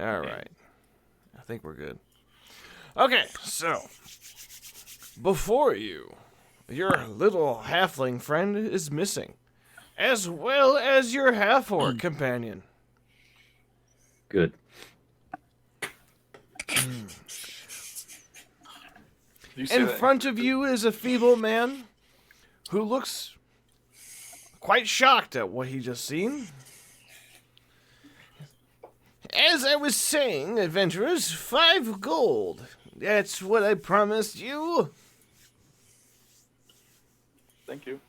All right. I think we're good. Okay, so before you, your little halfling friend is missing, as well as your half-orc companion. Good. In front of you is a feeble man who looks quite shocked at what he just seen. As I was saying, adventurers, 5 gold. That's what I promised you. Thank you.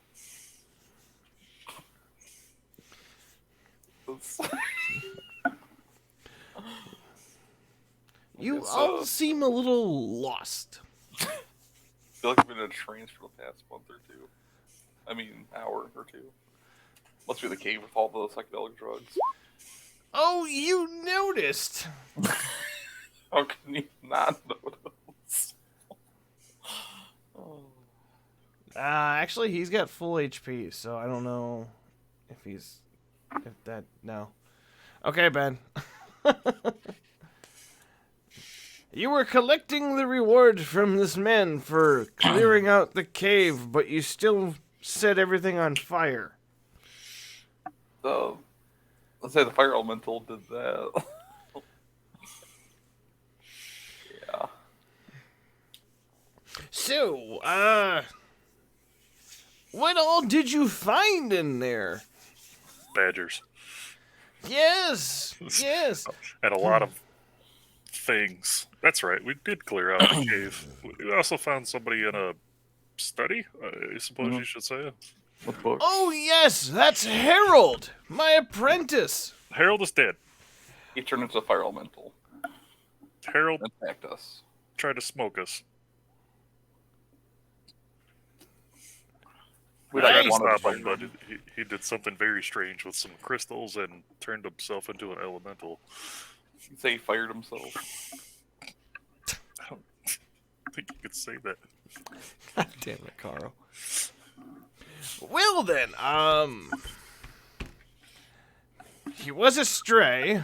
You all seem a little lost. I feel like I've been in a trance for the past month or two. I mean, hour or two. Must be the cave with all the psychedelic drugs. Oh, you noticed. How can you not notice? Actually, he's got full HP, so I don't know if that, no. Okay, Ben. You were collecting the reward from this man for clearing out the cave, but you still set everything on fire. Let's say the fire elemental did that. Yeah. So, what all did you find in there? Badgers. Yes, yes. And a lot of things. That's right, we did clear out the cave. We also found somebody in a study, I suppose you should say. With books. Oh, yes, that's Harold, my apprentice. Harold is dead. He turned into a fire elemental Harold and attacked us. tried to smoke us. We tried don't to want stop to him, but he did something very strange with some crystals and turned himself into an elemental. You say he fired himself. I don't think you could say that. God damn it, Carl. Well then, he was a stray.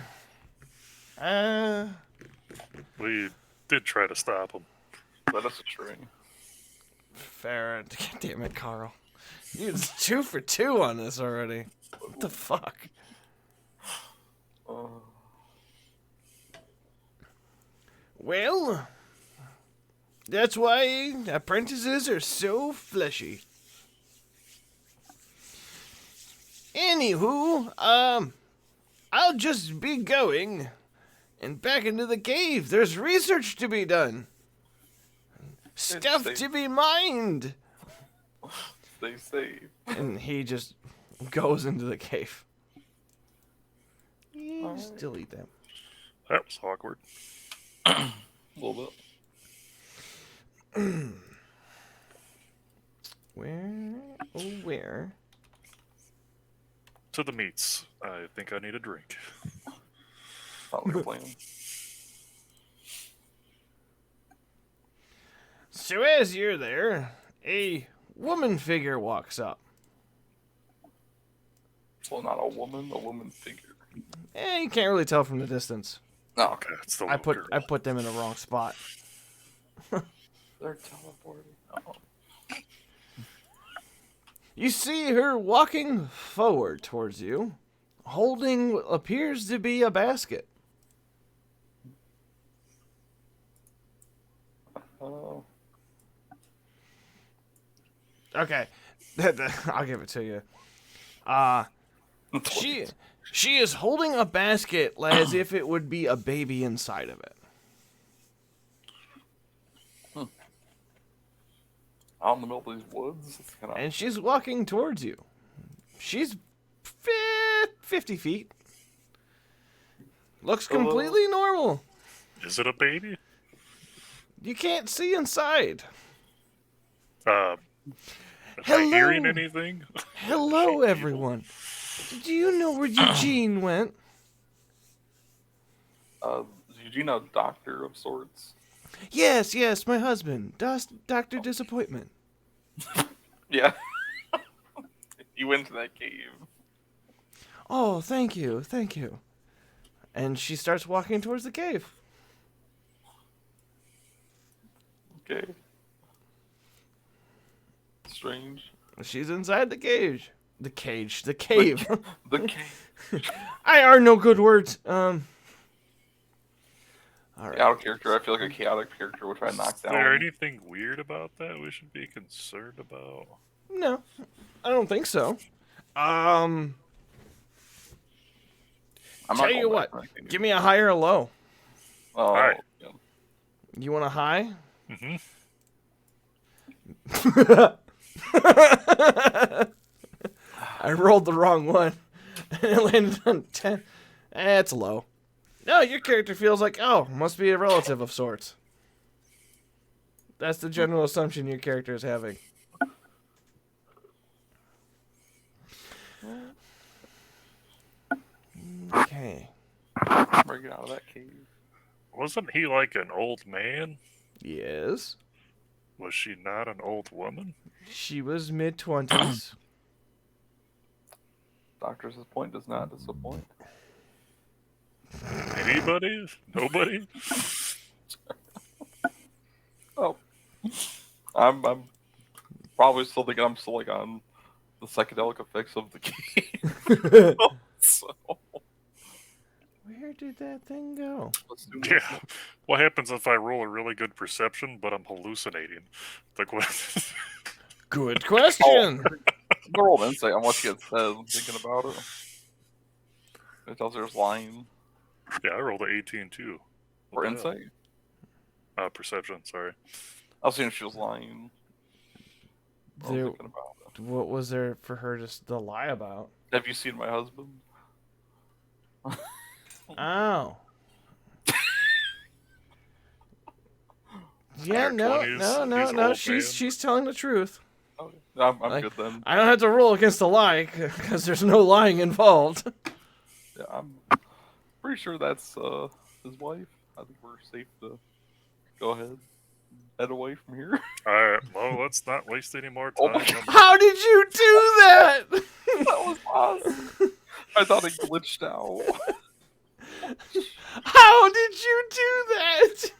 We did try to stop him. Let us a string. Fair. God damn it, Carl. You're 2 for 2 on this already. What the fuck? Well, that's why apprentices are so fleshy. Anywho, I'll just be going and back into the cave. There's research to be done. Stuff to be mined. Stay safe. And he just goes into the cave. Just delete them. That was awkward. A little bit. Where? To the meats. I think I need a drink. Not like a plan. So as you're there, a woman figure walks up. Well, not a woman figure. You can't really tell from the distance. No, Okay, it's the I little girl. put them in the wrong spot. they're teleporting. Oh. You see her walking forward towards you, holding what appears to be a basket. Oh. Okay, I'll give it to you. She is holding a basket as if it would be a baby inside of it. Out in the middle of these woods. It's kinda... And she's walking towards you. She's 50 feet. Looks completely normal. Is it a baby? You can't see inside. Am Hello. I hearing anything? Hello, everyone. Do you know where Eugene went? Is Eugene a doctor of sorts? Yes, my husband. Dr. Disappointment. Yeah. You went to that cave. Oh, thank you. And she starts walking towards the cave. Okay. Strange. She's inside the cage. The cage. The cave. The cave. I are no good words. All right. Chaotic character. I feel like a chaotic character would try to knock Is down. there anything weird about that we should be concerned about? No, I don't think so. I'm not Tell you going what. back or anything. Give me a high or a low. Oh, Alright. yeah. You want a high? Mm-hmm. I rolled the wrong one. And it landed on 10. It's low. No, your character feels like, oh, must be a relative of sorts. That's the general assumption your character is having. Okay. Better get out of that cave. Wasn't he like an old man? Yes. Was she not an old woman? She was mid-20s. Doctor's point does not disappoint. Anybody? Nobody? Oh, I'm probably still thinking I'm still like on the psychedelic effects of the cave. So Where did that thing go? let's do Yeah. What happens if I roll a really good perception, but I'm hallucinating? Like what? Good question. Go roll an insight on what she had said. I'm thinking about it. It tells her it's lying. Yeah, I rolled an 18 too. Or What the hell? insight. Perception. Sorry. I was seeing if she was lying. I was There, thinking about it. what was there for her to lie about? Have you seen my husband? Oh. Yeah, Her no, 20s, no, no, he's an no. old She's man. telling the truth. Oh, I'm Like- good then. I don't have to roll against a lie because there's no lying involved. Yeah, I'm pretty sure that's his wife. I think we're safe to go ahead, head away from here. Alright, well, let's not waste any more Oh time. my God. How did you do that? That was awesome. I thought it glitched out. How did you do that?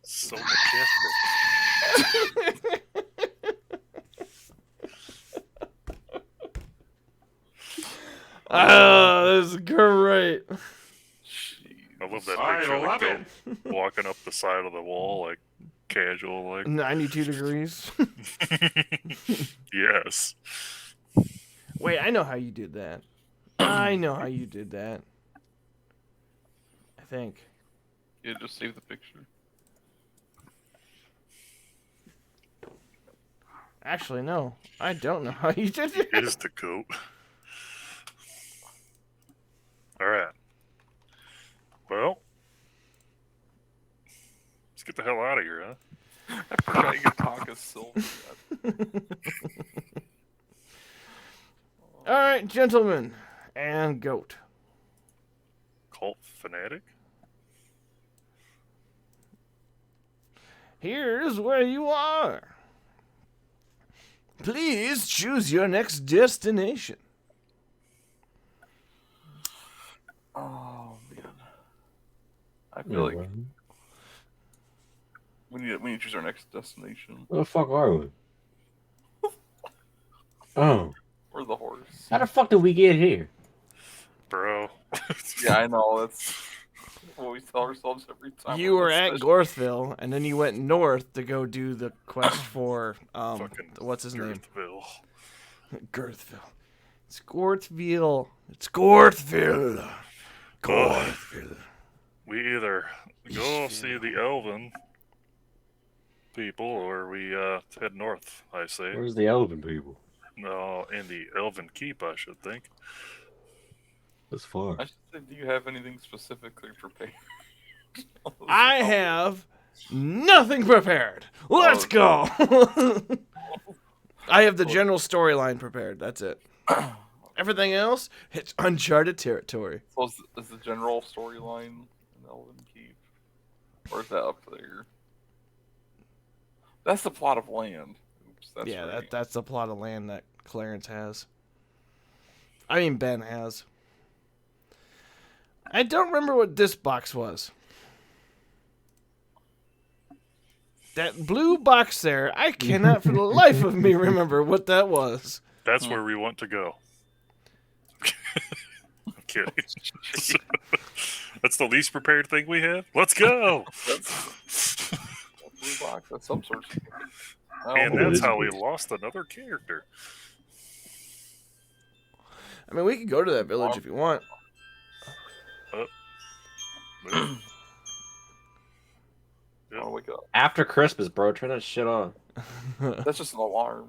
So majestic. Oh, this is great. I love that I picture. love Like, it. walking up the side of the wall, like casual, like 92 degrees. yes. Wait, I know how you did that. I know how you did that. I think. Yeah, just save the picture. Actually, no. I don't know how you did it. Is the goat. All right. Well, let's get the hell out of here, huh? I forgot your talk is silver. All right, gentlemen and goat. Cult fanatic. Here's where you are. Please choose your next destination. Oh man, I feel like we need to choose our next destination. Where the fuck are we? Oh, Or the horse. how the fuck did we get here? Bro. Yeah, I know. That's what we tell ourselves every time. You were at Gorth. Gorthville, and then you went north to go do the quest for Fucking what's his name? Girthville. Girthville. It's Gorthville. It's Gorthville. Gorthville. We either go see the elven people or we head north, I say. Where's the elven people? No, in the elven keep, I should think. That's far. I should say, do you have anything specifically prepared? I have nothing prepared. Let's go. I have the general storyline prepared. That's it. Everything else, it's uncharted territory. So is the general storyline in Elven Keep? Or is that up there? That's the plot of land. Oops, that's yeah, right. that's the plot of land that Clarence has. I mean, Ben has. I don't remember what this box was. That blue box there, I cannot for the life of me remember what that was. That's where we want to go. I'm kidding. That's the least prepared thing we have. Let's go. That's a blue box. That's some sort of. And Oh, that's it how we is. lost another character. I mean, we can go to that village if you want. Move. Oh, wake up. After Christmas, bro. Turn that shit on. That's just an alarm.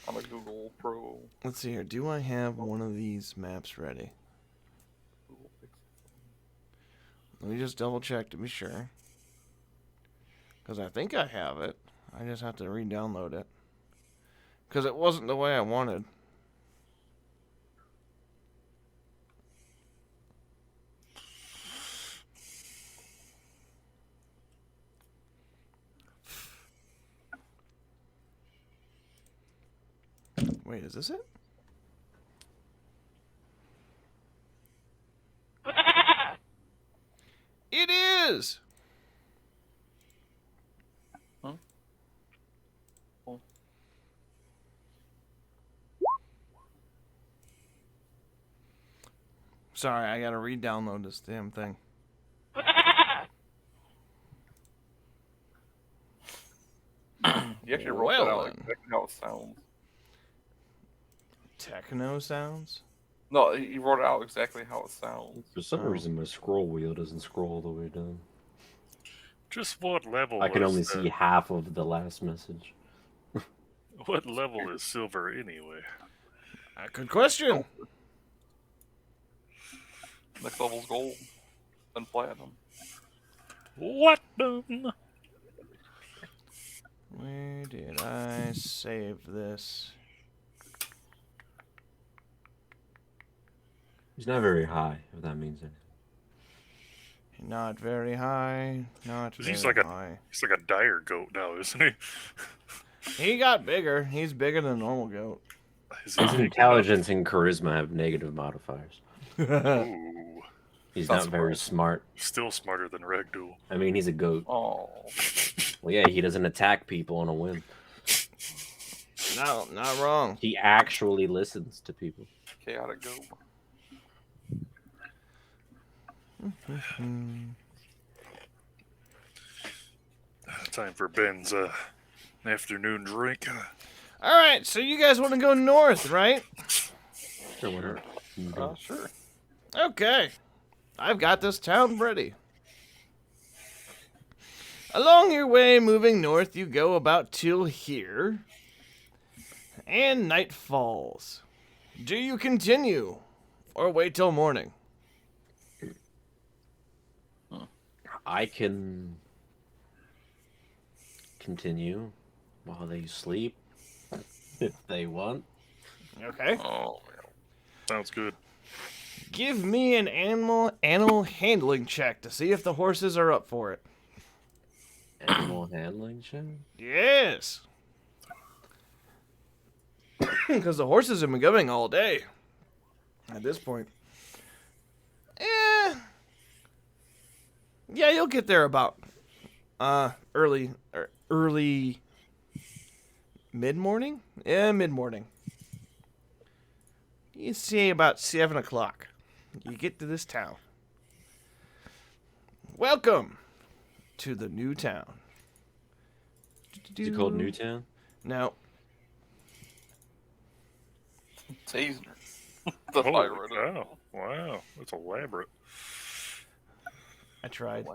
I'm a Google Pro. Let's see here. Do I have one of these maps ready? Google Pixel. Let me just double check to be sure. Because I think I have it. I just have to re-download it. Because it wasn't the way I wanted. Wait, is this it? It is! Huh? Oh. Sorry, I gotta re-download this damn thing. You actually wrote that Well, out like then. exactly how it sounds. Techno sounds? No, you wrote it out exactly how it sounds. For some reason, my scroll wheel doesn't scroll all the way down. Just what level? I can is only that? see half of the last message. What level is silver anyway? Good question. Next level's gold, then platinum. What? Where did I save this? He's not very high, if that means anything. Not very high. Not very He's like a- high. He's like a dire goat now, isn't he? He got bigger. He's bigger than a normal goat. Is he His big intelligence and charisma have negative modifiers. enough? Ooh, He's Not not very surprised. smart. still smarter than Ragdoll. I mean, he's a goat. Oh, Well, yeah, he doesn't attack people on a whim. No, not wrong. He actually listens to people. chaotic goat. Time for Ben's afternoon drink. All right, so you guys want to go north, right? Sure, whatever. Sure. Okay. I've got this town ready. Along your way moving north, you go about till here, and night falls. Do you continue, or wait till morning? I can continue while they sleep if they want. Okay. Oh, Sounds good. Give me an animal handling check to see if the horses are up for it. Animal handling check? Yes. Because the horses have been going all day. At this point. Yeah, you'll get there about early mid-morning? Yeah, mid-morning. You see about 7 o'clock. You get to this town. Welcome to the new town. Is it called Newtown? No. Tasner. That's why I wrote it. Oh, wow. That's elaborate. I tried.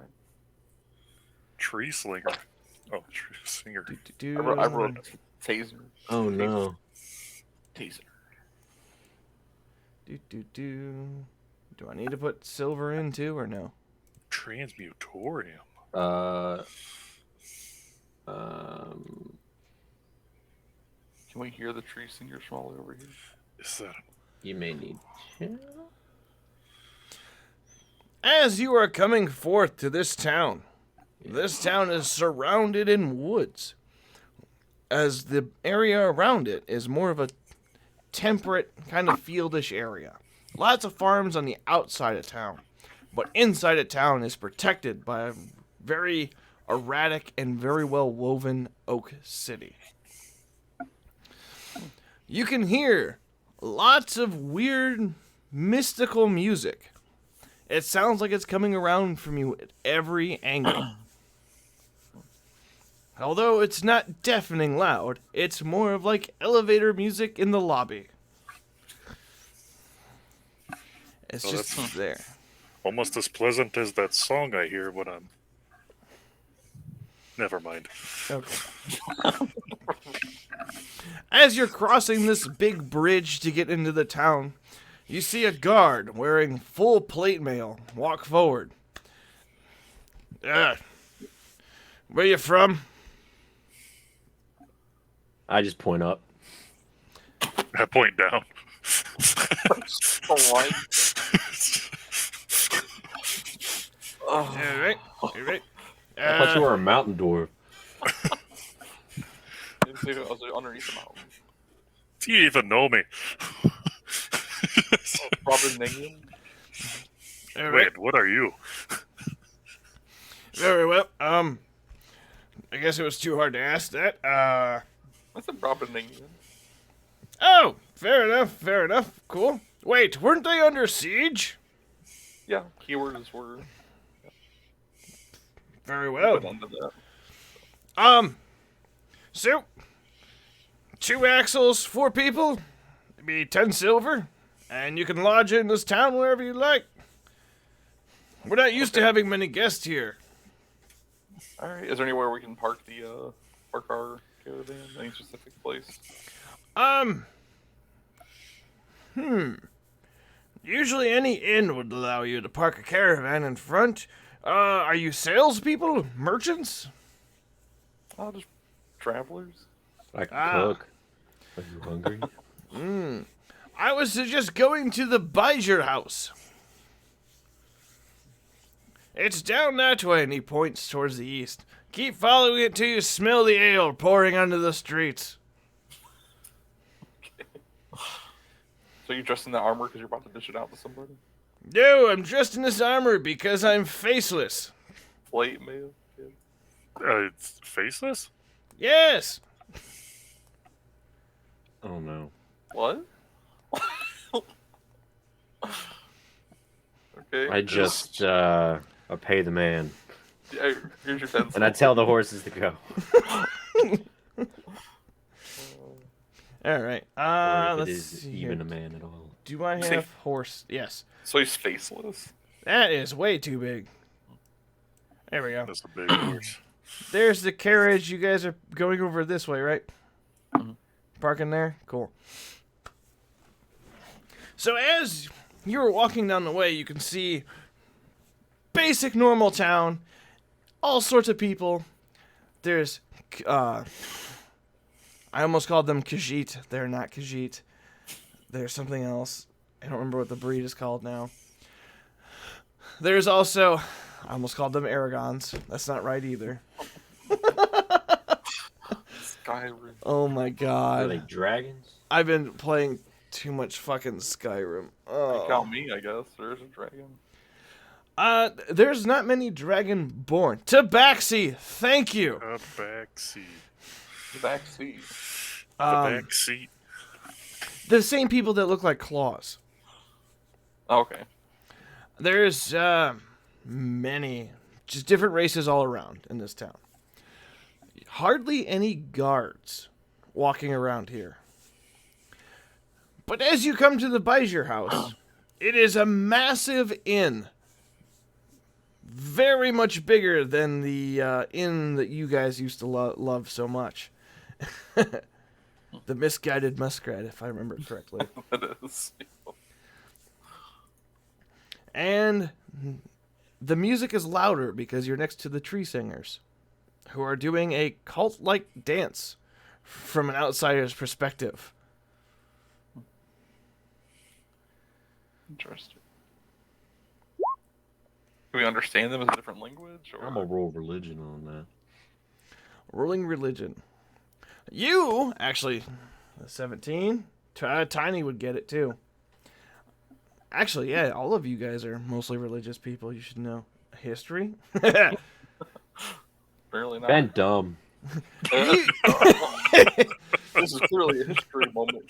Tree slinger. Oh, tree singer. I wrote Taser. Oh no. Taser. Do I need to put silver in too or no? Transmutorium. Can we hear the tree singer from all the way over here? Is that You may need. As you are coming forth to this town is surrounded in woods. As the area around it is more of a temperate, kind of fieldish area. Lots of farms on the outside of town, but inside of town is protected by a very erratic and very well woven oak city. You can hear lots of weird, mystical music. It sounds like it's coming around from you at every angle. Although it's not deafening loud, it's more of like elevator music in the lobby. It's Oh, just that's- there. Almost as pleasant as that song I hear when I'm. Never mind. Okay. As you're crossing this big bridge to get into the town, you see a guard wearing full plate mail walk forward. Where you from? I just point up. I point down. All right. All right. All right. I thought you were a mountain dwarf. I was underneath the mountain. Do you even know me? Robin Ningian. All right. Wait, what are you? Very well. I guess it was too hard to ask that. I said Robin Ningian. Oh, fair enough. Fair enough. Cool. Wait, weren't they under siege? Yeah, keywords were Very put well. under that. So, 2 axles, 4 people, it'd be 10 silver, and you can lodge in this town wherever you like. We're not used to having many guests here. All right. Is there anywhere we can park our caravan? Any specific place? Usually any inn would allow you to park a caravan in front. Are you salespeople? Merchants? Oh, just travelers. I can Ah. cook. Are you hungry? I was just going to the Bijur house. It's down that way, and he points towards the east. Keep following it till you smell the ale pouring onto the streets. So you're dressed in the armor because you're about to dish it out to somebody? No, I'm dressed in this armor because I'm faceless. Plate mail. It's faceless? Yes. Oh no. What? Okay. I just I pay the man, Yeah, here's your pencil. and I tell the horses to go. All right. Or if it Let's is see even here. a man at all. Do I See- have horse? Yes. So he's faceless. That is way too big. There we go. That's a big horse. There's the carriage. You guys are going over this way, right? Parking there? Cool. So as you're walking down the way, you can see basic normal town, all sorts of people. There's, I almost called them Khajiit. They're not Khajiit. There's something else. I don't remember what the breed is called now. There's also, I almost called them Aragons. That's not right either. Skyrim. Oh my Are god. they dragons? I've been playing too much fucking Skyrim. You Oh. count me, I guess. There's a dragon. There's not many dragon born. Tabaxi, thank you. A back seat. The back seat. The back seat. The same people that look like claws. Oh, okay. There's many, just different races all around in this town. Hardly any guards walking around here. But as you come to the Bijur house, it is a massive inn. Very much bigger than the inn that you guys used to love so much. The Misguided Muskrat, if I remember correctly. It is. And the music is louder because you're next to the tree singers, who are doing a cult-like dance from an outsider's perspective. Interesting. Do we understand them as a different language? Or... I'm gonna roll religion on that. Rolling religion. You, actually, 17, Tiny would get it too. Actually, yeah, all of you guys are mostly religious people. You should know history. Apparently not. Ben dumb. This is clearly a history moment.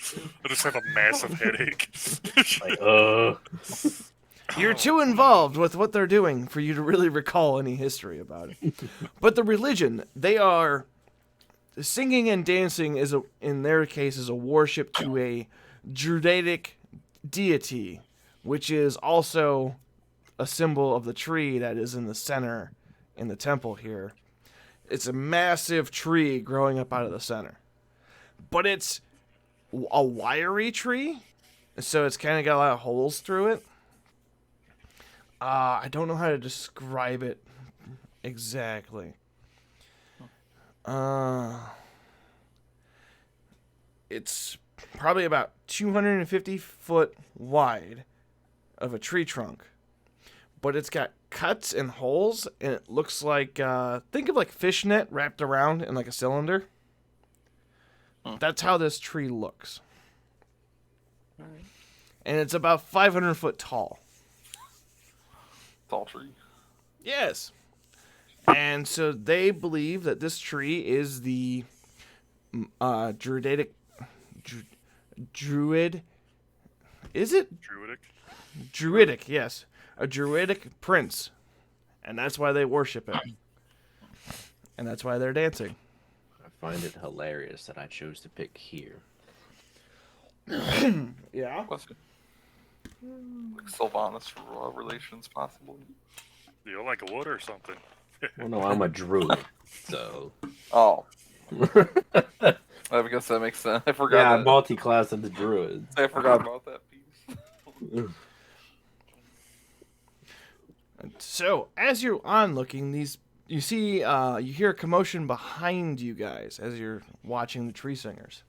I just have a massive headache. Like, You're too involved with what they're doing for you to really recall any history about it. But the religion, they are singing and dancing in their case is a worship to a Druidic deity, which is also a symbol of the tree that is in the center in the temple here. It's a massive tree growing up out of the center. But it's a wiry tree, so it's kind of got a lot of holes through it. I don't know how to describe it exactly. It's probably about 250 foot wide of a tree trunk. But it's got cuts and holes, and it looks like, think of like fishnet wrapped around in like a cylinder. That's how this tree looks. And it's about 500 foot tall. Tall tree. Yes. And so they believe that this tree is the Druid. Is it? Druidic. Druidic, yes. A Druidic prince. And that's why they worship it. And that's why they're dancing. I find it hilarious that I chose to pick here. Yeah. Question. Like Sylvanas relations, possibly. You like a wood or something? Well, no, I'm a druid, so Oh. I guess that makes sense. I forgot. yeah, that. multi-class of the druids. I forgot about that piece. So, as you're onlooking, you see, you hear a commotion behind you guys as you're watching the tree singers.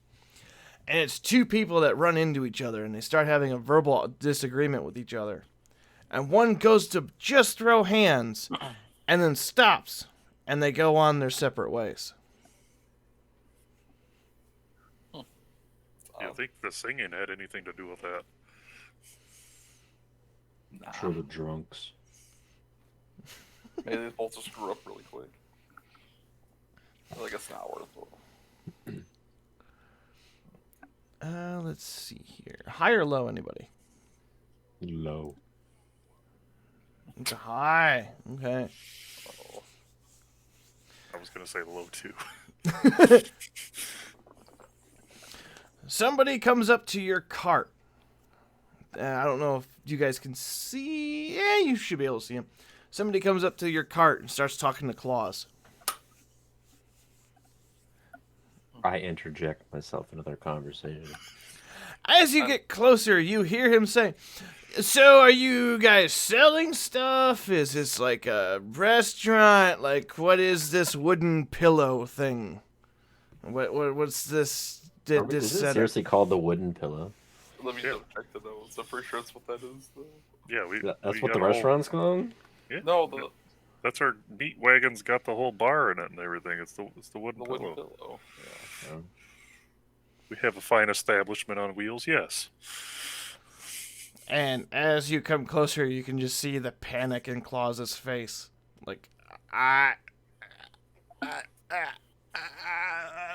And it's two people that run into each other, and they start having a verbal disagreement with each other. And one goes to just throw hands, and then stops, and they go on their separate ways. You think the singing had anything to do with that? Nah. For the drunks. Maybe they both just grew up really quick. Like it's not worth it. Let's see here. High or low, anybody? Low. It's a high. Okay. Oh. I was gonna say low too. Somebody comes up to your cart. I don't know if you guys can see. Yeah, you should be able to see him. Somebody comes up to your cart and starts talking to Claus. I interject myself into their conversation. As you get closer, you hear him say, "So, are you guys selling stuff? Is this like a restaurant? Like, what is this wooden pillow thing? What's this? Is it setup?" seriously called the wooden pillow? Let me Yeah. double check the notes. I'm pretty sure that's what that is. Though. Yeah, That's we what got the a whole- restaurant's called? No, That's our meat wagon's got the whole bar in it and everything. It's the wooden the wooden pillow. pillow. Yeah. We have a fine establishment on wheels. Yes. And as you come closer, you can just see the panic in Claus's face. Like,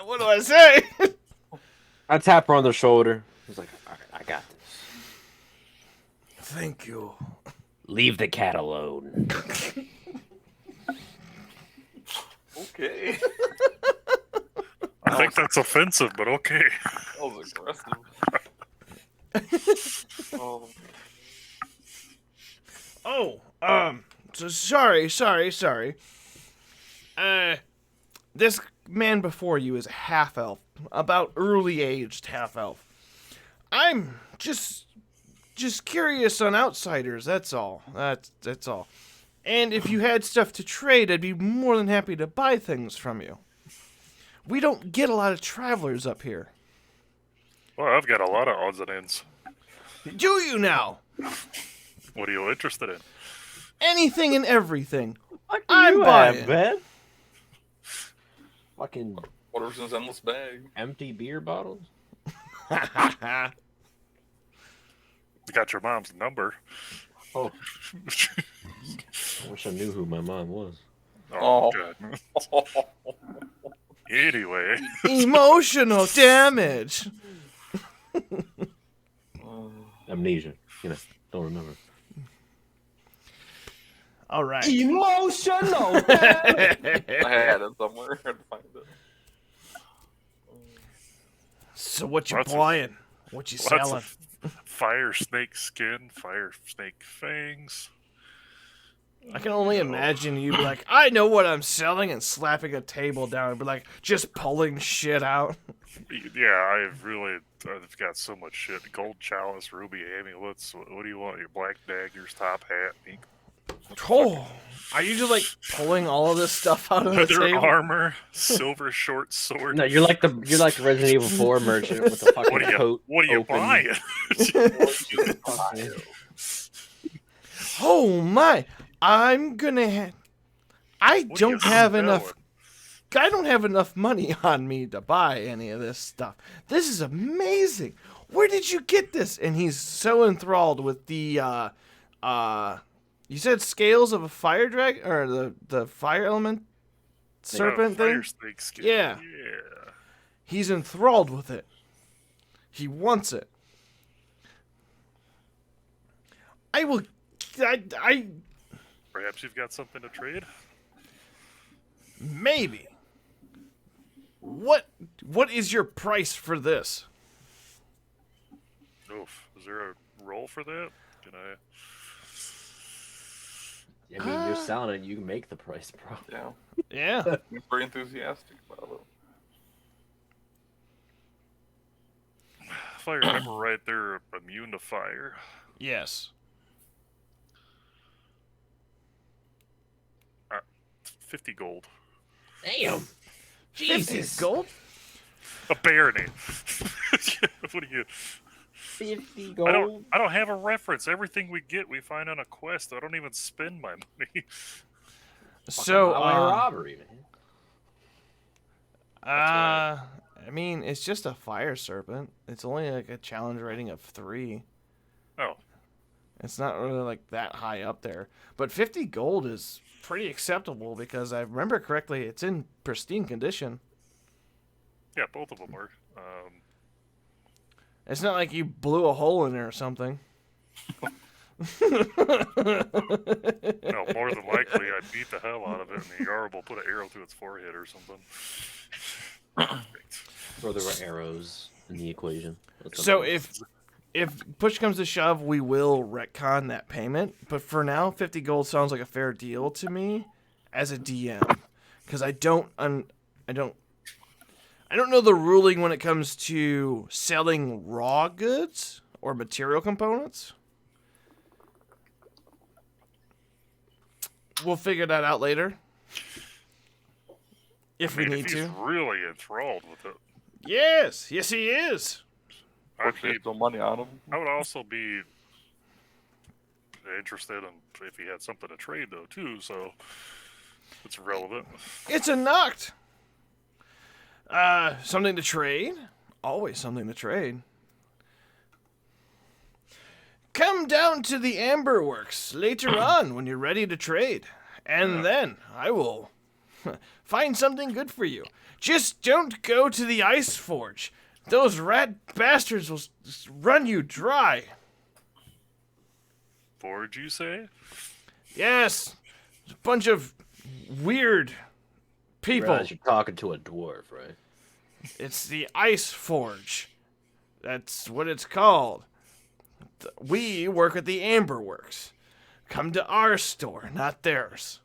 what do I say? I tap her on the shoulder. He's like, all right, I got this. Thank you. Leave the cat alone. Okay. I think that's offensive, but okay. That was aggressive. Oh, So sorry. This man before you is a half-elf, about early-aged half-elf. I'm just curious on outsiders, that's all. That's all. And if you had stuff to trade, I'd be more than happy to buy things from you. We don't get a lot of travelers up here. Well, I've got a lot of odds and ends. Do you now? What are you interested in? Anything and everything. What do I'm you buying. have, man? Fucking whatever's in his endless bag. empty beer bottles? You got your mom's number. Oh, I wish I knew who my mom was. Oh, Oh. God. Anyway, Emotional damage. Amnesia. Don't remember. All right. Emotional. I had it somewhere. I had to find it. So what you Lots of- buying? What you lots selling? of fire snake skin, fire snake fangs. I can only imagine you be like, I know what I'm selling, and slapping a table down and be like, just pulling shit out. Yeah, I've got so much shit. Gold chalice, ruby amulets. What do you want? Your black daggers, top hat, ink Oh, are you just like pulling all of this stuff out of the leather table? armor, silver short sword. No, you're like the Resident Evil 4 merchant with the fucking What are you? coat. What are you open. buying? Oh my! I'm gonna. I What are don't you have smelling? enough. I don't have enough money on me to buy any of this stuff. This is amazing. Where did you get this? And he's so enthralled with the you said scales of a fire dragon or the fire element serpent Fire thing? snake skin. Yeah. Yeah. He's enthralled with it. He wants it. I will I Perhaps you've got something to trade. maybe. What is your price for this? Oof. Is there a roll for that? Can I? I mean, you're selling it. You can make the price, bro. Yeah. Yeah. He's very enthusiastic about it. If I remember right, they're immune to fire. Yes. 50 gold. Damn. 50 gold? A bear name. What do you? 50 I gold. don't have a reference. Everything we get, we find on a quest. I don't even spend my money. So Highway robbery, man. I mean, it's just a fire serpent. It's only like a challenge rating of 3. Oh, It's not really like that high up there. But 50 gold is pretty acceptable because I remember correctly, it's in pristine condition. yeah, both of them are. It's not like you blew a hole in it or something. No, more than likely, I beat the hell out of it, and the Jarl will put an arrow through its forehead or something. Or there were arrows in the equation. That's So something. if push comes to shove, we will retcon that payment. But for now, 50 gold sounds like a fair deal to me as a DM, because I don't know the ruling when it comes to selling raw goods or material components. We'll figure that out later. If I mean, we if need he's to. really enthralled with it, Yes, he is. I'd There's be, no money on him. I would also be interested in if he had something to trade, though, too, so it's relevant. It's a knocked. Something to trade? Always something to trade. Come down to the Amber Works later on when you're ready to trade. And then I will find something good for you. Just don't go to the Ice Forge. Those rat bastards will run you dry. Forge, you say? Yes, a bunch of weird people. Realize you're talking to a dwarf, right? It's the Ice Forge. That's what it's called. We work at the Amber Works. Come to our store, not theirs.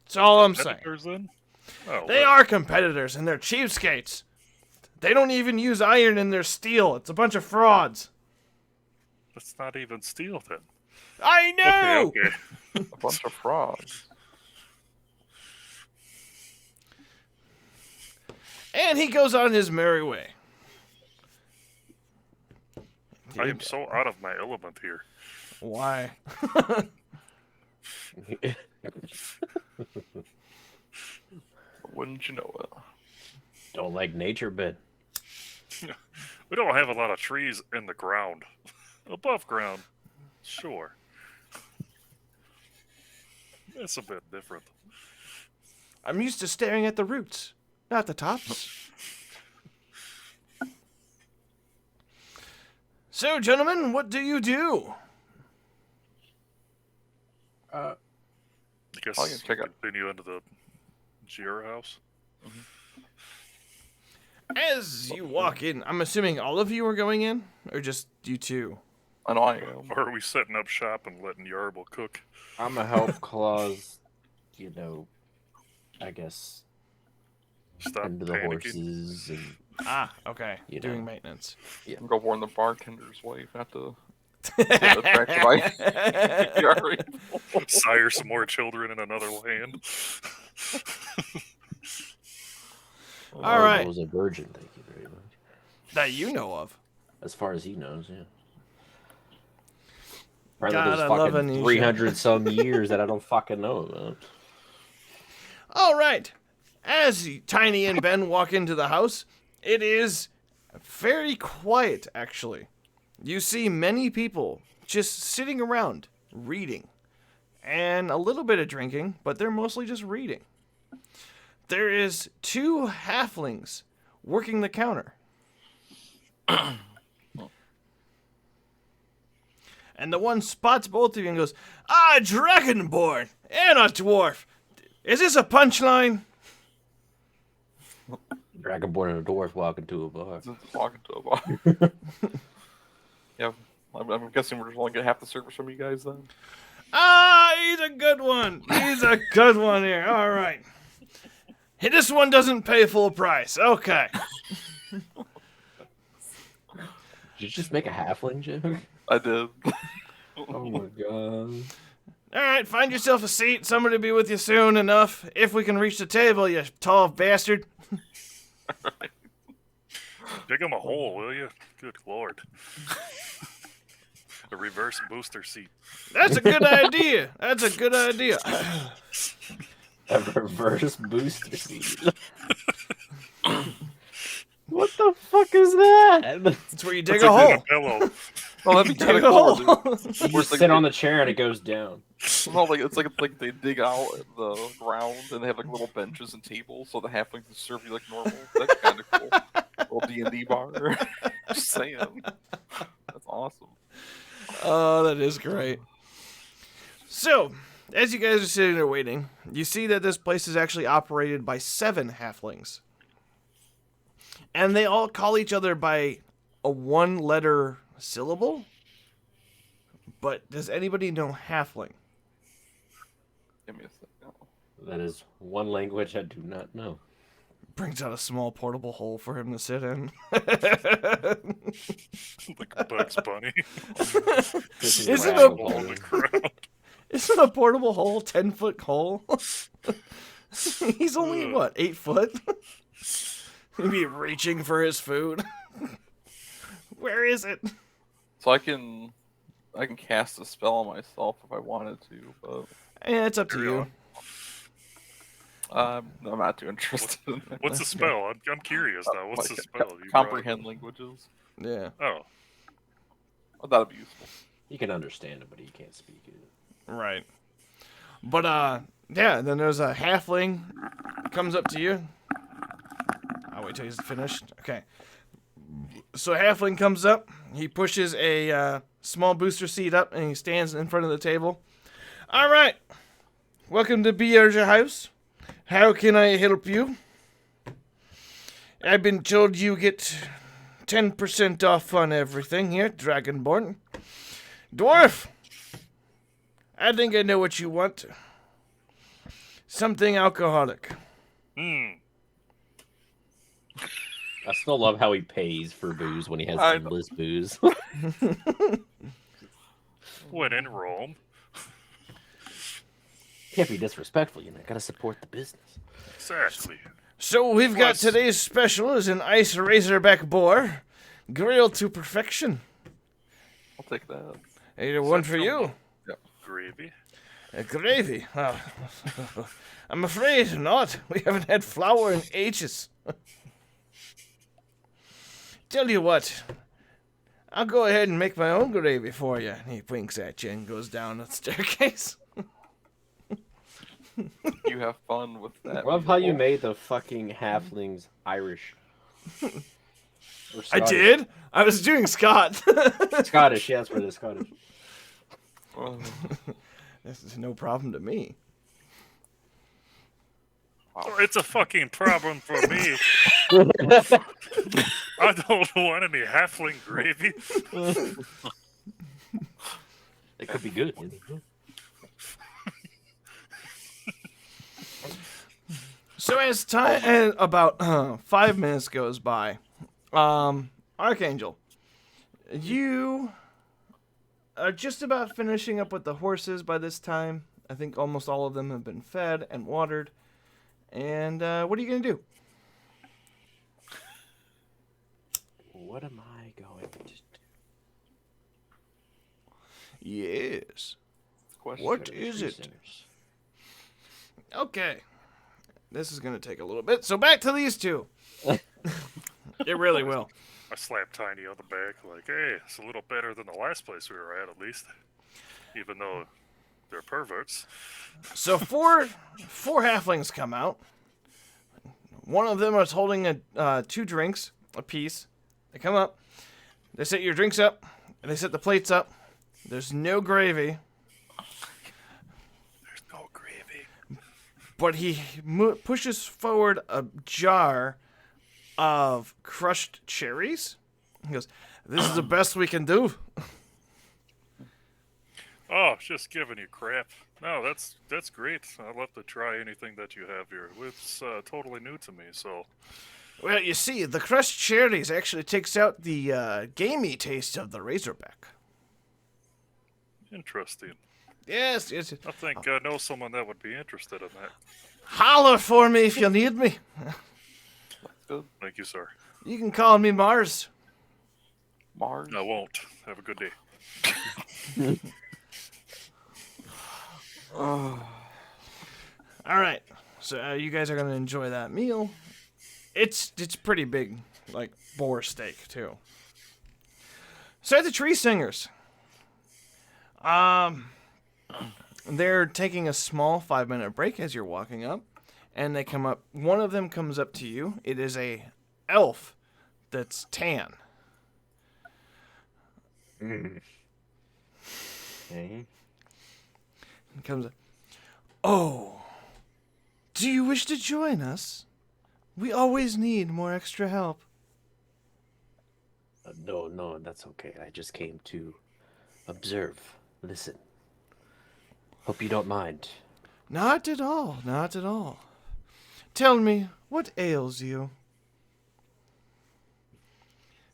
That's all I'm saying. Editors, then? Oh, They well, are competitors, and they're cheapskates. They don't even use iron in their steel. It's a bunch of frauds. That's not even steel, then. I know! Okay. A bunch of frauds. And he goes on his merry way. I am so out of my element here. Why? Wouldn't you know it? Don't like nature, but We don't have a lot of trees in the ground. Above ground, sure. It's a bit different. I'm used to staring at the roots, not the tops. So, gentlemen, what do you do? I guess I can check out. continue into the Jira house. As you walk in, I'm assuming all of you are going in, or just you two? I know I am. Or are we setting up shop and letting Yarble cook? I'm a help clause, you know, I guess, Stop into the panicking. horses and Ah, okay. You Doing know. maintenance. Go warn the bartender's wife, not to attracted by Yari. Sire some more children in another land. All right. was a virgin. Thank you very much. That you know of. As far as he knows, yeah. Probably God, there's I love fucking Anisha. 300 some years that I don't fucking know about. All right. As Tiny and Ben walk into the house, it is very quiet, actually. You see many people just sitting around, reading, and a little bit of drinking, but they're mostly just reading. There is 2 halflings working the counter. And the one spots both of you and goes, "Ah, Dragonborn and a dwarf. Is this a punchline?" Dragonborn and a dwarf walking to a bar. Since talking to a bar. Yeah, I'm guessing we're just only getting half the service from you guys then. Ah, he's a good one. He's a good one here. All right. Hey, this one doesn't pay full price. Okay. Did you just make a halfling joke? I did. Oh my god. All right, find yourself a seat. Somebody will be with you soon enough. If we can reach the table, you tall bastard. Dig him a hole, will you? Good lord. A reverse booster seat. That's a good idea. That's a good idea. A reverse booster seat. What the fuck is that? That's where you dig It's a a hole. pillow. Oh, that'd be Dig kind a of cool. hole. Dude. You Where's just the- sit on the chair and it goes down. No, like it's like they dig out the ground and they have like little benches and tables so the halflings can serve you like normal. That's kind of cool. Little D&D bar. Just saying. That's awesome. Oh, that is great. So, as you guys are sitting there waiting, you see that this place is actually operated by 7 halflings. And they all call each other by a 1-letter syllable. But does anybody know halfling? Give me a second. That is one language I do not know. Brings out a small portable hole for him to sit in. Like Bugs Bunny. This Is it where I a- was On the going. ground. Isn't a portable hole 10-foot hole? He's only, what, 8 foot? He'd be reaching for his food. Where is it? So I can cast a spell on myself if I wanted to, but Yeah, it's up to Carry you. on. I'm not too interested in that. What's the spell? I'm curious now. What's the Like, spell? You comprehend languages. Yeah. brought? Oh, Oh, that'd be useful. You can understand it, but you can't speak it. Right. But, yeah, then there's a halfling comes up to you. I'll wait till he's finished. Okay. So a halfling comes up. He pushes a small booster seat up, and he stands in front of the table. All right. Welcome to Bierge House. How can I help you? I've been told you get 10% off on everything here, Dragonborn. Dwarf! I think I know what you want. Something alcoholic. hmm. I still love how he pays for booze when he has I endless booze. When in Rome. Can't be disrespectful, you know. Gotta support the business. Exactly. So we've got Plus- today's special is an ice razorback boar, grilled to perfection. I'll take that. Either one for you. Gravy. Gravy. Oh. I'm afraid not. We haven't had flour in ages. tell you what. I'll go ahead and make my own gravy for you. And he winks at you and goes down the staircase. You have fun with that. I love how you people. made the fucking halflings Irish. Or I Scottish. did? I was doing Scott. Scottish, yes, for the Scottish. Oh, This is no problem to me. It's a fucking problem for me. I don't want any halfling gravy. It could be good. So as time and about 5 minutes goes by, Archangel, you are just about finishing up with the horses by this time. I think almost all of them have been fed and watered. And what are you gonna do? What am I going to do? Yes. question. What is it? Okay. This is gonna take a little bit. So back to these two. It really will. I slapped Tiny on the back, like, hey, it's a little better than the last place we were at least. Even though they're perverts. So four halflings come out. One of them is holding 2 drinks apiece. They come up. They set your drinks up. And they set the plates up. There's no gravy. There's no gravy. But he pushes forward a jar of crushed cherries. He goes, "This is the best we can do." Oh, just giving you crap. No, that's great. I'd love to try anything that you have here. It's totally new to me, so... Well, you see, the crushed cherries actually takes out the gamey taste of the Razorback. Interesting. Yes, yes. I think I know someone that would be interested in that. Holler for me if you need me. Good. Thank you, sir. You can call me Mars. Mars. I won't. Have a good day. All right, so you guys are gonna enjoy that meal. It's pretty big, like boar steak too. So the Tree Singers, they're taking a small 5-minute break as you're walking up, and they come up. One of them comes up to you. It is a elf that's tan. Okay. He comes up. Oh, do you wish to join us? We always need more extra help. No, that's okay. I just came to observe, listen. Hope you don't mind. Not at all, not at all. Tell me, what ails you?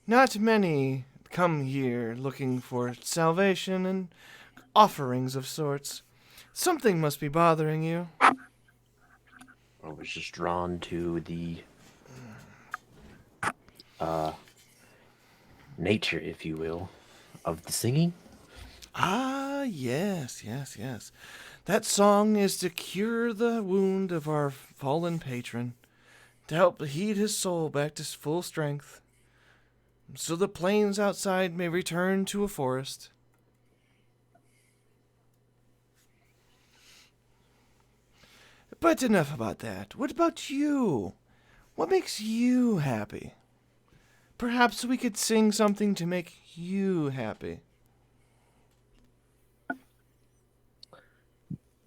Not many come here looking for salvation and offerings of sorts. Something must be bothering you. I was just drawn to the nature, if you will, of the singing. Ah, yes. That song is to cure the wound of our fallen patron, to help heat his soul back to full strength, so the plains outside may return to a forest. But enough about that. What about you? What makes you happy? Perhaps we could sing something to make you happy.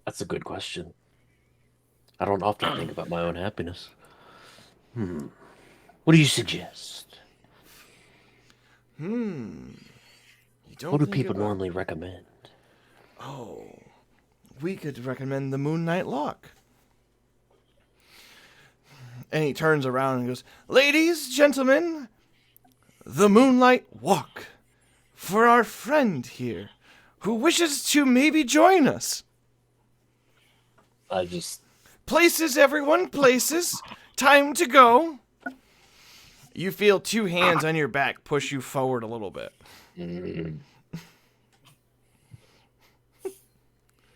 That's a good question. I don't often think about my own happiness. What do you suggest? You don't What do think people about- normally recommend? Oh, we could recommend the Moon Knight Lock. And he turns around and goes, "Ladies, gentlemen, the Moonlight Walk for our friend here who wishes to maybe join us. I just... Places, everyone, places. Time to go." You feel 2 hands on your back push you forward a little bit.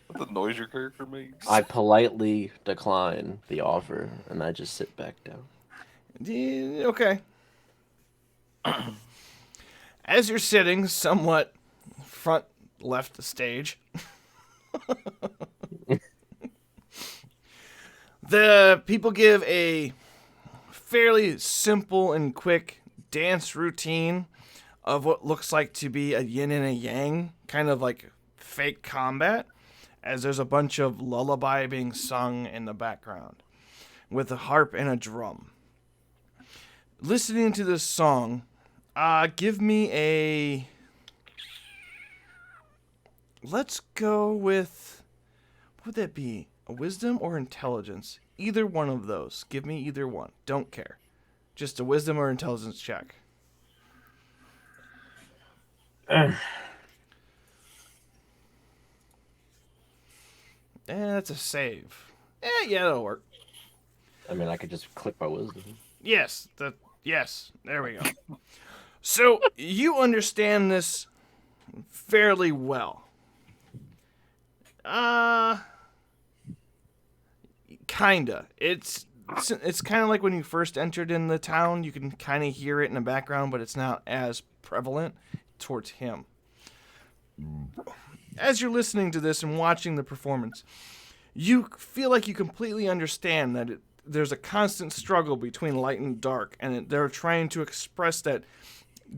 What the noise your character makes? I politely decline the offer, and I just sit back down. Okay. As you're sitting somewhat front left the stage, the people give a fairly simple and quick dance routine of what looks like to be a yin and a yang, kind of like fake combat, as there's a bunch of lullaby being sung in the background with a harp and a drum. Listening to this song, give me a... Let's go with... What would that be? A wisdom or intelligence? Either one of those. Give me either one. Don't care. Just a wisdom or intelligence check. That's a save. Yeah, that'll work. I mean, I could just click my wisdom. Yes, there we go. So, you understand this fairly well. Kinda. It's kind of like when you first entered in the town, you can kind of hear it in the background, but it's not as prevalent towards him. As you're listening to this and watching the performance, you feel like you completely understand that there's a constant struggle between light and dark, and they're trying to express that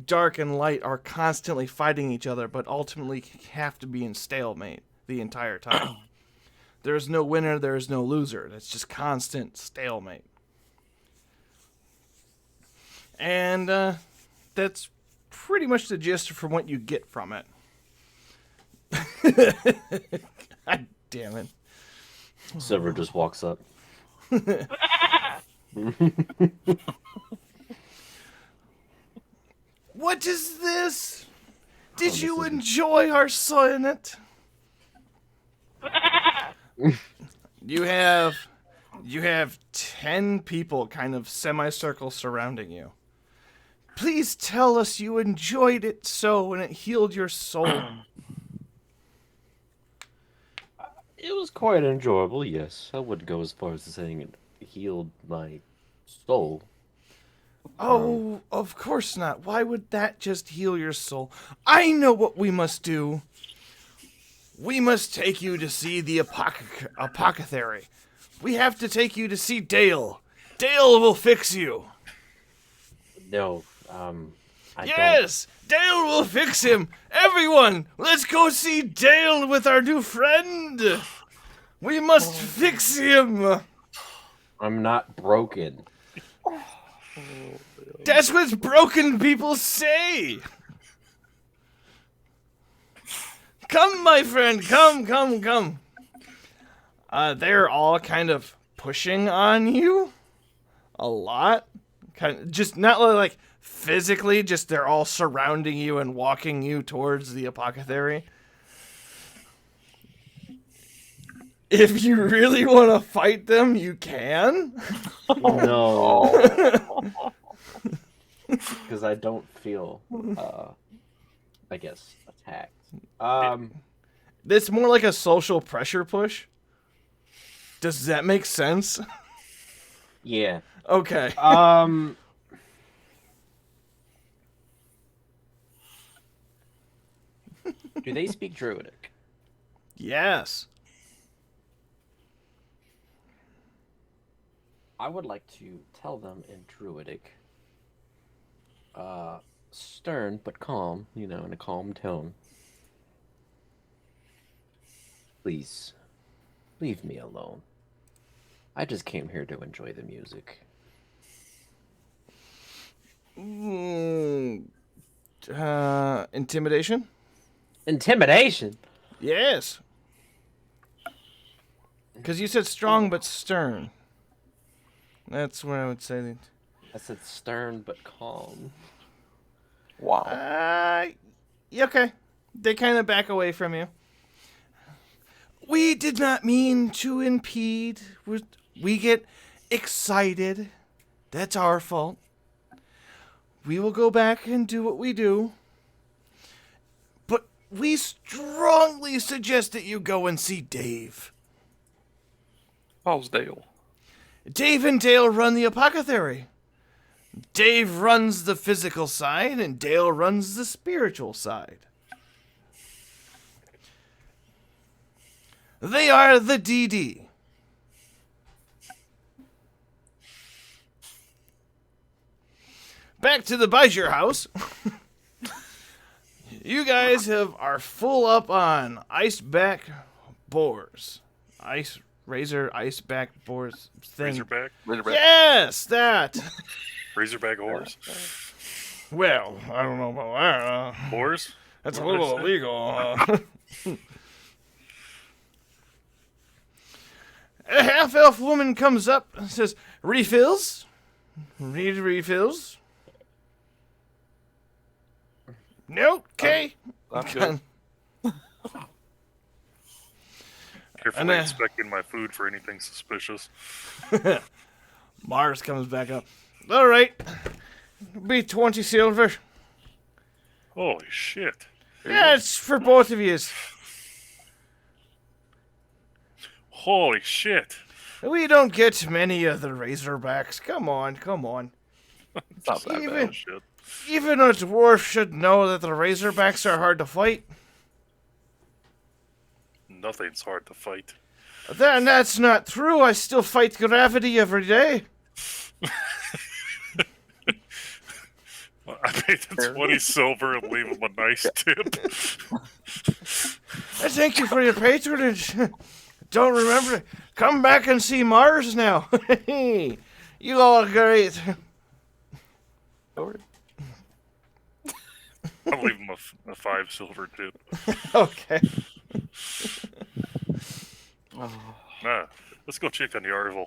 dark and light are constantly fighting each other, but ultimately have to be in stalemate the entire time. There's no winner, there's no loser. It's just constant stalemate. And that's pretty much the gist from what you get from it. God damn it. Silver just walks up. What is this? Did you enjoy our sonnet? You have 10 people kind of semicircle surrounding you. Please tell us you enjoyed it so and it healed your soul. It was quite enjoyable, yes. I wouldn't go as far as saying it healed my soul. Oh, of course not. Why would that just heal your soul? I know what we must do. We must take you to see the apothecary. We have to take you to see Dale. Dale will fix you. No, Yes, Dale will fix him. Everyone, let's go see Dale with our new friend. We must fix him. I'm not broken. That's what broken people say. Come, my friend, come. They're all kind of pushing on you a lot. Kind of, just not like physically, just they're all surrounding you and walking you towards the apothecary. If you really want to fight them, you can. No. Because I don't feel, I guess, attacked. It's more like a social pressure push. Does that make sense? Yeah. Okay. Do they speak Druidic? Yes. I would like to tell them in Druidic, stern but calm, in a calm tone. Please, leave me alone. I just came here to enjoy the music. Intimidation? Intimidation? Yes. Because you said strong but stern. That's where I would say that. I said stern but calm. Wow. Okay. They kind of back away from you. We did not mean to impede. We get excited. That's our fault. We will go back and do what we do. But we strongly suggest that you go and see Dave. How's Dale? Dave and Dale run the apothecary. Dave runs the physical side, and Dale runs the spiritual side. They are the DD. Back to the Bijur house. You guys are full up on iceback boars. Iceback boars thing. Razorback? Razorback. Yes, that. Razorback horse? Well, I don't know about that. Horse? That's a What little is it? illegal. A half-elf woman comes up and says, refills? Need refills? No? Okay. I'm good. Carefully And, inspecting my food for anything suspicious. Mars comes back up. All right. Be 20 silver. Holy shit. Yeah, it's for both of you. Holy shit. We don't get many of the Razorbacks. Come on, come on. It's not that Even- bad. Oh, shit. Even a dwarf should know that the Razorbacks are hard to fight. Nothing's hard to fight. That's not true. I still fight gravity every day. I paid him 20 silver and leave him a nice tip. I thank you for your patronage. Don't remember. Come back and see Mars now. You all are great. Or- I'll leave him a 5 silver tip. Okay. Nah, let's go check on Yarvel.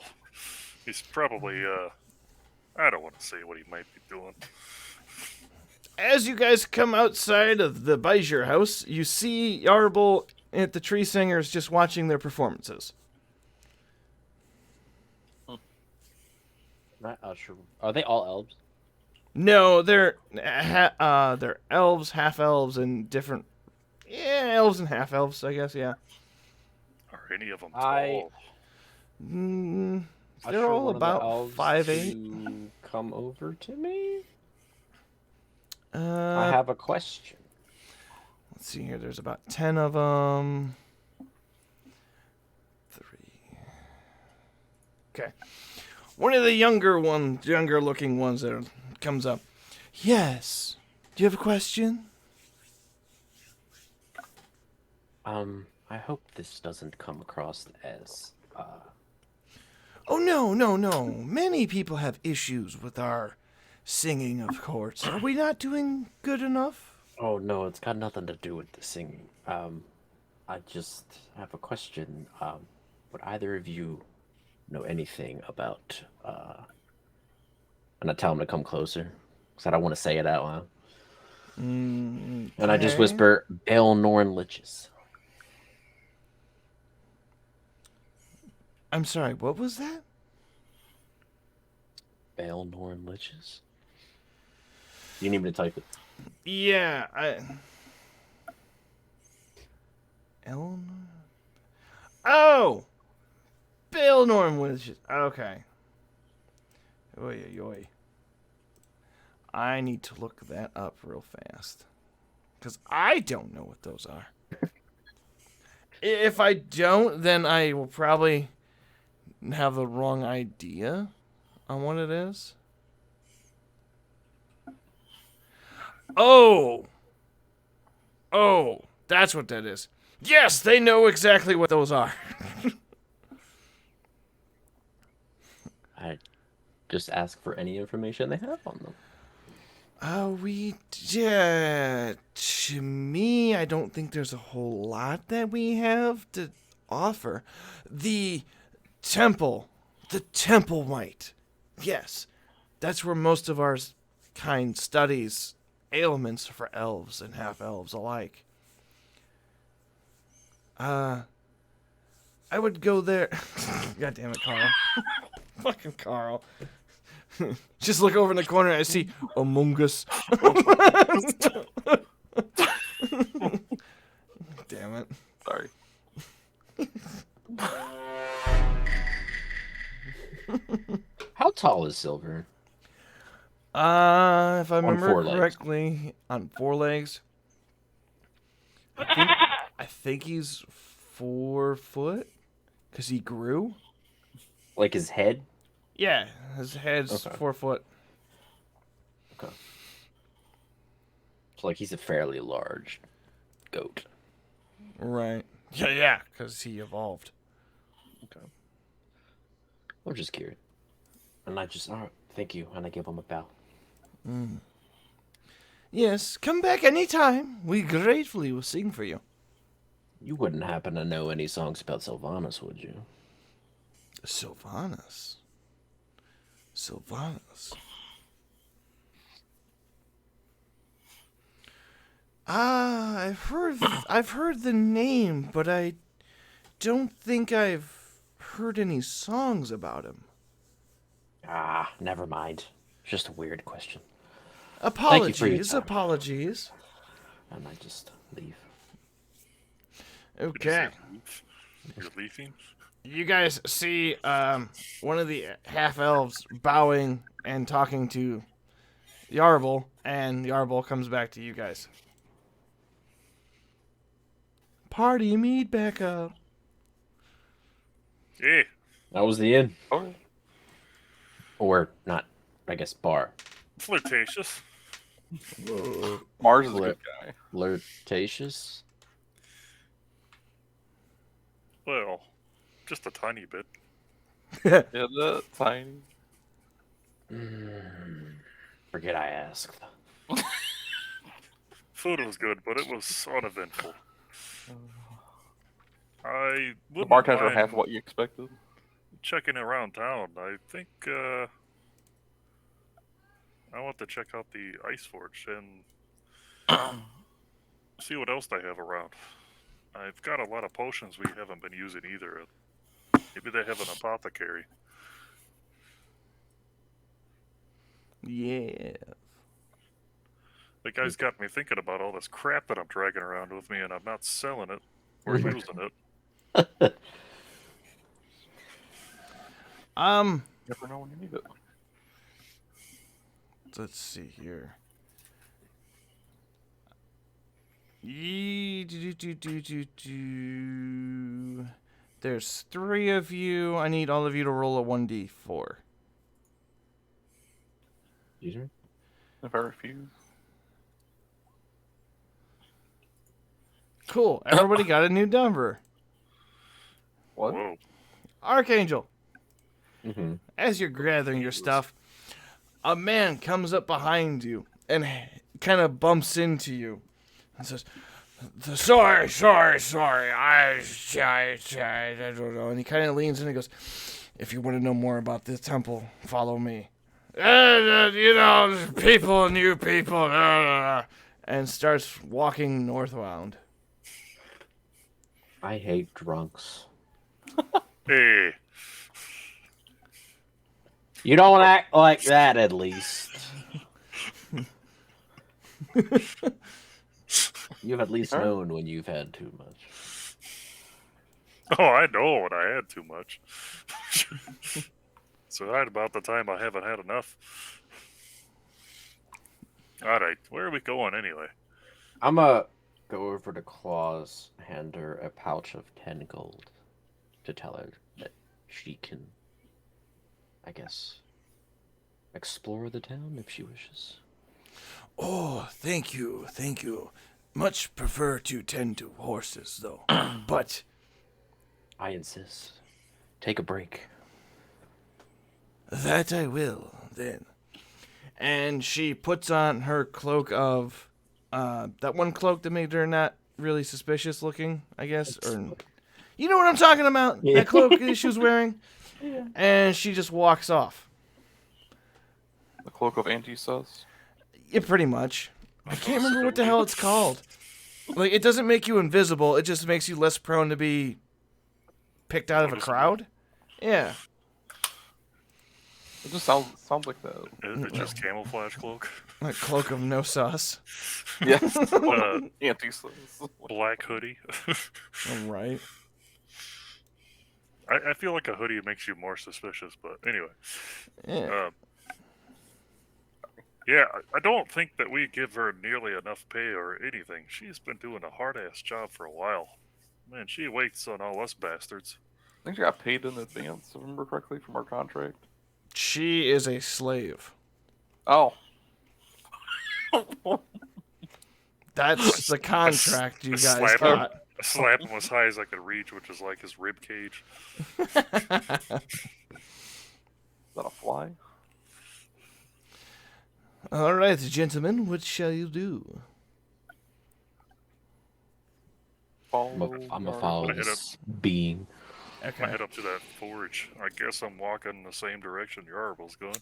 He's probably, I don't want to say what he might be doing. As you guys come outside of the Bijur house, you see Yarble and the Tree Singers just watching their performances. Not sure. Are they all elves? No, they're elves, half elves, and different. Yeah, elves and half elves, I guess. Yeah. Are any of them I- tall? Mm, Usher they're all one of the about elves 5'8". to come over to me. I Uh, have a question. let's see here. There's about 10 of them. 3. Okay. One of the younger looking ones that comes up. Yes. Do you have a question? I hope this doesn't come across as Oh, no. Many people have issues with our singing of courts. Are we not doing good enough? Oh no, it's got nothing to do with the singing. I just have a question. Would either of you know anything about I'm not telling him to come closer, because I don't want to say it out loud. And I just Okay. whisper, Bale Norn Liches. I'm sorry, what was that? Bale Norn Liches? You need me to type it? Yeah, Eleanor? Oh! Bill Norm was just... Okay. Oy, oy, oy. I need to look that up real fast. Because I don't know what those are. If I don't, then I will probably have the wrong idea on what it is. Oh, that's what that is. Yes, they know exactly what those are. I just ask for any information they have on them. To me, I don't think there's a whole lot that we have to offer. The temple might. Yes, that's where most of our kind studies ailments for elves and half-elves alike. I would go there. God damn it, Carl. Fucking Carl. Just look over in the corner and I see Among Us. Damn it. Sorry. How tall is Silver? If I remember four legs. correctly, on 4 legs. I think he's 4 foot, cause he grew. Like his head? Yeah, his head's Okay. 4 foot. Okay. So like he's a fairly large goat. Right. Yeah, cause he evolved. Okay. I'm just curious. And I just, all right, thank you, and I give him a bow. Yes, come back anytime. We gratefully will sing for you. You wouldn't happen to know any songs about Sylvanas, would you? Sylvanas. I've heard the name, but I don't think I've heard any songs about him. Ah, never mind. It's just a weird question. Apologies, you for your time. apologies. And I just leave. Did you Okay. say leaf? You're leafing? You guys see one of the half elves bowing and talking to Yarble, and Yarble comes back to you guys. Party meet back up. Yeah. That was the inn. Okay. Or not, I guess, bar. Flirtatious. Mars is a good guy. Flirtatious? Well, just a tiny bit. Yeah, the tiny. Forget I asked. Food was good, but it was uneventful. I The wouldn't bartender mind half what you expected. checking around town. I think I want to check out the Ice Forge and see what else they have around. I've got a lot of potions we haven't been using either. Maybe they have an apothecary. Yeah. The guy's got me thinking about all this crap that I'm dragging around with me, and I'm not selling it or using it. Never know when you need it. Let's see here. There's 3 of you. I need all of you to roll a 1d4. Excuse me? If I refuse. Cool. Everybody got a new number. What? Whoa. Archangel, Mm-hmm. as you're gathering your stuff, a man comes up behind you and kind of bumps into you and says, sorry. I don't know. And he kind of leans in and goes, if you want to know more about this temple, follow me. People, new people. And starts walking northbound. I hate drunks. Hey, You don't act like that, at least. You've at least known when you've had too much. oh, I know when I had too much. So right about the time I haven't had enough. All right, where are we going anyway? I'm gonna go over to Claus, hand her a pouch of 10 gold to tell her that she can, I guess, explore the town if she wishes. Oh, thank you. Much prefer to tend to horses, though. But I insist. Take a break. that I will, then. And she puts on her cloak of... that one cloak that made her not really suspicious looking, I guess. Or, you know what I'm talking about? Yeah. That cloak that she was wearing? Yeah. And she just walks off. The cloak of anti-sus. Yeah, pretty much. I can't remember what the hell it's called. Like, it doesn't make you invisible. It just makes you less prone to be picked out of a crowd. Yeah. It just sounds like that. Is it just camouflage cloak? Like cloak of no sauce. Yes. Uh, Anti-sus. Black hoodie. All right. I feel like a hoodie makes you more suspicious, but anyway. Yeah. Yeah, I don't think that we give her nearly enough pay or anything. She's been doing a hard-ass job for a while. Man, she waits on all us bastards. I think she got paid in advance, if I remember correctly, from our contract. She is a slave. Oh. That's the contract you guys slap got. I slapped him as high as I could reach, which is like his rib cage. Is that a fly? All right, gentlemen, what shall you do? I'm gonna follow Hit this being. I head up to that forge. I guess I'm walking the same direction Yarable's going.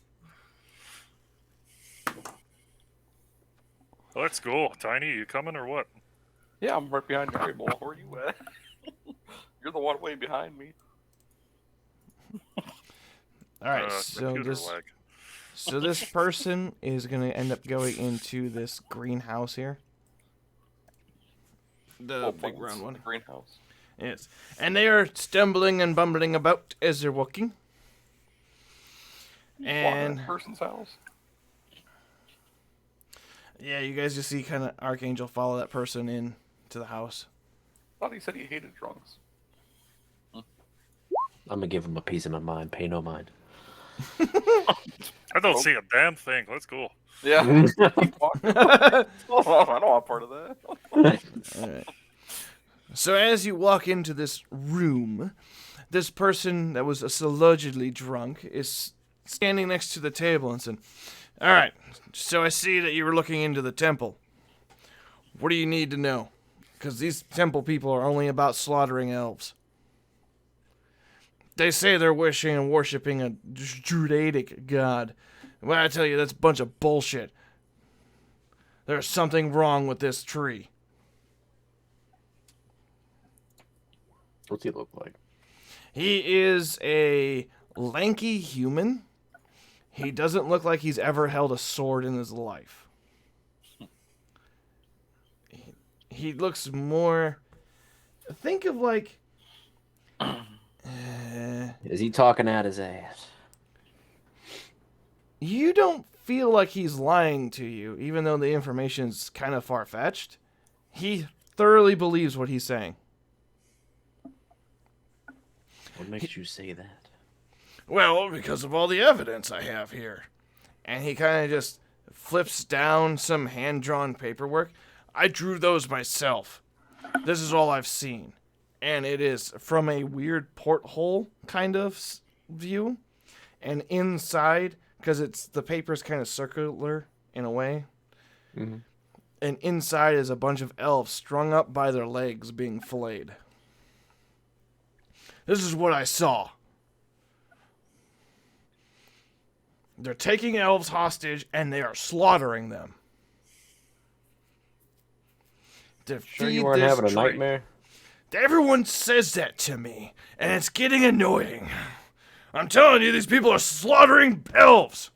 Let's go. Tiny, you coming or what? Yeah, I'm right behind you, Boy. Where are you at? You're the one way behind me. All right, Computer lag. so this person is gonna end up going into this greenhouse here. The big round one. The greenhouse. Yes, and they are stumbling and bumbling about as they're walking. And That person's house. yeah, you guys just see kind of Archangel follow that person in to the house. I thought he said he hated drunks. I'm gonna give him a piece of my mind. Pay no mind. I don't see a damn thing. Let's go. Yeah. Keep walking. I don't want part of that. All right. So as you walk into this room, this person that was allegedly drunk is standing next to the table and said, "All right, so I see that you were looking into the temple. What do you need to know? Because these temple people are only about slaughtering elves. They say they're wishing and worshipping a Druidic god. Well, I tell you, that's a bunch of bullshit. There's something wrong with this tree." What's he look like? He is a lanky human. He doesn't look like he's ever held a sword in his life. He looks more... Think of like... Is he talking out his ass? You don't feel like he's lying to you, even though the information's kind of far-fetched. He thoroughly believes what he's saying. What makes you say that? Well, because of all the evidence I have here. And he kind of just flips down some hand-drawn paperwork. I drew those myself. This is all I've seen. And it is from a weird porthole kind of view. And inside, because the paper's kind of circular in a way. Mm-hmm. And inside is a bunch of elves strung up by their legs being filleted. This is what I saw. They're taking elves hostage and they are slaughtering them. To Sure feed you weren't this having a tree. nightmare? Everyone says that to me, and it's getting annoying. I'm telling you, these people are slaughtering elves.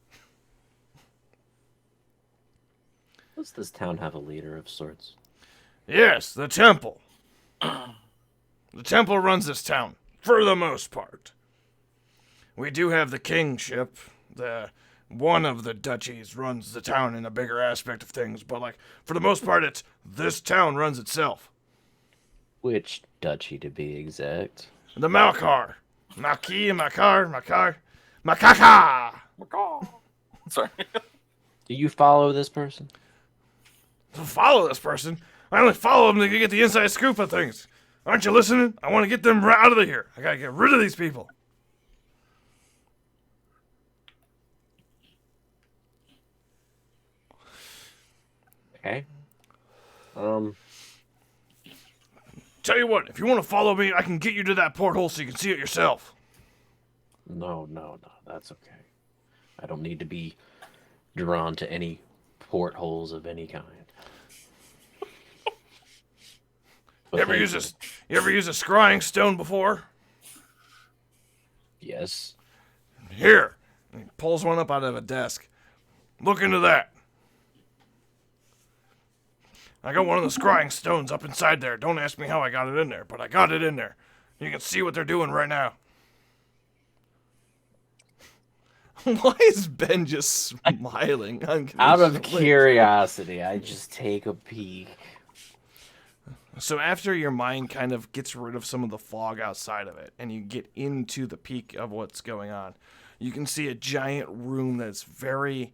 Does this town have a leader of sorts? Yes, the temple. The temple runs this town, for the most part. We do have the kingship. One of the duchies runs the town in a bigger aspect of things, but like for the most part, it's this town runs itself. Which duchy, to be exact? The Malkar, Makaka. Macaw. Sorry. Do you follow this person? To follow this person, I only follow them to get the inside scoop of things. Aren't you listening? I want to get them right out of here. I gotta get rid of these people. Okay. Tell you what, if you want to follow me, I can get you to that porthole so you can see it yourself. No, that's okay. I don't need to be drawn to any portholes of any kind. But You ever use a scrying stone before? Yes. Here. And he pulls one up out of a desk. Look into that. I got one of the scrying stones up inside there. Don't ask me how I got it in there, but I got it in there. You can see what they're doing right now. Why is Ben just smiling Out of unconditionally? curiosity, I just take a peek. So after your mind kind of gets rid of some of the fog outside of it, and you get into the peak of what's going on, you can see a giant room that's very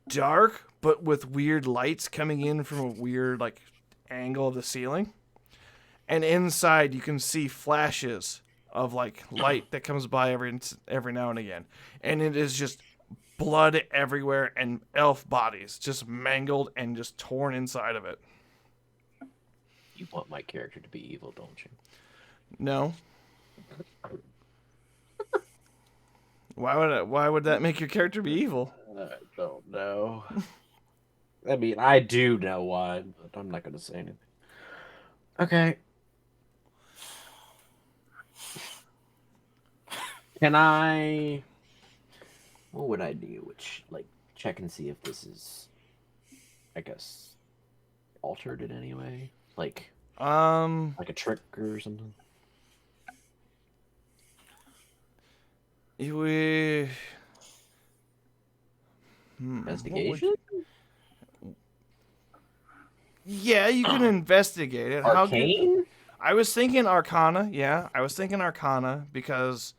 dark, but with weird lights coming in from a weird like angle of the ceiling. And inside you can see flashes of like light that comes by every now and again, and it is just blood everywhere and elf bodies just mangled and just torn inside of it. You want my character to be evil, don't you? No. Why would that make your character be evil? I don't know. I mean, I do know why, but I'm not going to say anything. Okay. Can I... What would I do? Like, check and see if this is, I guess, altered in any way? Like a trick or something? We... Investigation? Yeah, you can investigate it. Arcane? I was thinking Arcana, yeah. I was thinking Arcana because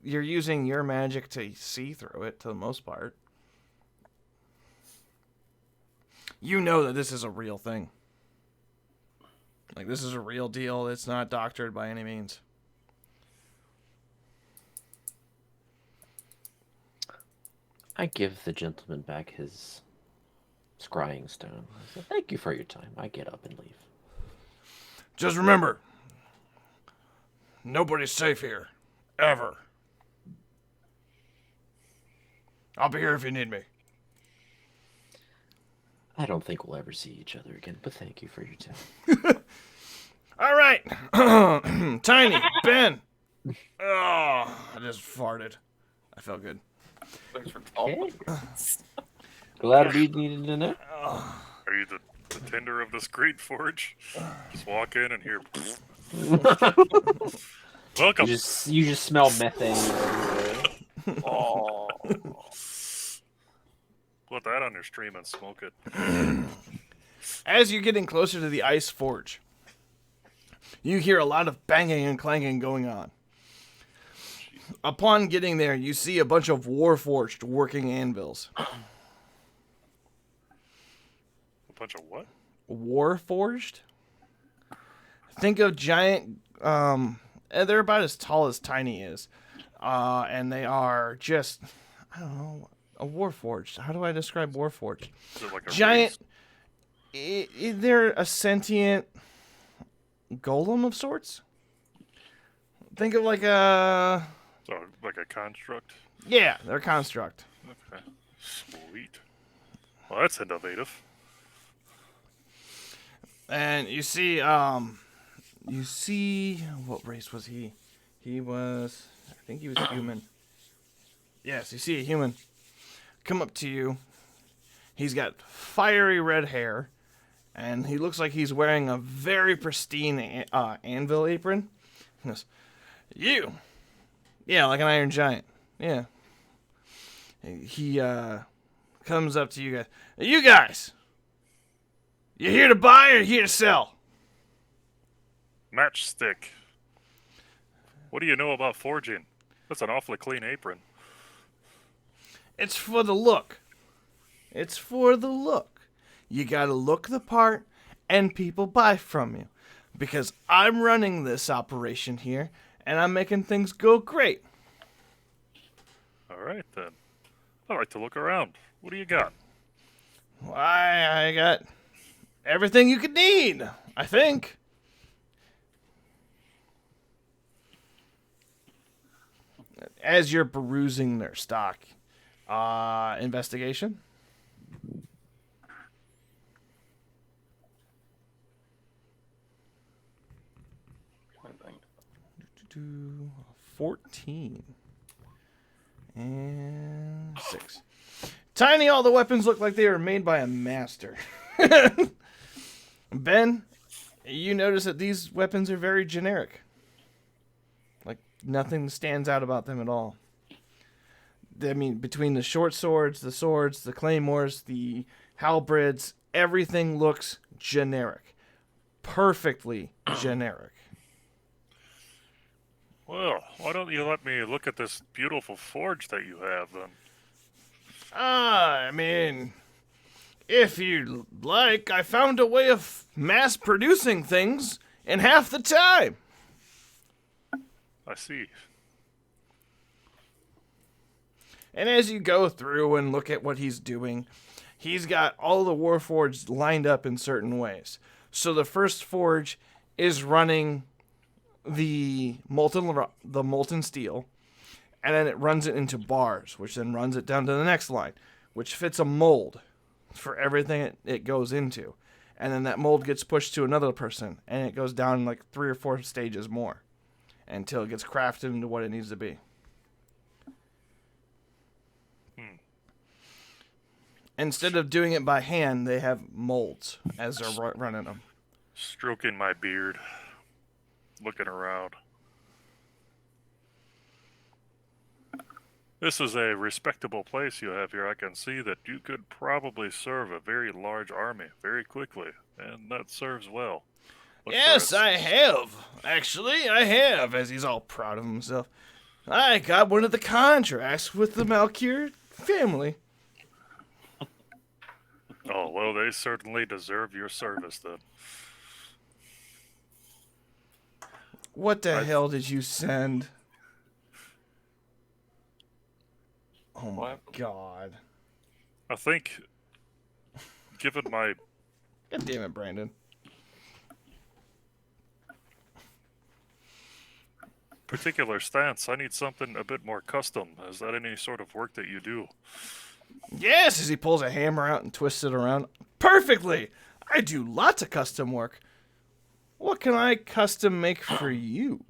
you're using your magic to see through it to the most part. You know that this is a real thing. Like, this is a real deal. It's not doctored by any means. I give the gentleman back his scrying stone. I say, thank you for your time. I get up and leave. Just remember, nobody's safe here. Ever. I'll be here if you need me. I don't think we'll ever see each other again, but thank you for your time. All right. Tiny, Ben. Oh, I just farted. I felt good. Thanks for telling. Glad we needed to know. Are you the tender of this great forge? Just walk in and hear. Welcome. You just smell methane everywhere. Oh. Put that on your stream and smoke it. As you're getting closer to the ice forge, you hear a lot of banging and clanging going on. Upon getting there, you see a bunch of warforged working anvils. A bunch of what? Warforged? Think of giant, they're about as tall as Tiny is. And they are just, I don't know, a warforged. How do I describe warforged? Is it like a Giant, race? they're a sentient golem of sorts. Think of like a... So, like a construct? Yeah, they're a construct. Okay. Sweet. Well, that's innovative. And you see, what race was he? He was, I think he was human. Yes, you see a human come up to you. He's got fiery red hair, and he looks like he's wearing a very pristine anvil apron. He goes, "You." Yeah, like an iron giant. Yeah. He comes up to you guys. "You guys, you here to buy or here to sell?" Matchstick. What do you know about forging? That's an awfully clean apron. It's for the look. It's for the look. You gotta look the part, and people buy from you. Because I'm running this operation here, and I'm making things go great. All right, then. I'd like to look around. What do you got? Why, I got everything you could need, I think. As you're perusing their stock, investigation. I think. 14 and 6. Tiny, all the weapons look like they were made by a master. Ben, you notice that these weapons are very generic. Like, nothing stands out about them at all. I mean, between the short swords, the claymores, the halberds, everything looks generic. Perfectly generic. Well, why don't you let me look at this beautiful forge that you have then? I mean, if you like, I found a way of mass producing things in half the time. I see. And as you go through and look at what he's doing, he's got all the warforges lined up in certain ways. So the first forge is running the molten steel, and then it runs it into bars, which then runs it down to the next line, which fits a mold for everything it goes into. And then that mold gets pushed to another person, and it goes down like 3 or 4 stages more until it gets crafted into what it needs to be. Instead of doing it by hand, they have molds as they're running them. Stroking my beard. Looking around. This is a respectable place you have here. I can see that you could probably serve a very large army very quickly, and that serves well. But Yes, I have. Actually, I have, as he's all proud of himself. I got one of the contracts with the Malkier family. Oh, well, they certainly deserve your service then. What the hell did you send? Oh my What? god. I think, given my God damn it, Brandon. particular stance, I need something a bit more custom. Is that any sort of work that you do? Yes, as he pulls a hammer out and twists it around. Perfectly! I do lots of custom work. What can I custom make for you?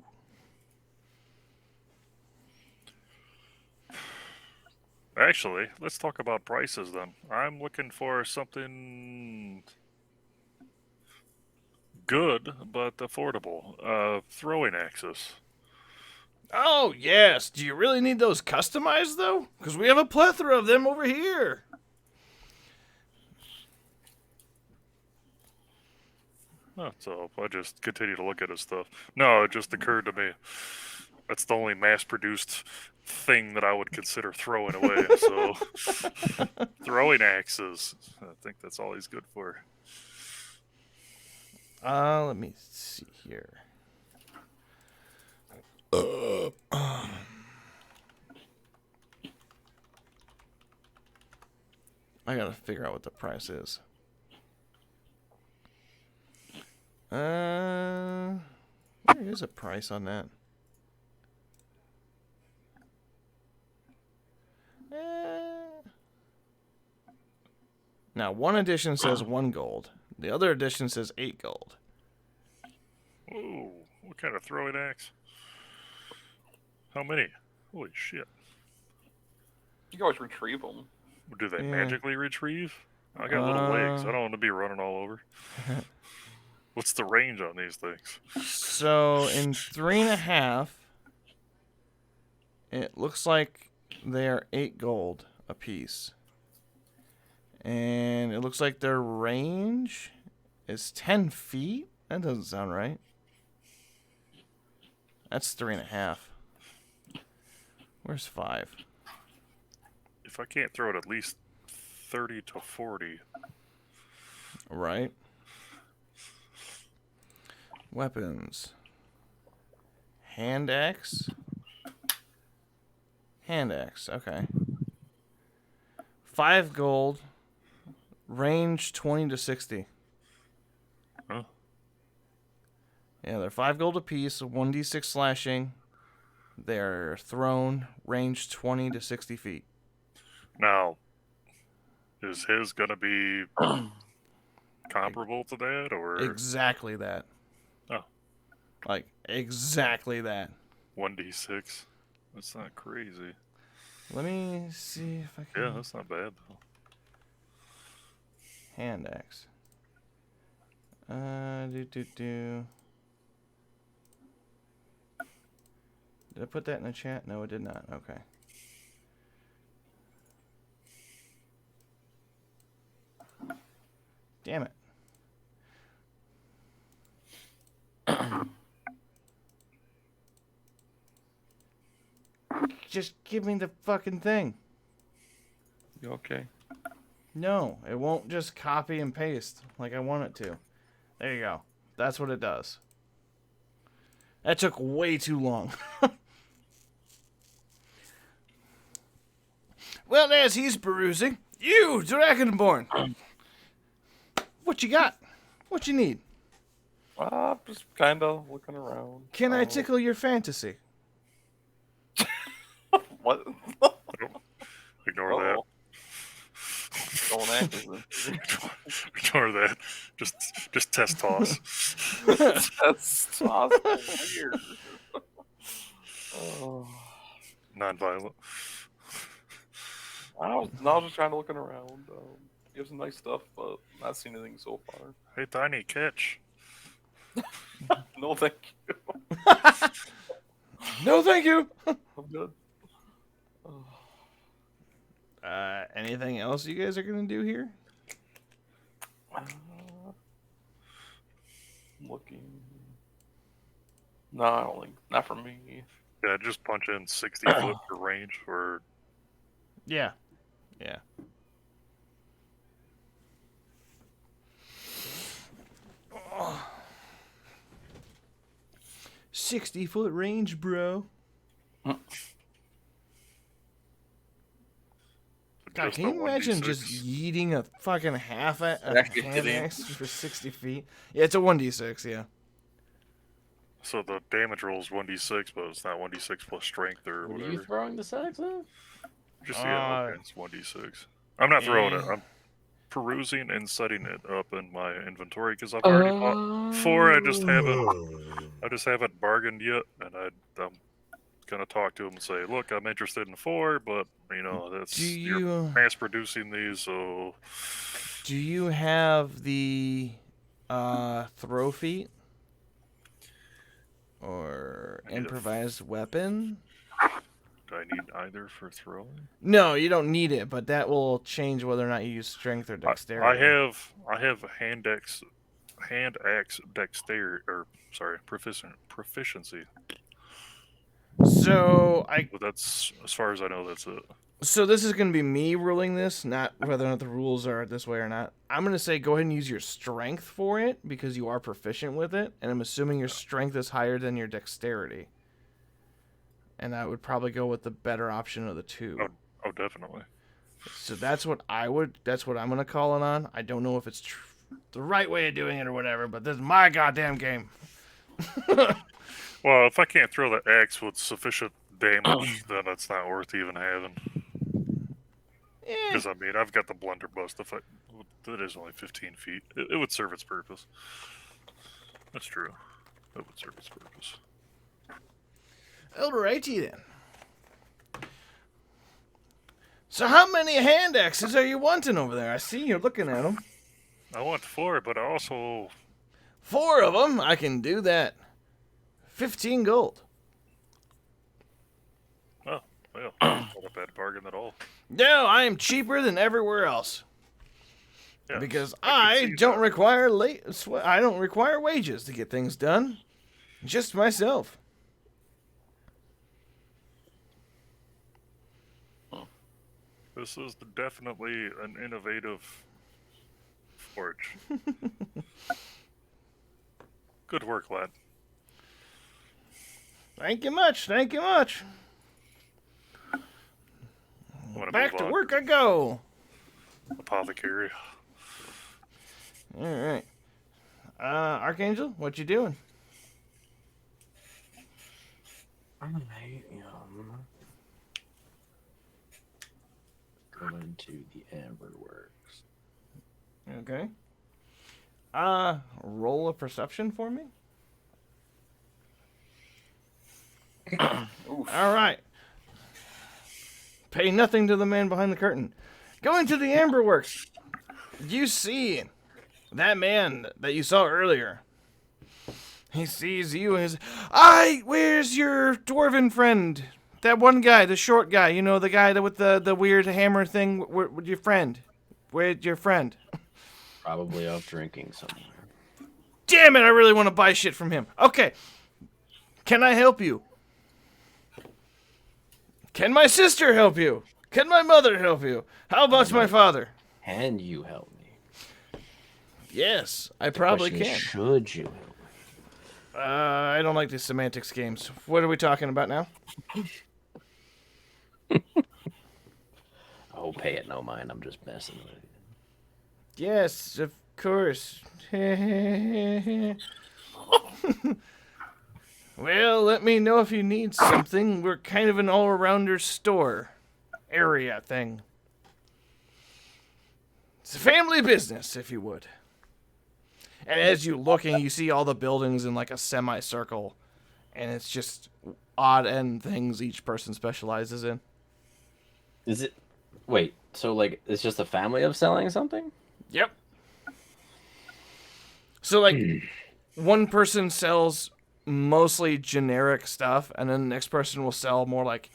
Actually, let's talk about prices then. I'm looking for something good but affordable. Throwing axes. Oh, yes. Do you really need those customized, though? Because we have a plethora of them over here. Oh, so I just continue to look at his stuff. No, it just occurred to me. That's the only mass-produced thing that I would consider throwing away. So, throwing axes. I think that's all he's good for. Let me see here. I gotta figure out what the price is. There is a price on that. Now, one edition says 1 gold. The other edition says 8 gold. Ooh, what kind of throwing axe? How many? Holy shit. You can always retrieve them. Do they Yeah. magically retrieve? I got little legs. I don't want to be running all over. What's the range on these things? So, in 3.5, it looks like they are 8 gold a piece. And it looks like their range is 10 feet? That doesn't sound right. That's 3.5. Where's 5? If I can't throw it at least 30 to 40. Right. Weapons. Hand axe. Hand axe, okay. 5 gold. Range 20 to 60. Huh? Yeah, they're 5 gold apiece, 1d6 slashing. They're thrown, range 20 to 60 feet. Now, is his going to be comparable to that, or Exactly that. Oh. Like, exactly that. 1d6? That's not crazy. Let me see if I can... Yeah, that's not bad, though. Hand axe. Did I put that in the chat? No, it did not. Okay. Damn it. Just give me the fucking thing. You okay? No, it won't just copy and paste like I want it to. There you go. That's what it does. That took way too long. Well, as he's perusing, you, Dragonborn. What you got? What you need? Just kind of looking around. Can I tickle your fantasy? What? Ignore that. Don't act as Ignore that. Just test toss. That's awesome. Weird. Oh. Non-violent. I was just trying to looking around. You have some nice stuff, but not seen anything so far. Hey, Tiny, catch. No, thank you. No, thank you. I'm good. Anything else you guys are gonna do here? Looking. No, I don't think. Not for me. Yeah, just punch in 60 foot for range, or Yeah. Yeah. Oh. 60-foot range, bro. God, just can a you imagine 1d6. just yeeting a fucking half a Actually hand hitting. axe for 60 feet? Yeah, it's a 1d6, yeah. So the damage roll is 1d6, but it's not 1d6 plus strength or What are you whatever. throwing the sex at? Just yeah, okay, it's 1d6. I'm not throwing it. I'm perusing and setting it up in my inventory because I've already bought 4. I just haven't bargained yet, and I'm gonna talk to him and say, "Look, I'm interested in 4, but you know that's you're mass producing these, so." Do you have the throw feat or I need a improvised weapon? Do I need either for throwing? No, you don't need it, but that will change whether or not you use strength or dexterity. I have a hand axe dexterity, or sorry, proficiency. So But that's as far as I know. That's it. So this is going to be me ruling this, not whether or not the rules are this way or not. I'm going to say go ahead and use your strength for it because you are proficient with it, and I'm assuming your strength is higher than your dexterity. And I would probably go with the better option of the two. Oh, definitely. So that's what I'm going to call it on. I don't know if it's the right way of doing it or whatever, but this is my goddamn game. Well, if I can't throw the axe with sufficient damage, then it's not worth even having. Because, I mean, I've got the blunderbuss. That is only 15 feet. It would serve its purpose. That's true. It would serve its purpose. Alrighty then. So how many hand axes are you wanting over there? I see you're looking at them. I want 4, but I also... 4 of them? I can do that. 15 gold. Oh, well, not a bad bargain at all. No, I am cheaper than everywhere else. Yes, Because I I can see don't that. I don't require wages to get things done. Just myself. This is definitely an innovative forge. Good work, lad. Thank you much. Thank you much. I'm gonna Back move to on work I go. Apothecary. All right. Archangel, what you doing? I am going to the Amber Works. Okay. Roll a perception for me. All right. Pay nothing to the man behind the curtain. Going to the Amber Works. You see that man that you saw earlier. He sees you and says, where's your dwarven friend? That one guy, the short guy, you know, the guy with the weird hammer thing. Where's your friend? Where's your friend? Probably off drinking somewhere. Damn it, I really want to buy shit from him. Okay. Can I help you? Can my sister help you? Can my mother help you? How about my father? Can you help me? Yes, I probably Question can. is, should you help me? I don't like these semantics games. What are we talking about now? Oh, pay it no mind. I'm just messing with you. Yes, of course. Well, let me know if you need something. We're kind of an all-rounder store area thing. It's a family business, if you would. And as you look and you see all the buildings in like a semicircle, and it's just odd end things each person specializes in. Is it? Wait, so like it's just a family of selling something? Yep. So like one person sells mostly generic stuff, and then the next person will sell more like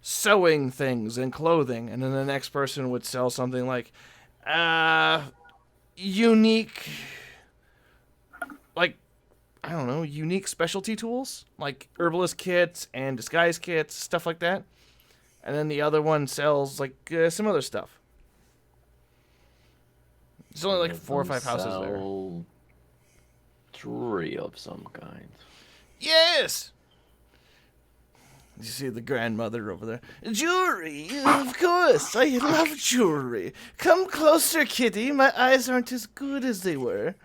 sewing things and clothing, and then the next person would sell something like unique, like, I don't know, unique specialty tools, like herbalist kits and disguise kits, stuff like that. And then the other one sells like some other stuff. There's only like 4 or 5 houses there. Sell jewelry of some kind. Yes! You see the grandmother over there. Jewelry, of course. I love jewelry. Come closer, kitty. My eyes aren't as good as they were.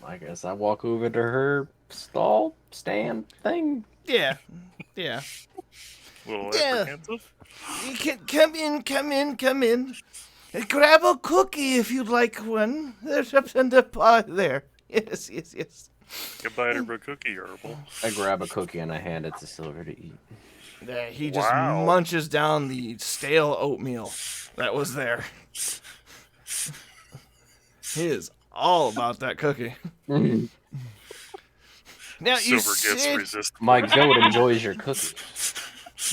I guess I walk over to her stall stand thing. Yeah. Yeah. A little Yeah. apprehensive. You can come in. Grab a cookie if you'd like one. There's up in the pot there. Yes. You buy her a cookie, Herbal. I grab a cookie and I hand it to Silver to eat. He just Wow. munches down the stale oatmeal that was there. He is all about that cookie. Now you Silver gets said resistant. My goat enjoys your cookie.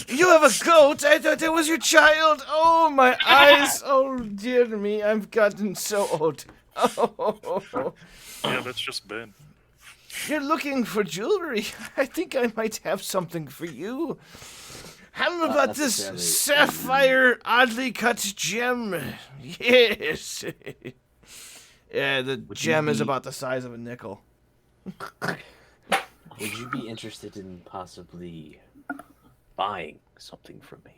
you have a goat. I thought that was your child. Oh, my eyes. Oh, dear me. I've gotten so old. Oh, Yeah, that's just Ben. you're looking for jewelry. I think I might have something for you. How about this necessarily. sapphire oddly cut gem? Yes. Yeah, the gem is be- about the size of a nickel. Would you be interested in possibly buying something from me?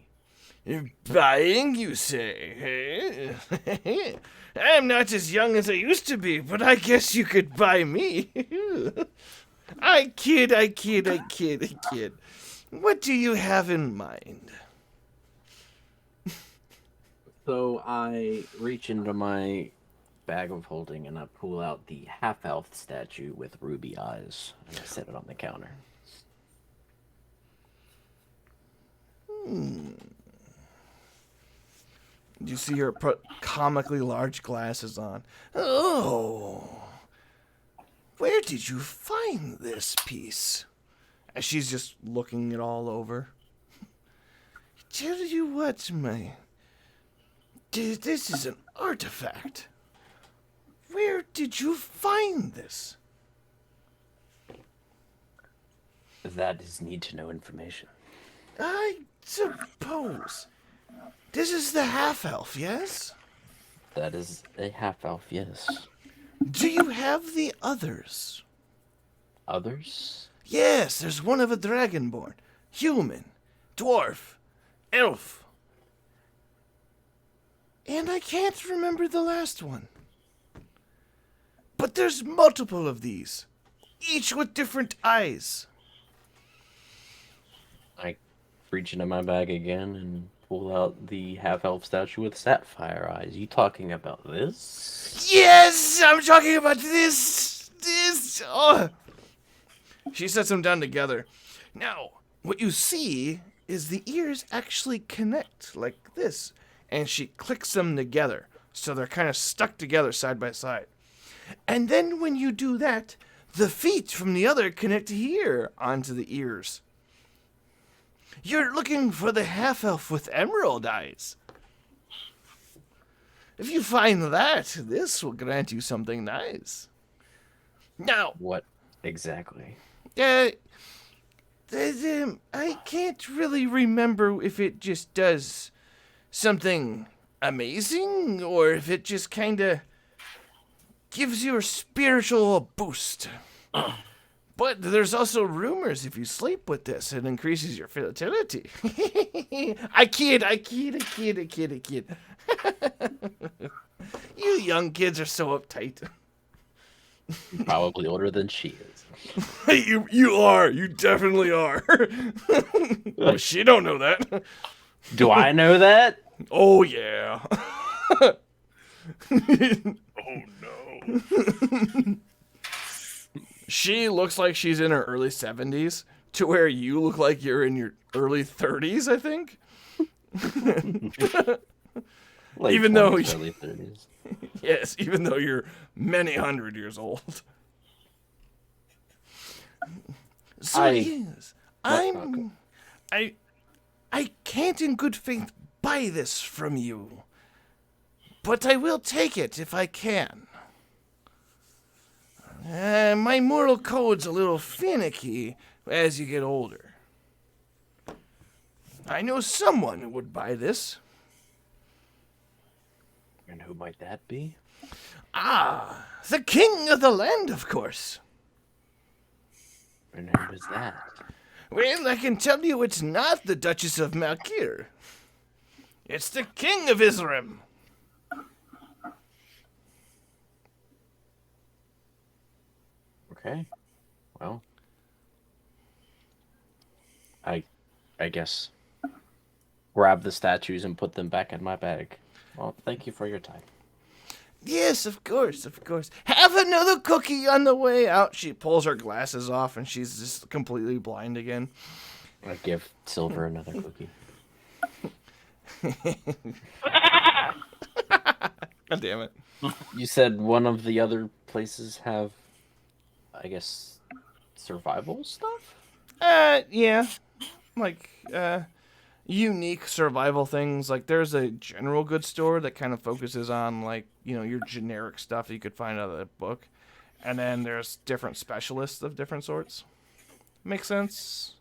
You're buying, you say? Hey? I'm not as young as I used to be, but I guess you could buy me. I kid. What do you have in mind? So I reach into my bag of holding and I pull out the half-elf statue with ruby eyes and I set it on the counter. You see her put comically large glasses on. Oh, where did you find this piece? As she's just looking it all over. Tell you what, this is an artifact. Where did you find this? That is need-to-know information. I suppose. This is the half-elf, yes? That is a half-elf, yes. Do you have the others? Others? Yes, there's one of a dragonborn, human, dwarf, elf. And I can't remember the last one. But there's multiple of these, each with different eyes. I reach into my bag again and pull out the half-elf statue with sapphire eyes. You talking about this? Yes, I'm talking about this. Oh. She sets them down together. Now, what you see is the ears actually connect like this. And she clicks them together. So they're kind of stuck together side by side. And then when you do that, the feet from the other connect here onto the ears. You're looking for the half-elf with emerald eyes. if you find that, this will grant you something nice. Now, What exactly? I can't really remember if it just does something amazing or if it just kind of gives you a spiritual boost. But there's also rumors if you sleep with this, it increases your fertility. I kid. You young kids are so uptight. Probably older than she is. You are. You definitely are. Well, she don't know that. Do I know that? Oh, yeah. Oh no. She looks like she's in her early 70s, to where you look like you're in your early 30s, I think. Late Even though 20s, you- early 30s. Yes, even though you're many hundred years old. So yes, I can't in good faith buy this from you, but I will take it if I can. My moral code's a little finicky as you get older. I know someone who would buy this. And who might that be? Ah, the king of the land, of course. And who is that? Well, I can tell you it's not the Duchess of Malkir. It's the king of Isram. Okay. Well, I guess grab the statues and put them back in my bag. Well, thank you for your time. Yes, of course. Have another cookie on the way out. She pulls her glasses off and she's just completely blind again. I give Silver another cookie. God damn it. You said one of the other places have, I guess, survival stuff? Yeah. Like, unique survival things. Like, there's a general goods store that kind of focuses on, like, you know, your generic stuff that you could find out of that book. And then there's different specialists of different sorts. Make sense?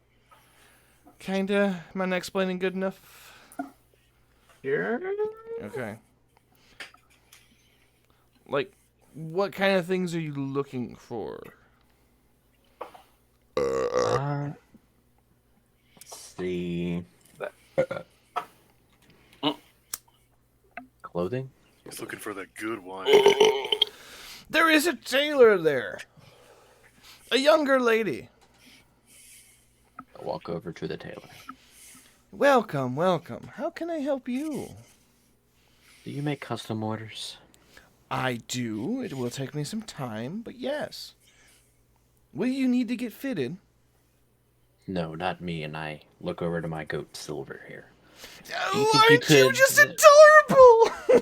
Kinda. Am I not explaining good enough? Sure. Okay. Like, what kind of things are you looking for? Let's see. Clothing? He's looking for that good one. There is a tailor there. A younger lady. I'll walk over to the tailor. Welcome. How can I help you? Do you make custom orders? I do. It will take me some time, but yes. Will you need to get fitted? No, not me, and I look over to my goat Silver here. Oh, think you aren't you could- just adorable?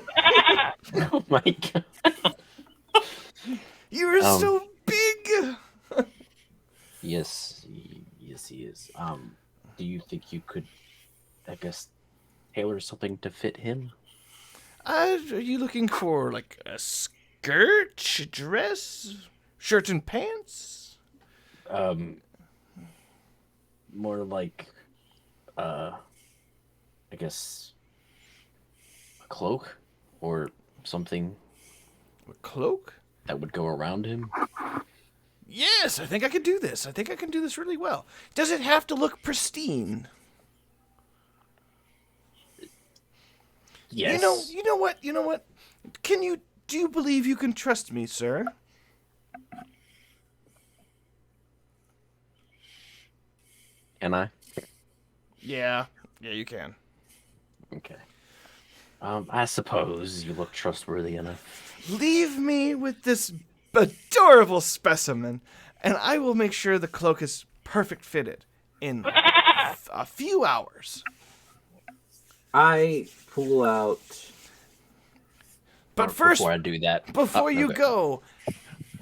Oh my god. You're so big. Yes, he is. Do you think you could, I guess, tailor something to fit him? Are you looking for, like, a skirt, a dress, shirt and pants? More like, I guess, a cloak or something A cloak? that would go around him. Yes, I think I can do this. I think I can do this really well. Does it have to look pristine? Yes. You know what? Do you believe you can trust me, sir? Can I? Yeah, you can. Okay. I suppose you look trustworthy enough. Leave me with this adorable specimen, and I will make sure the cloak is perfect fitted in a few hours. I pull out. But first, Before I do that, before you okay. go,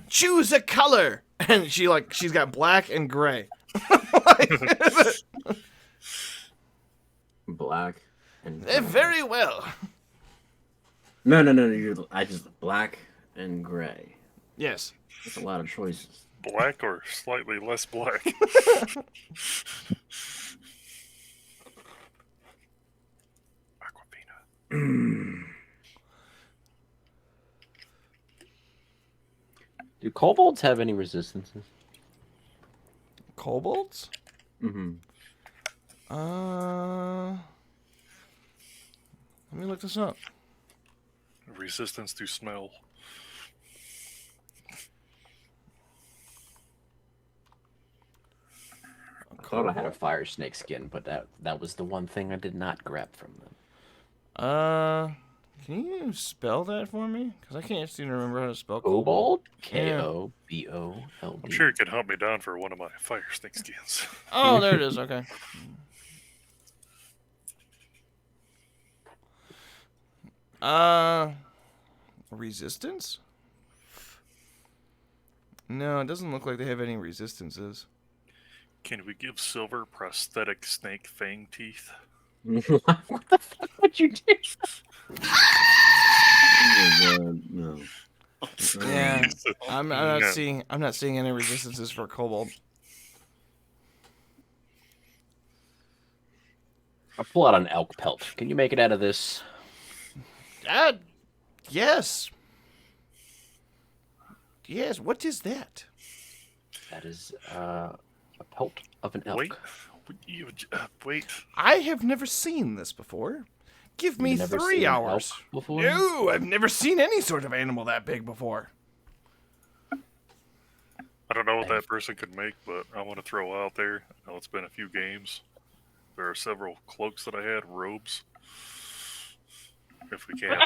choose a color. And she's got black and gray. Black and Very well. No. I just black and gray. Yes. That's a lot of choices. Black or slightly less black? Aquafina. Do kobolds have any resistances? Kobolds? Mm-hmm. Let me look this up. Resistance to smell. I thought I had a fire snake skin, but that was the one thing I did not grab from them. Can you spell that for me? Because I can't seem to remember how to spell kobold. Kobold? Yeah. Kobold. I'm sure you can hunt me down for one of my fire snake skins. Oh, there it is. Okay. Resistance? No, it doesn't look like they have any resistances. Can we give Silver prosthetic snake fang teeth? What the fuck would you do? No. Yeah, I'm not No. seeing. I'm not seeing any resistances for kobold. I'll pull out an elk pelt. Can you make it out of this? Yes. Yes. What is that? That is a pelt of an elk. Wait. I have never seen this before. Give me You've never 3 seen an hours. elk before? No, I've never seen any sort of animal that big before. I don't know what that person could make, but I want to throw out there. I know it's been a few games. There are several cloaks that I had, robes. If we can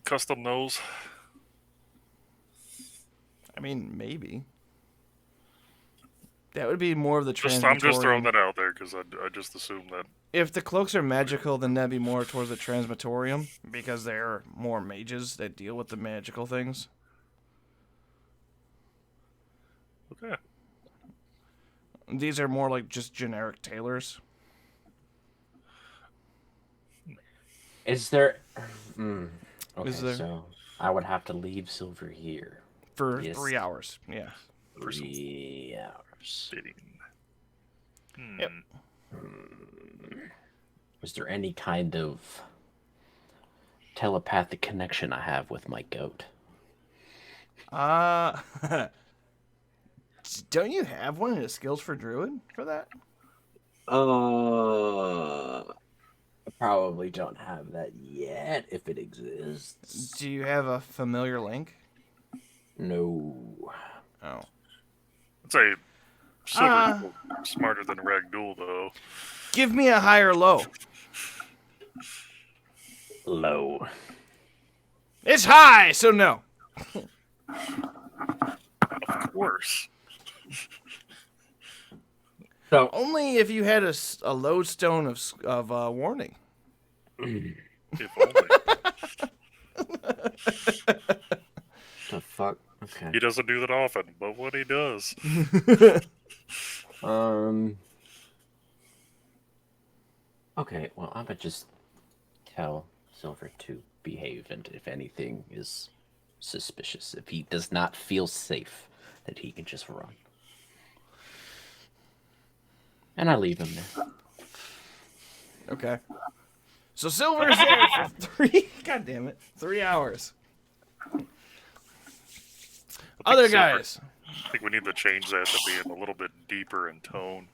custom those. I mean, maybe. That would be more of the I'm just throwing transmitorium. that out there because I just assume that. If the cloaks are magical, then that'd be more towards the transmitorium because there are more mages that deal with the magical things. Okay. These are more like just generic tailors. Is there... Okay, Is there- so I would have to leave Silver here. For Yes. 3 hours. Yeah. 3 hours. Fitting. Yep. Is there any kind of telepathic connection I have with my goat? Don't you have one of the skills for druid for that? I probably don't have that yet, if it exists. Do you have a familiar link? No. Oh. I'd say Silver's smarter than Ragdool, though. Give me a high or low. Low. It's high, so no. Of course. So, Only if you had a lodestone of warning. If only. the fuck? Okay. He doesn't do that often, but when he does, Okay, well, I'm gonna just tell Silver to behave, and if anything is suspicious, if he does not feel safe, that he can just run. And I leave him there. Okay. So Silver's there for 3 hours. Other Silver- guys. I think we need to change that to being a little bit deeper in tone.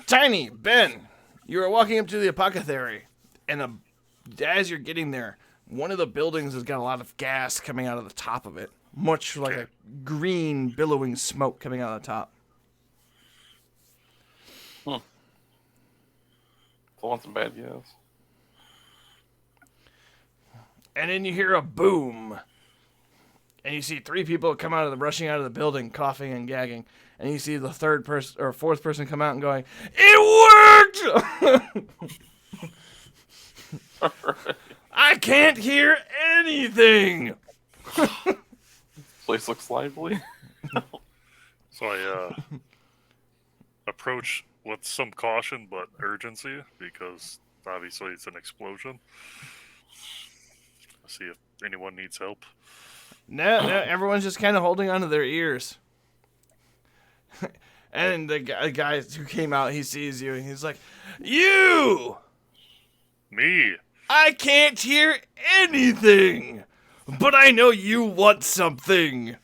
Tiny, Ben, you are walking up to the apothecary, and as you're getting there, one of the buildings has got a lot of gas coming out of the top of it, much like a green billowing smoke coming out of the top. So I want some bad guys. And then you hear a boom, and you see 3 people rushing out of the building, coughing and gagging, and you see the third person or fourth person come out and going, "It worked!" I can't hear anything. Place looks lively. So I approach with some caution but urgency, because obviously it's an explosion. See if anyone needs help. No, everyone's just kind of holding onto their ears. And the guy who came out, he sees you, and he's like, "You! Me? I can't hear anything, but I know you want something.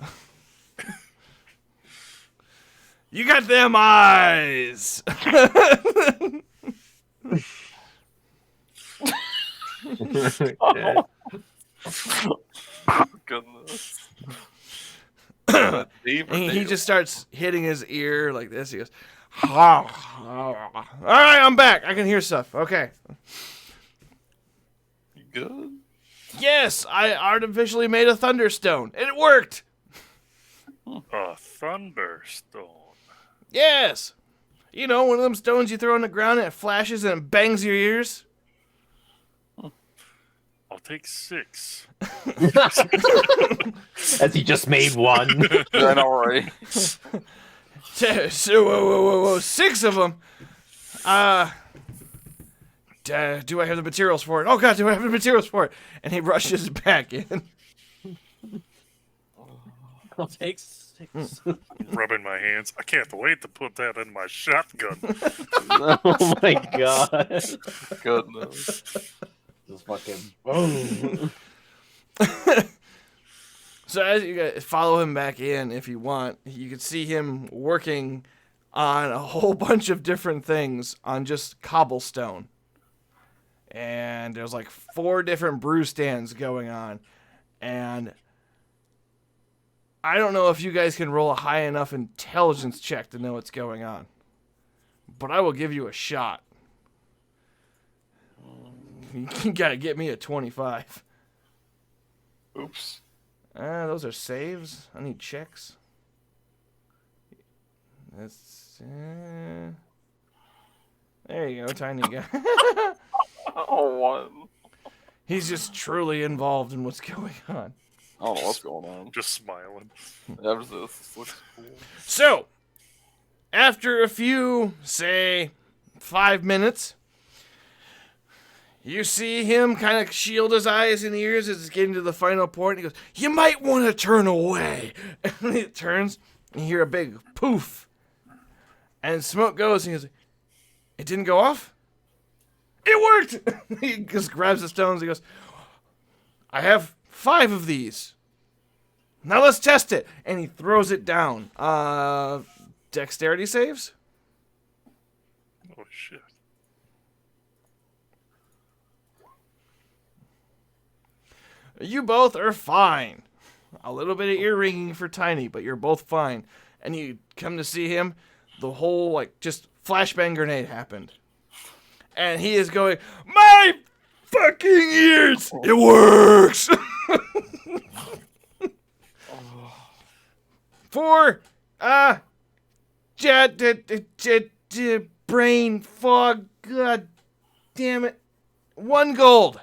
You got them eyes." Okay. Goodness. And he just starts hitting his ear like this. He goes, "All right, I'm back. I can hear stuff. Okay. You good? Yes, I artificially made a thunderstone, and it worked. A thunderstone. Yes. You know, one of them stones you throw on the ground and it flashes and it bangs your ears. I'll take 6. As he just made one. I know, right? So, whoa, 6 of them. Do I have the materials for it? Oh God, do I have the materials for it? And he rushes back in. I'll take 6. Rubbing my hands. I can't wait to put that in my shotgun. Oh my god. Goodness. Just fucking boom. So as you guys follow him back in, if you want, you can see him working on a whole bunch of different things on just cobblestone. And there's like 4 different brew stands going on. And I don't know if you guys can roll a high enough intelligence check to know what's going on. But I will give you a shot. You gotta get me a 25. Oops. Those are saves. I need checks. That's there you go, tiny guy. Oh, what? He's just truly involved in what's going on. I don't know what's going on. Just smiling. This looks cool. So, after a few, say, 5 minutes, you see him kind of shield his eyes and ears as it's getting to the final point. He goes, "You might want to turn away." And he turns, and you hear a big poof. And smoke goes, and he goes, "It didn't go off? It worked!" He just grabs the stones, he goes, "I have 5 of these. Now let's test it." And he throws it down. Dexterity saves? Oh, shit. You both are fine. A little bit of ear ringing for Tiny, but you're both fine. And you come to see him, the whole, like, just flashbang grenade happened. And he is going, "My fucking ears! It works!" For, brain fog, god damn it. 1 gold.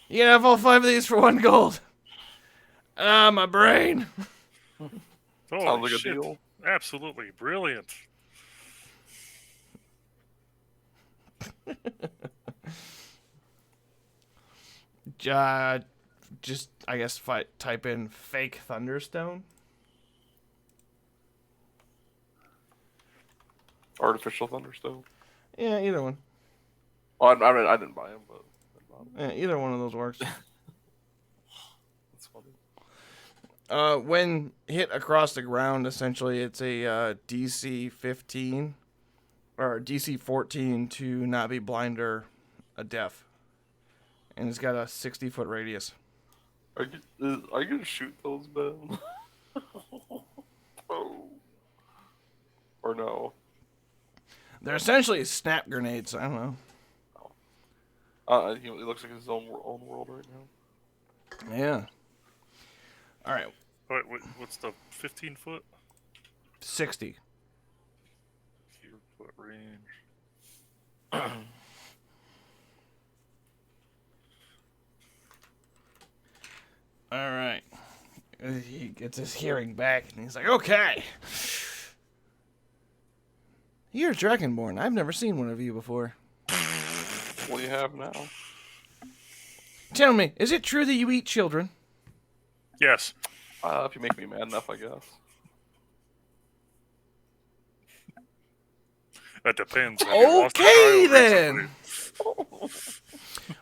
You can have all 5 of these for 1 gold. My brain. Holy Sounds like a shit. deal. Absolutely brilliant. Just, I guess, type in fake thunderstone. Artificial thunderstone. Yeah, either one. Well, I mean, I didn't buy them, but I bought 'em. Yeah, either one of those works. That's funny. When hit across the ground, essentially, it's a DC 15 or DC 14 to not be blind or deaf, and it's got a 60-foot radius. Are you gonna shoot those, Ben? Oh. Or no? They're essentially snap grenades. I don't know. He looks like his own world right now. Yeah. All right, Wait, what's the 15-foot? 60. 0-foot range. All right. He gets his hearing back, and he's like, "Okay. You're Dragonborn. I've never seen one of you before. What do you have now? Tell me, is it true that you eat children? Yes. If you make me mad enough, I guess. That depends. Have you lost a Okay, child then. recently?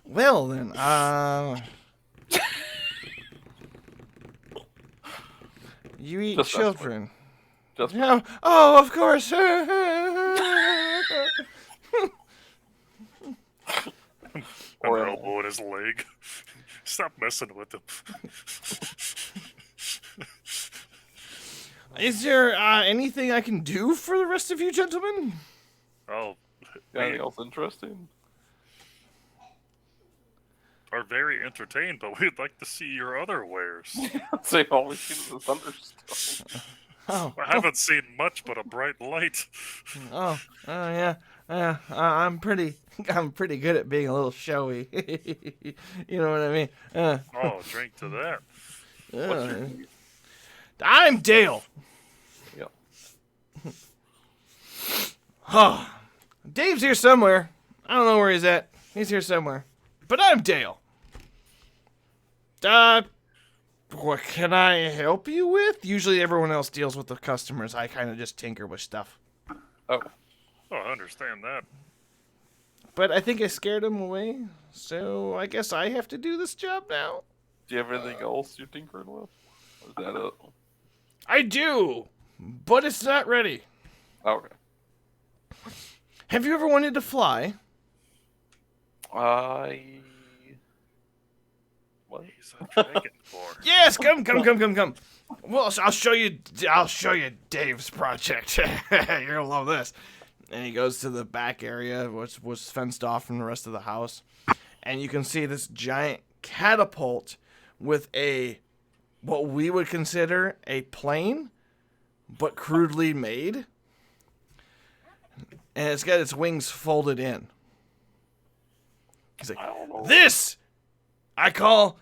Well, then, you eat Just us, children. Just Yeah. Oh, of course. An Or- elbow in his leg. Stop messing with him. Is there anything I can do for the rest of you gentlemen? Oh, got anything else interesting? are very entertained, but we'd like to see your other wares. Say all we see is the thunderstone. Oh, I haven't seen much but a bright light. yeah. I'm pretty good at being a little showy. You know what I mean? Oh, drink to that. What's your name? I'm Dale. Yep. Oh, Dave's here somewhere. I don't know where he's at. He's here somewhere. But I'm Dale. What can I help you with? Usually everyone else deals with the customers. I kind of just tinker with stuff. Oh, Oh, I understand that. But I think I scared him away, so I guess I have to do this job now. do you have anything else you're tinkering with? Or is that it? I do, but it's not ready. Okay. Have you ever wanted to fly? What? He's a dragonborn. Yes, come. Well, I'll show you Dave's project. You're gonna love this. And he goes to the back area, which was fenced off from the rest of the house, and you can see this giant catapult with what we would consider a plane, but crudely made, and it's got its wings folded in. He's like, I don't know. this I call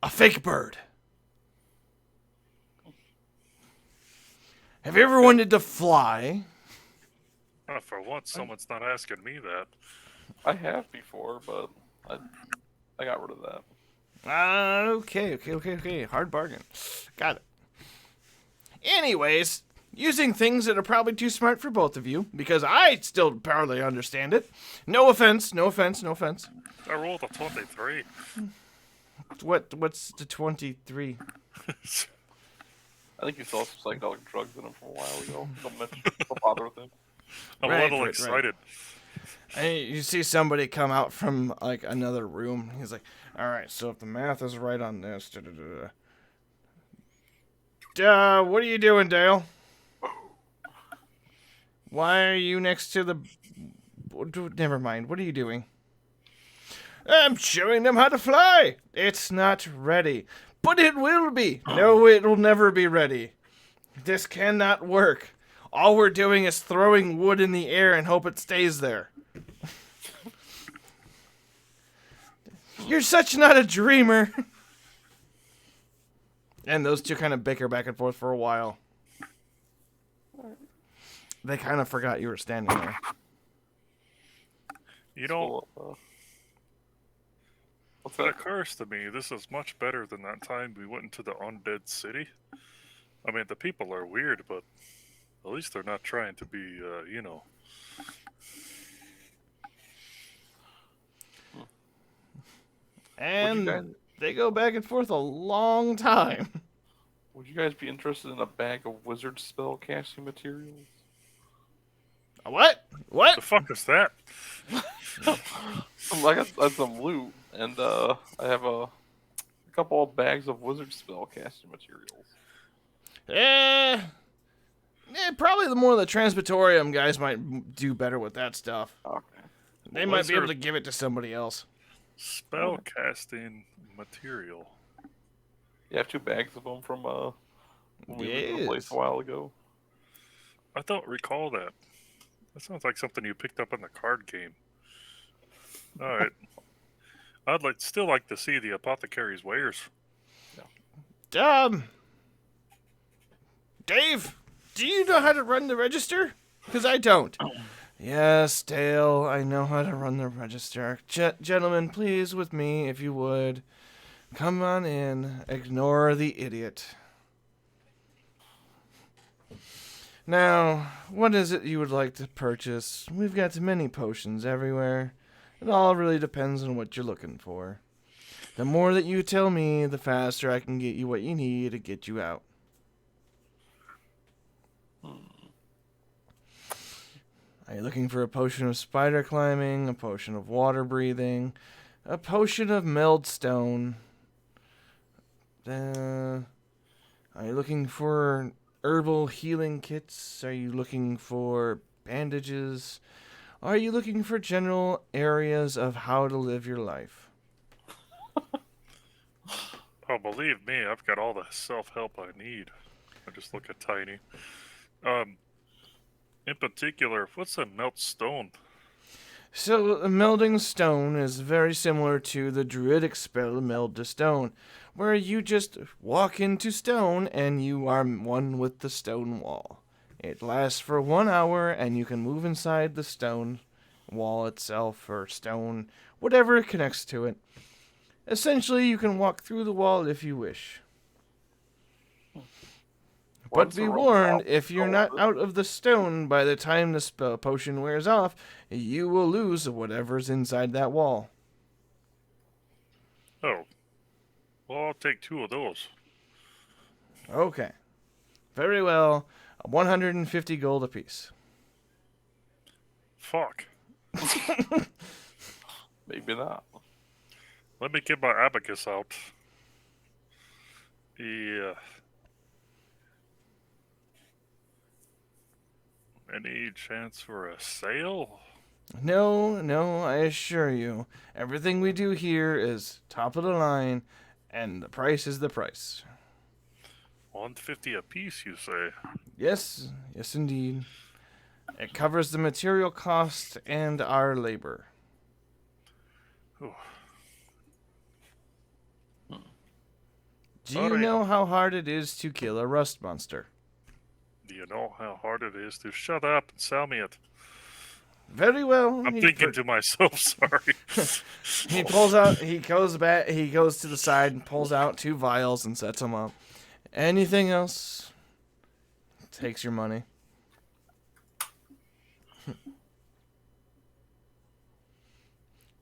a fake bird. Have you ever wanted to fly? For once, someone's not asking me that. I have before, but I got rid of that. Okay. Hard bargain. Got it. Anyways, using things that are probably too smart for both of you, because I still barely understand it. No offense. I rolled a 23. What's the 23? I think you saw some psychedelic drugs in him from a while ago. Don't bother with him. I'm Right, a little right. excited. And you see somebody come out from like another room. He's like, "All right, so if the math is right on this, what are you doing, Dale? Why are you next to the? Never mind. What are you doing? I'm showing them how to fly. It's not ready, but it will be. No, it will never be ready. This cannot work. All we're doing is throwing wood in the air and hope it stays there. You're such not a dreamer." And those two kind of bicker back and forth for a while. They kind of forgot you were standing there. You know, So, what's it that? occurs to me this is much better than that time we went into the undead city. I mean, the people are weird, but at least they're not trying to be, And guys- they go back and forth a long time. Would you guys be interested in a bag of wizard spell casting materials? What? What? The fuck is that? I got some loot, and I have a couple of bags of wizard spell casting materials. Probably the more the Transmitorium guys might do better with that stuff. Okay. They might be able to Wizard- give it to somebody else. Spell casting material. You have 2 bags of them from when we went to the Yes. place a while ago. I don't recall that. That sounds like something you picked up in the card game. All right. I'd still like to see the apothecary's wares. Dave, Do you know how to run the register? Because I don't. Yes, Dale, I know how to run the register. Gentlemen, please, with me, if you would. Come on in. Ignore the idiot. Now, what is it you would like to purchase? We've got many potions everywhere. It all really depends on what you're looking for. The more that you tell me, the faster I can get you what you need to get you out. Are you looking for a potion of spider climbing, a potion of water breathing, a potion of meld stone? Are you looking for herbal healing kits? Are you looking for bandages? Are you looking for general areas of how to live your life? Oh, believe me, I've got all the self-help I need. I just look at Tiny. In particular, what's a melt stone? So, a melding stone is very similar to the druidic spell Meld to Stone, where you just walk into stone and you are one with the stone wall. It lasts for 1 hour and you can move inside the stone wall itself, or stone, whatever it connects to it. Essentially, you can walk through the wall if you wish. But Once be a roll warned, out. if you're not out of the stone by the time the spell potion wears off, you will lose whatever's inside that wall. Oh. Well, I'll take 2 of those. Okay. Very well. 150 gold apiece. Fuck. Maybe not. Let me get my abacus out. Yeah. Any chance for a sale? No, I assure you. Everything we do here is top of the line, and the price is the price. 150 a piece, you say? Yes indeed. It covers the material cost and our labor. Whew. Do you Alright. know how hard it is to kill a rust monster? Do you know how hard it is to shut up and sell me it? Very well. I'm thinking to myself, sorry. He pulls out. He goes back. He goes to the side and pulls out 2 vials and sets them up. Anything else? Takes your money.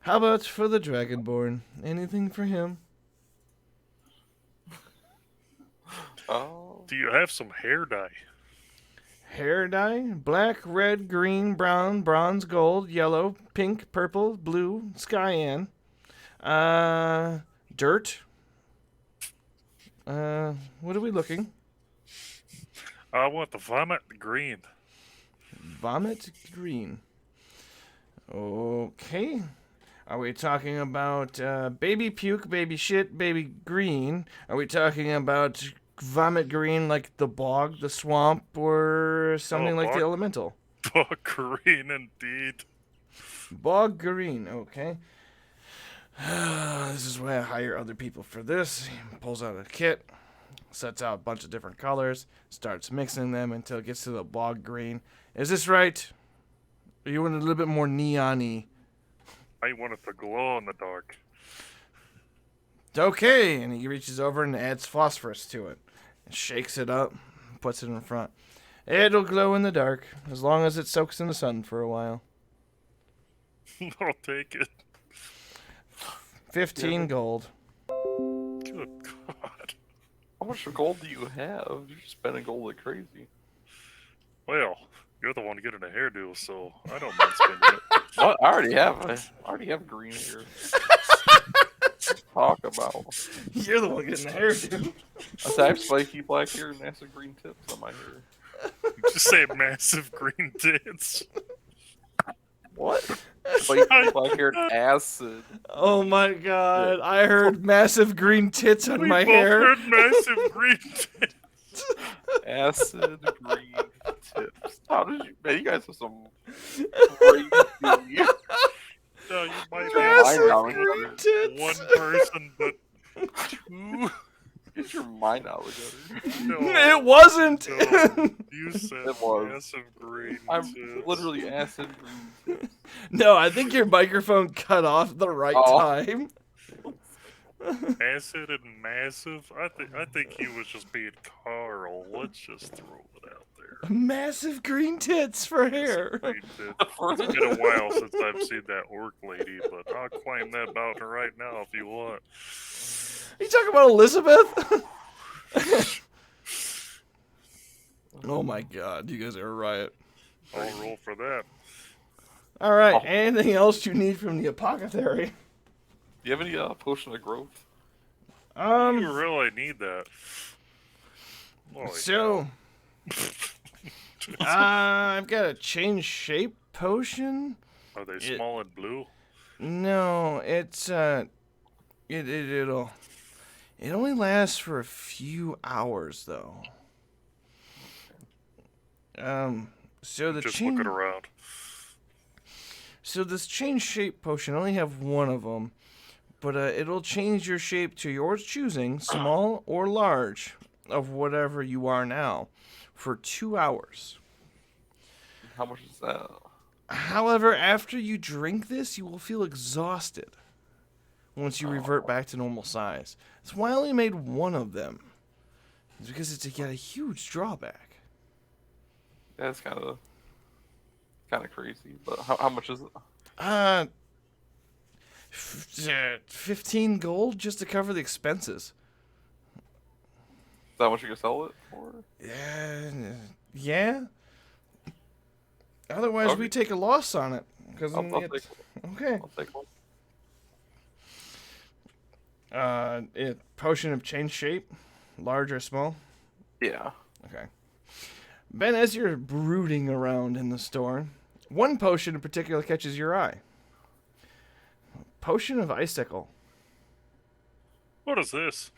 How about for the Dragonborn? Anything for him? Oh. Do you have some hair dye? Hair dye? Black, red, green, brown, bronze, gold, yellow, pink, purple, blue, cyan. Dirt. What are we looking? I want the vomit green. Vomit green. Okay. Are we talking about baby puke, baby shit, baby green? Are we talking about vomit green like the bog, the swamp, or something like the bog. elemental? Bog green, indeed. Bog green, okay. This is why I hire other people for this. He pulls out a kit, sets out a bunch of different colors, starts mixing them until it gets to the bog green. Is this right? Or you want a little bit more neon-y? I want it to glow in the dark. Okay, and he reaches over and adds phosphorus to it. And shakes it up, puts it in front. It'll glow in the dark, as long as it soaks in the sun for a while. I'll take it. 15 gold. Good God. How much gold do you have? You're spending gold like crazy. Well, you're the one getting a hairdo, so I don't mind spending it. What? I already have green hair. Talk about. You're the one getting the hairdo. I said I have spiky black hair and massive green tips on my hair. Just say massive green tits. What? Spiky black hair and acid. Oh my god, I heard massive green tits on We my both hair. heard massive green tits. Acid green tips. How did you? Man, you guys have some crazy. No, you might Massive be down green here. tits. one person, but 2. Get your mind out of the gutter. No, It wasn't. no, you said It was. massive green I'm tits. literally acid green tits. No, I think your microphone cut off the right Oh. time. Acid and massive. I think he was just being Carl. Let's just throw it out there. Massive green tits for hair. Green tits. It's been a while since I've seen that orc lady, but I'll claim that about her right now if you want. Are you talking about Elizabeth? Oh my god, you guys are a riot. I'll roll for that. All right, Oh. anything else you need from the apothecary? Do you have any potion of growth? You really need that. Holy So, I've got a change shape potion. cow. Are they small and blue? No, it's it only lasts for a few hours though. So the Just change, looking around. so this change shape potion I only have one of them, but it'll change your shape to yours choosing, small or large, of whatever you are now, for 2 hours. How much is that? However, after you drink this, you will feel exhausted once you revert back to normal size. That's why I only made one of them. It's because it's got a huge drawback. That's kind of crazy. But how much is it? 15 gold just to cover the expenses. Is that what you can sell it for? Yeah. Otherwise, Okay. we take a loss on it. Because I'll take okay. I'll take one. Potion of change shape, large or small. Yeah. Okay. Ben, as you're brooding around in the store, one potion in particular catches your eye. Potion of icicle. What is this?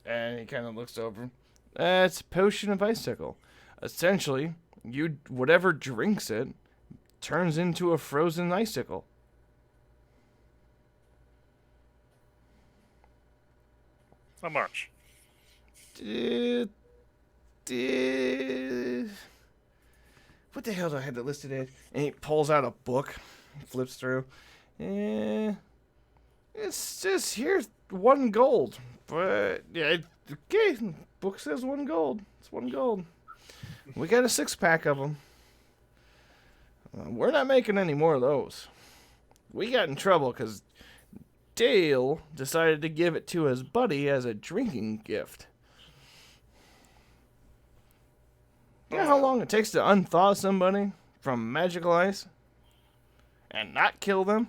And he kind of looks over. It's a potion of icicle. Essentially, whatever drinks it turns into a frozen icicle. How much? What the hell do I have that listed as? And he pulls out a book, flips through. It's just here's 1 gold. But yeah, okay. Book says 1 gold. It's 1 gold. We got a 6-pack of them. We're not making any more of those. We got in trouble because Dale decided to give it to his buddy as a drinking gift. You know how long it takes to unthaw somebody from magical ice and not kill them?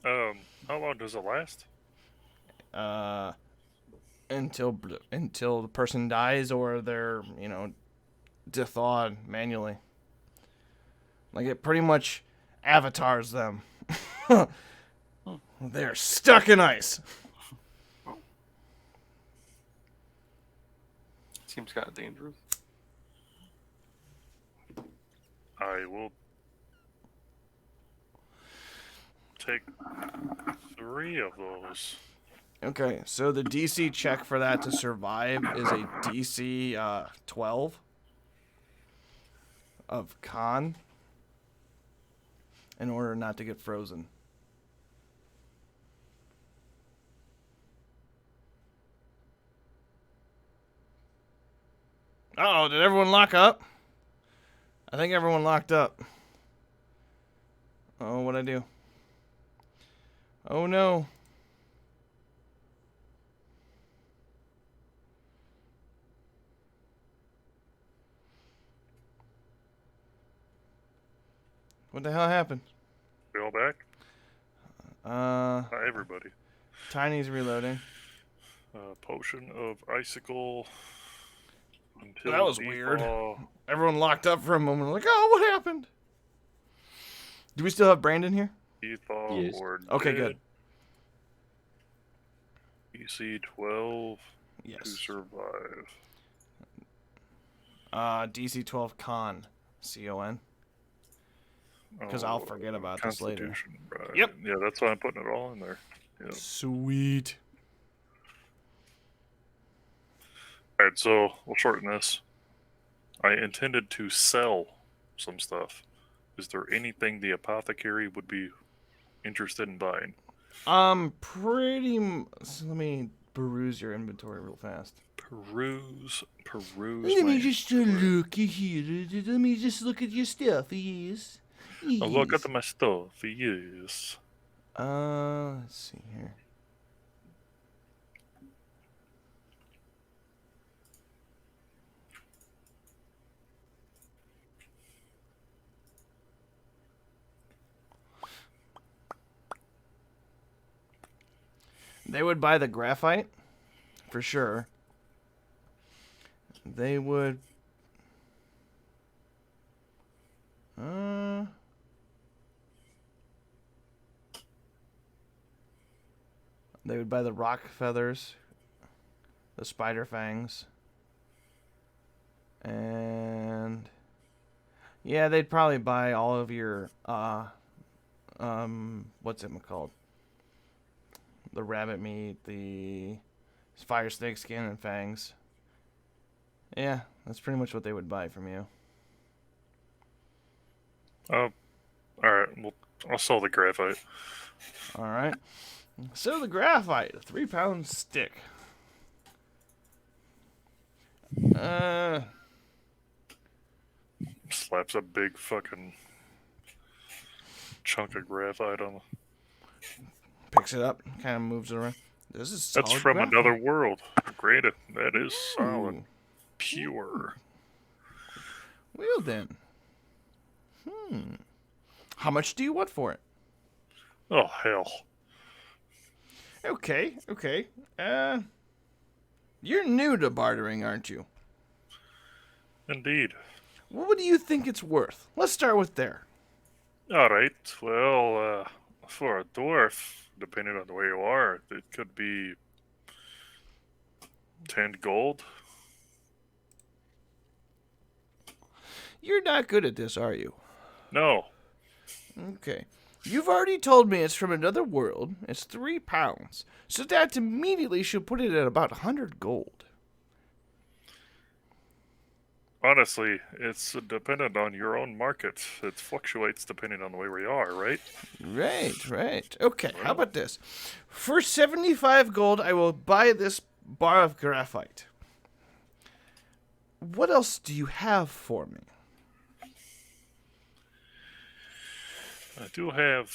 How long does it last? Until the person dies or they're, thawed manually. Like it pretty much avatars them. They're stuck in ice. Seems kind of dangerous. I will take 3 of those. Okay, so the DC check for that to survive is a DC 12 of con in order not to get frozen. Uh-oh, did everyone lock up? I think everyone locked up. Oh, what'd I do? Oh no. What the hell happened? We all back? Not everybody. Tiny's reloading. Potion of icicle. Until That was weird. thaw. Everyone locked up for a moment, like, oh, what happened? Do we still have Brandon here? Thaw Yes. or Okay, dead. good. DC 12 to Yes. survive. DC 12 con. C-O-N. 'Cause I'll forget about this later. Constitution, right. Yep. Yeah, that's why I'm putting it all in there. Yep. Sweet. Alright, so we'll shorten this. I intended to sell some stuff. Is there anything the apothecary would be interested in buying? So let me peruse your inventory real fast. Peruse Let my me just inventory. look here. Let me just look at your stuff. Yes. Oh, look Yes. at my stuff. Yes. Let's see here. They would buy the graphite, for sure. They would. They would buy the rock feathers, the spider fangs, and yeah, they'd probably buy all of your what's it called? The rabbit meat, the fire snake skin and fangs. Yeah, that's pretty much what they would buy from you. Alright, well, I'll sell the graphite. All right. So the graphite, a 3-pound stick. Slaps a big fucking chunk of graphite on. Picks it up, kind of moves it around. This is solid That's from graphite. another world. Granted, that is solid. Ooh. Pure. Well then. How much do you want for it? Oh, hell. Okay. You're new to bartering, aren't you? Indeed. What do you think it's worth? Let's start with there. Alright, well, for a dwarf, depending on where you are, it could be 10 gold. You're not good at this, are you? No. Okay. You've already told me it's from another world. It's 3 pounds. So that immediately should put it at about 100 gold. Honestly, it's dependent on your own market. It fluctuates depending on where we are, right? Right. Okay, how about this? For 75 gold, I will buy this bar of graphite. What else do you have for me? I do have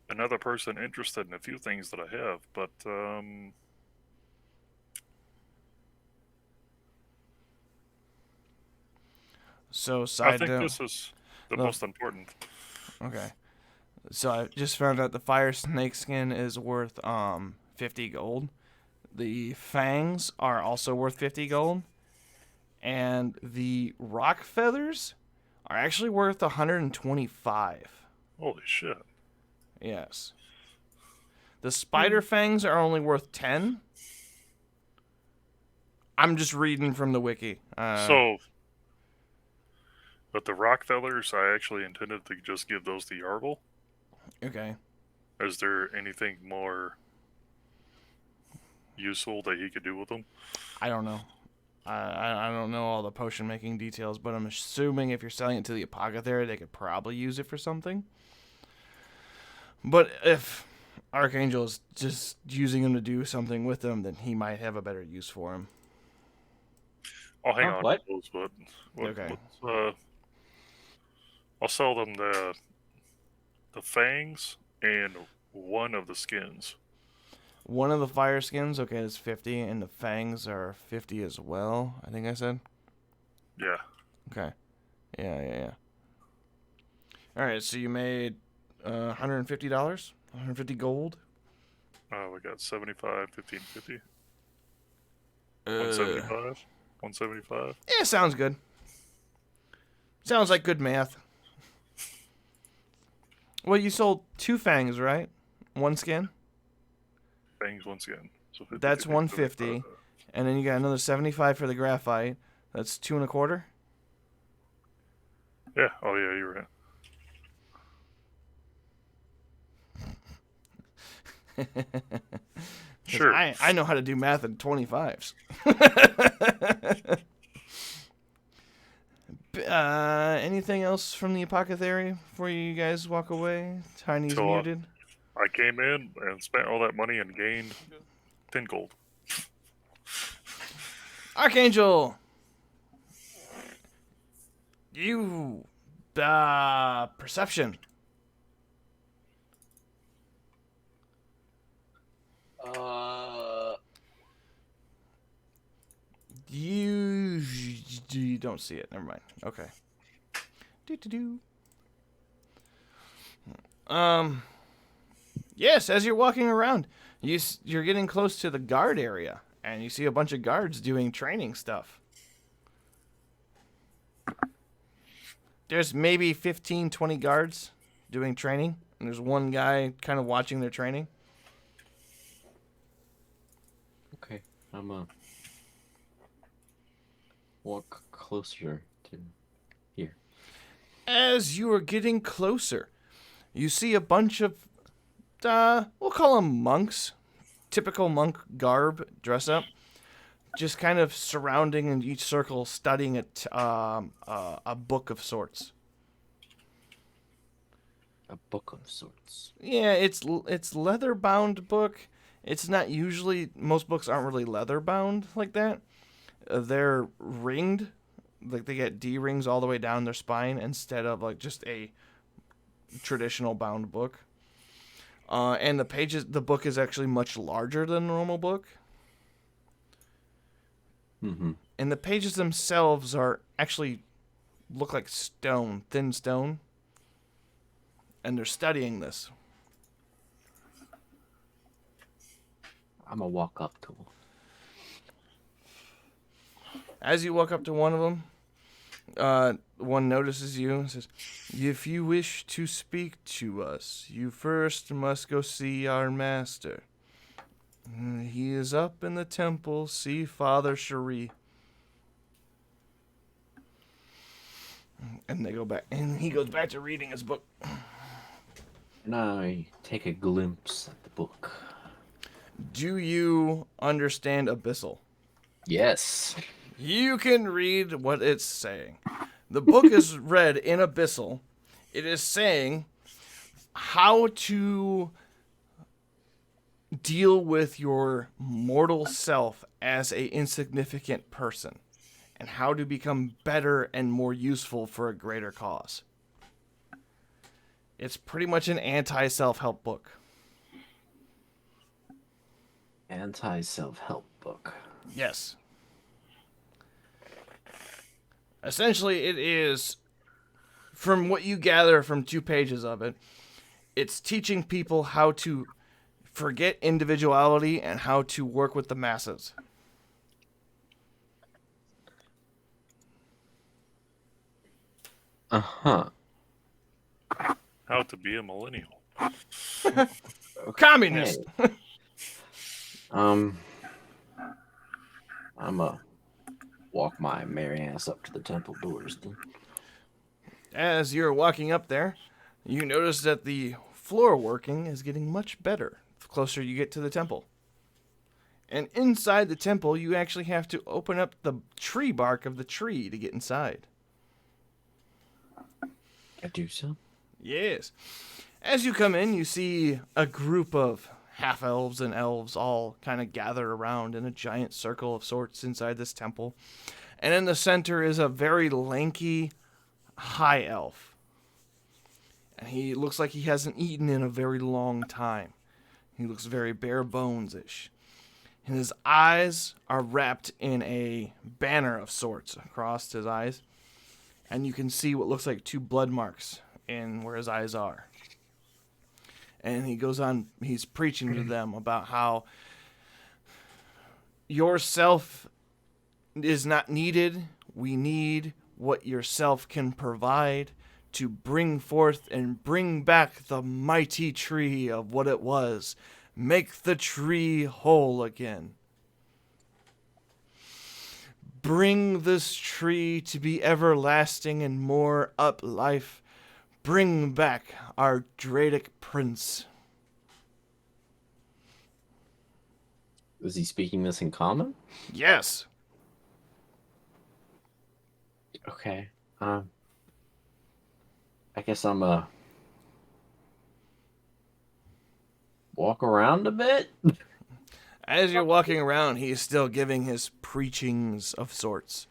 another person interested in a few things that I have, but So I side think note. this is the No. most important. Okay. So I just found out the fire snake skin is worth 50 gold. The fangs are also worth 50 gold. And the rock feathers are actually worth 125. Holy shit. Yes. The spider fangs are only worth 10. I'm just reading from the wiki. But the rock feathers, I actually intended to just give those to Yargle. Okay. Is there anything more useful that he could do with them? I don't know. I don't know all the potion making details, but I'm assuming if you're selling it to the apothecary, they could probably use it for something. But if Archangel is just using him to do something with them, then he might have a better use for him. I'll hang Huh, on what? to those, but Okay. I'll sell them the fangs and one of the skins. One of the fire skins, okay, is 50, and the fangs are 50 as well, I think I said. Yeah. Okay. Yeah. Alright, so you made $150? 150 gold? We got 75, 15, 50. 175. 175. Yeah, sounds good. Sounds like good math. Well, you sold 2 fangs, right? 1 skin? Fangs, one skin. So 50, That's 50, 150. 75. And then you got another 75 for the graphite. That's 2 1/4. Yeah. Oh, yeah, you're right. Sure. I know how to do math in 25s. Anything else from the apothecary before you guys walk away? Tiny's So, muted. I came in and spent all that money and gained 10 gold. Archangel! You... perception. You don't see it. Never mind. Okay. Do. Yes, as you're walking around, you're getting close to the guard area, and you see a bunch of guards doing training stuff. There's maybe 15, 20 guards doing training, and there's one guy kind of watching their training. Okay, I'm walk closer to here. As you are getting closer, you see a bunch of, we'll call them monks, typical monk garb dress up, just kind of surrounding in each circle, studying a book of sorts. A book of sorts. Yeah, it's leather bound book. It's not usually, most books aren't really leather bound like that. They're ringed, like they get D rings all the way down their spine instead of like just a traditional bound book. And the book is actually much larger than a normal book. Mm-hmm. And the pages themselves look like stone, thin stone. And they're studying this. I'm gonna walk up to him. As you walk up to one of them, one notices you and says, "If you wish to speak to us, you first must go see our master. He is up in the temple. See Father Cherie." And they go back, and he goes back to reading his book. And I take a glimpse at the book. Do you understand Abyssal? Yes. You can read what it's saying. The book is read in Abyssal. It is saying how to deal with your mortal self as a insignificant person and how to become better and more useful for a greater cause. It's pretty much an anti-self-help book. Anti-self-help book. Yes. Essentially, it is, from what you gather from 2 pages of it, it's teaching people how to forget individuality and how to work with the masses. Uh-huh. How to be a millennial. Communist! I'm walk my merry ass up to the temple doors then. As you're walking up there, you notice that the floor working is getting much better the closer you get to the temple. And inside the temple, you actually have to open up the tree bark of the tree to get inside. I do so. Yes. As you come in, you see a group of half-elves and elves all kind of gathered around in a giant circle of sorts inside this temple. And in the center is a very lanky high elf. And he looks like he hasn't eaten in a very long time. He looks very bare bones-ish. And his eyes are wrapped in a banner of sorts across his eyes. And you can see what looks like 2 blood marks in where his eyes are. And he goes on, he's preaching to them about how yourself is not needed. We need what yourself can provide to bring forth and bring back the mighty tree of what it was. Make the tree whole again. Bring this tree to be everlasting and more up life. Bring back our Dradic prince. Is he speaking this in common? Yes. Okay. I guess I'm walk around a bit. As you're walking around, he is still giving his preachings of sorts.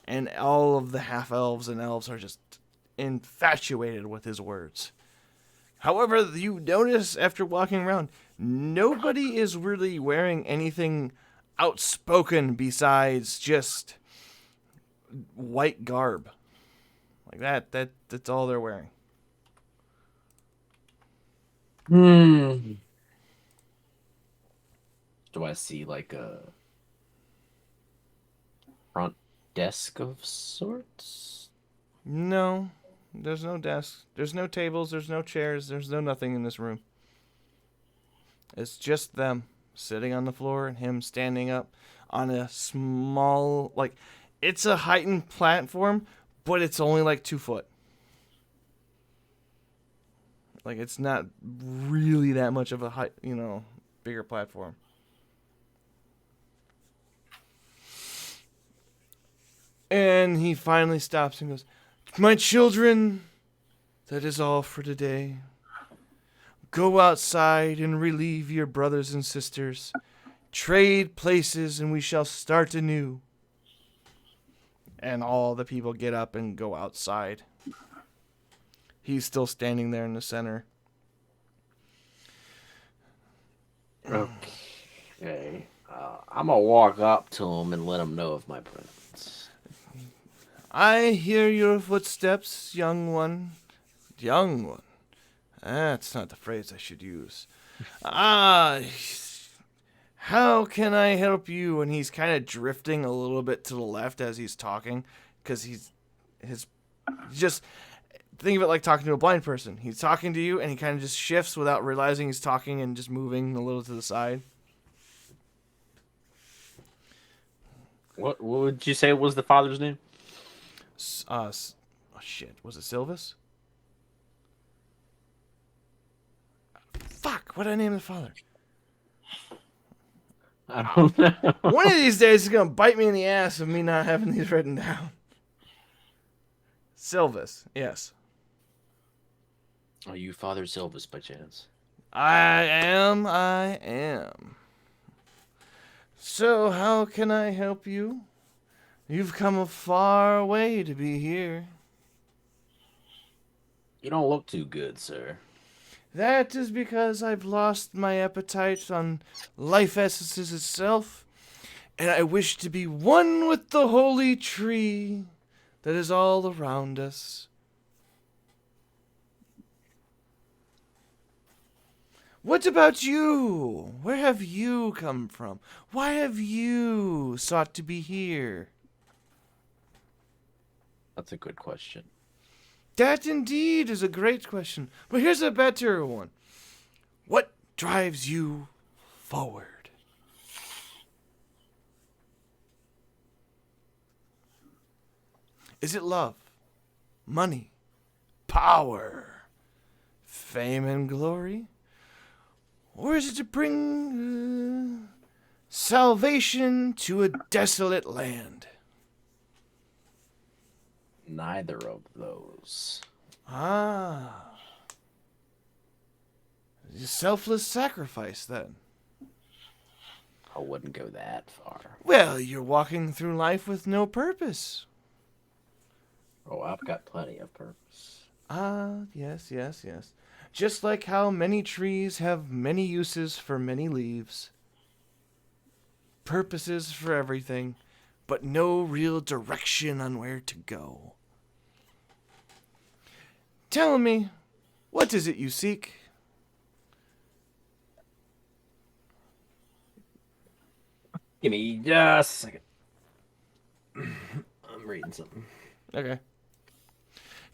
And all of the half-elves and elves are just infatuated with his words. However, you notice after walking around, nobody is really wearing anything outspoken besides just white garb. Like that's all they're wearing. Do I see like a front desk of sorts? No, there's no desk. There's no tables. There's no chairs. There's no nothing in this room. It's just them sitting on the floor and him standing up on a small, like, it's a heightened platform, but it's only like 2 foot. Like, it's not really that much of a height, bigger platform. And he finally stops and goes, "My children, that is all for today. Go outside and relieve your brothers and sisters. Trade places and we shall start anew." And all the people get up and go outside. He's still standing there in the center. Okay. I'm gonna walk up to him and let him know of my presence. "I hear your footsteps, young one." Young one. That's not the phrase I should use. How can I help you? And he's kind of drifting a little bit to the left as he's talking, because just think of it like talking to a blind person. He's talking to you, and he kind of just shifts without realizing he's talking and just moving a little to the side. What would you say was the father's name? Oh shit, was it Silvus? Fuck, what did I name the father? I don't know. One of these days is gonna bite me in the ass of me not having these written down. Silvus, yes. Are you Father Silvus by chance? I am. So, how can I help you? You've come a far way to be here. You don't look too good, sir. That is because I've lost my appetite on life essences itself, and I wish to be one with the holy tree that is all around us. What about you? Where have you come from? Why have you sought to be here? That's a good question. That indeed is a great question. But here's a better one. What drives you forward? Is it love, money, power, fame and glory? Or is it to bring salvation to a desolate land? Neither of those. Ah. Selfless sacrifice, then. I wouldn't go that far. Well, you're walking through life with no purpose. Oh, I've got plenty of purpose. Ah, yes. Just like how many trees have many uses for many leaves. Purposes for everything, but no real direction on where to go. Tell me, what is it you seek? Give me just a second. I'm reading something. Okay.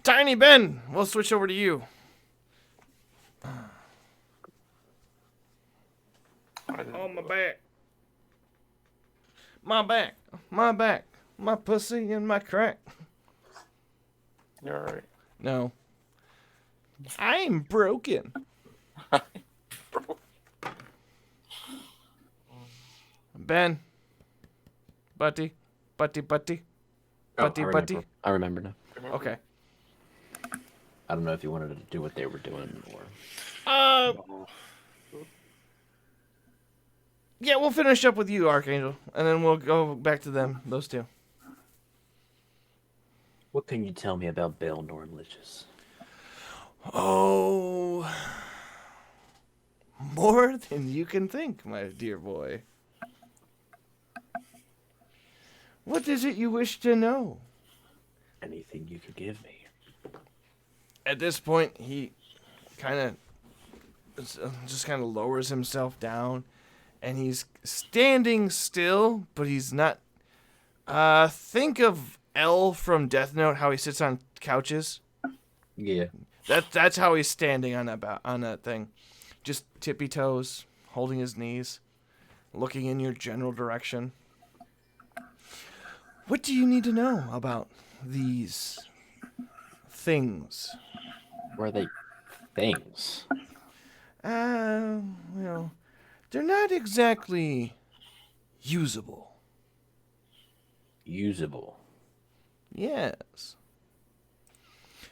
Tiny Ben, we'll switch over to you. On my back. My back. My pussy and my crack. You're alright. No. I'm broken. Ben. Buddy. Buddy. Oh, Buddy, buddy. I remember now. Okay. I don't know if you wanted to do what they were doing or. Yeah, we'll finish up with you, Archangel, and then we'll go back to them, those two. What can you tell me about Baelnorn Liches? Oh, more than you can think, my dear boy. What is it you wish to know? Anything you could give me. At this point, he kind of just kind of lowers himself down, and he's standing still, but he's not. Think of L from Death Note, how he sits on couches. Yeah. That's how he's standing on that thing, just tippy toes, holding his knees, looking in your general direction. What do you need to know about these things? Were they things? Well, they're not exactly usable. Usable. Yes.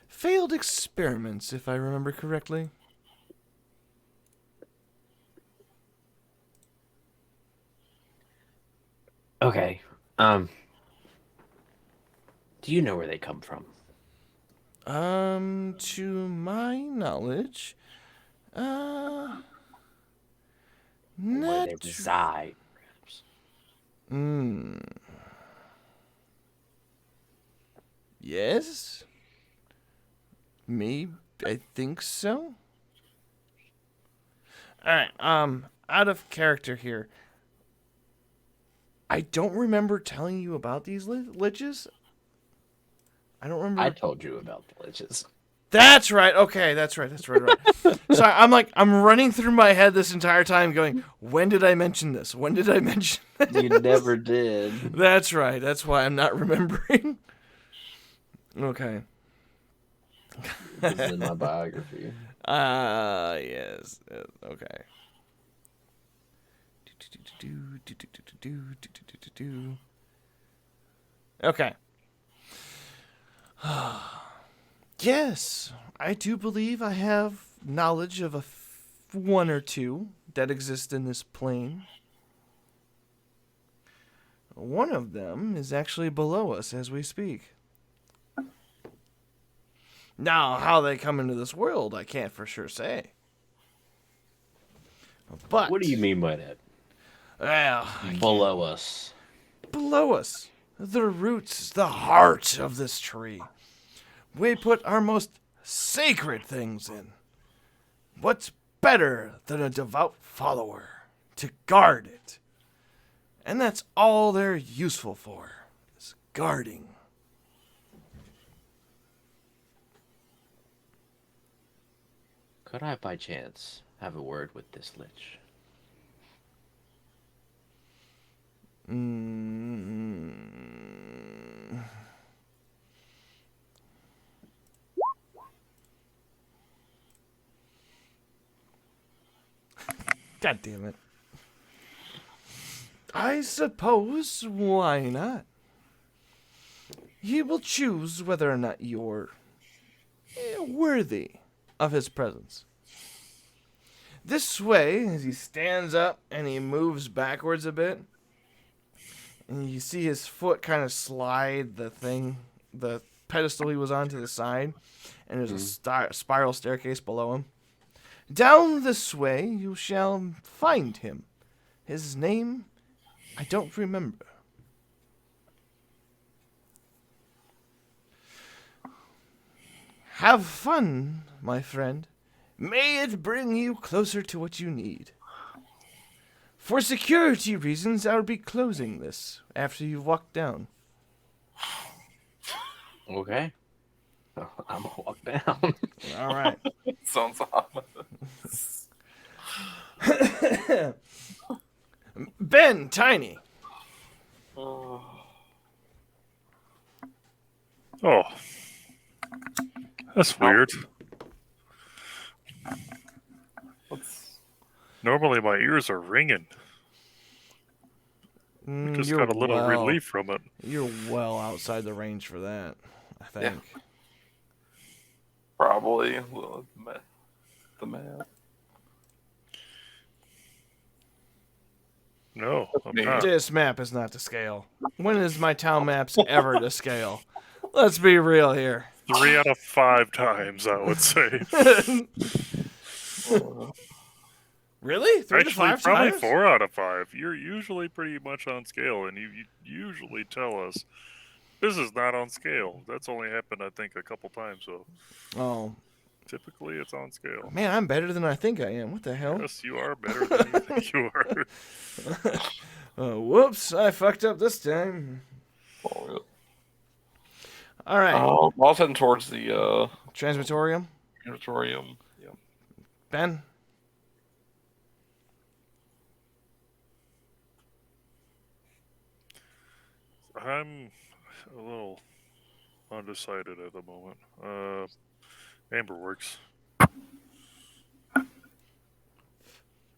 Failed experiments, if I remember correctly. Okay. Do you know where they come from? To my knowledge, Where not. they reside? Yes. Maybe. I think so. Alright, out of character here. I don't remember telling you about these liches. I don't remember. I told you about the Liches. That's right. Okay, that's right. So I'm running through my head this entire time going, when did I mention this? When did I mention this? You never did. That's right. That's why I'm not remembering. Okay. This is in my biography. Yes. Okay. Okay. Yes, I do believe I have knowledge of one or two that exist in this plane. One of them is actually below us as we speak. Now, how they come into this world, I can't for sure say. But What do you mean by that? Well, Below us. below us, the roots, the heart of this tree. We put our most sacred things in. What's better than a devout follower to guard it? And that's all they're useful for, is guarding. Could I, by chance, have a word with this Lich? God damn it. I suppose, why not? He will choose whether or not you're worthy of his presence. This way, as he stands up and he moves backwards a bit, and you see his foot kind of slide the pedestal he was on to the side, and there's a spiral staircase below him. Down this way you shall find him. His name, I don't remember. Have fun, my friend. May it bring you closer to what you need. For security reasons, I'll be closing this after you've walked down. Okay. I'm gonna walk down. All right. Sounds ominous. Ben, Tiny. Oh, Oh, that's weird. let's Normally my ears are ringing. We just You're got a little well, relief from it. You're well outside the range for that, I think. Probably the map. No, I'm me. not. This map is not to scale. When is my town maps ever to scale? Let's be real here. 3 out of 5 times, I would say. Really? 3 to Actually, 5 probably times? 4 out of 5. You're usually pretty much on scale, and you usually tell us this is not on scale. That's only happened, I think, a couple times. So Oh, typically, it's on scale. man, I'm better than I think I am. What the hell? Yes, you are better than you think you are. Whoops, I fucked up this time. Oh, All right, I was heading towards the Transmitorium. auditorium. Yeah. Ben? I'm a little undecided at the moment. Amber works.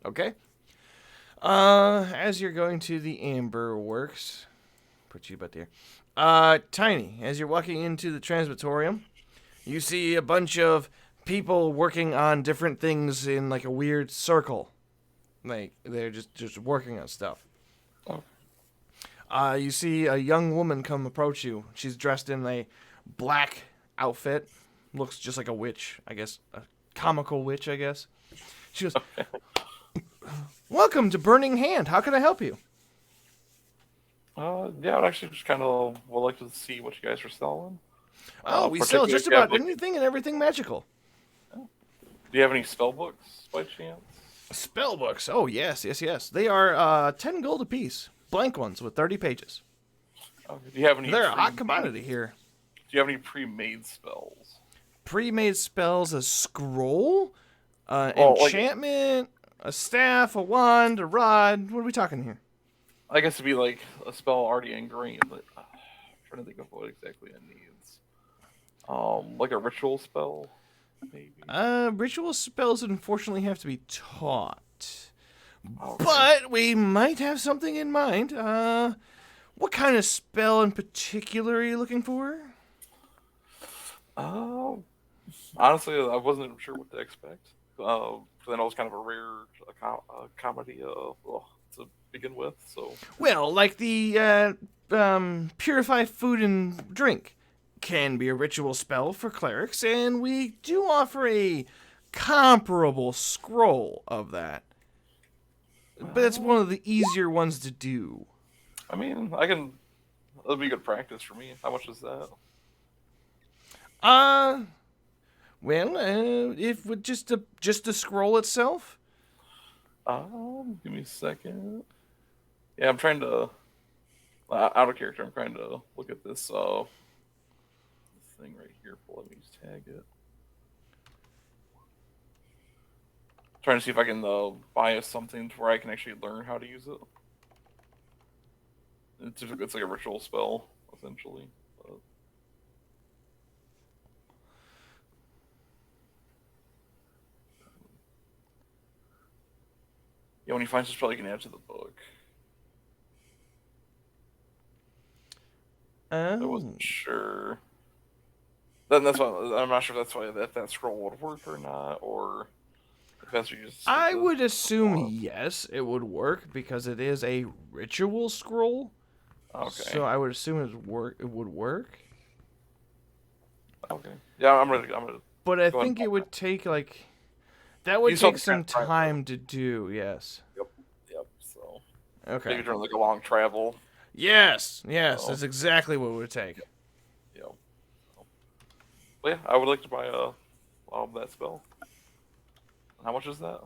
Okay. As you're going to the Amber Works, put you about there. Tiny, as you're walking into the Transmitorium, you see a bunch of people working on different things in like a weird circle. Like they're just working on stuff. Oh. You see a young woman come approach you. She's dressed in a black outfit. Looks just like a witch, I guess. A comical witch, I guess. She goes, "Welcome to Burning Hand. How can I help you?" Yeah, I'd actually just kind of would like to see what you guys are selling. Oh, we sell Particularly just if you have, about anything and everything magical. Do you have any spell books by chance? Spell books. Oh, yes. They are 10 gold apiece. Blank ones with 30 pages. Okay. Do you have any? They're a hot pre-made- commodity here. Do you have any pre-made spells? Pre-made spells, a scroll, Oh, like- enchantment, a staff, a wand, a rod. What are we talking here? I guess it'd be like a spell already ingrained. But, I'm trying to think of what exactly it needs. Like a ritual spell, maybe. Ritual spells unfortunately have to be taught. Okay. But we might have something in mind. What kind of spell in particular are you looking for? Honestly, I wasn't sure what to expect. Then it was kind of a rare comedy to begin with. So Well, like the purify food and drink can be a ritual spell for clerics, and we do offer a comparable scroll of that. But it's one of the easier ones to do. I mean, I can. That'll be good practice for me. How much is that? If with just the scroll itself. Give me a second. Yeah, I'm trying to. Out of character, I'm trying to look at this thing right here. Let me just tag it. Trying to see if I can buy us something to where I can actually learn how to use it. It's like a ritual spell, essentially. Yeah, when you find this spell, you can add to the book. I Oh. wasn't sure. Then that's why I'm not sure. That's why that scroll would work or not, or if that's what you just. I would assume yes, it would work because it is a ritual scroll. Okay. So I would assume it would work. Okay. Yeah, I'm gonna. But I Go on. think it would take like that would You saw take the some time, time to do. Yes. Yep. So Okay. maybe during like a long travel. Yes. Oh. That's exactly what it would take. Yep. But yeah, I would like to buy that spell. How much is that?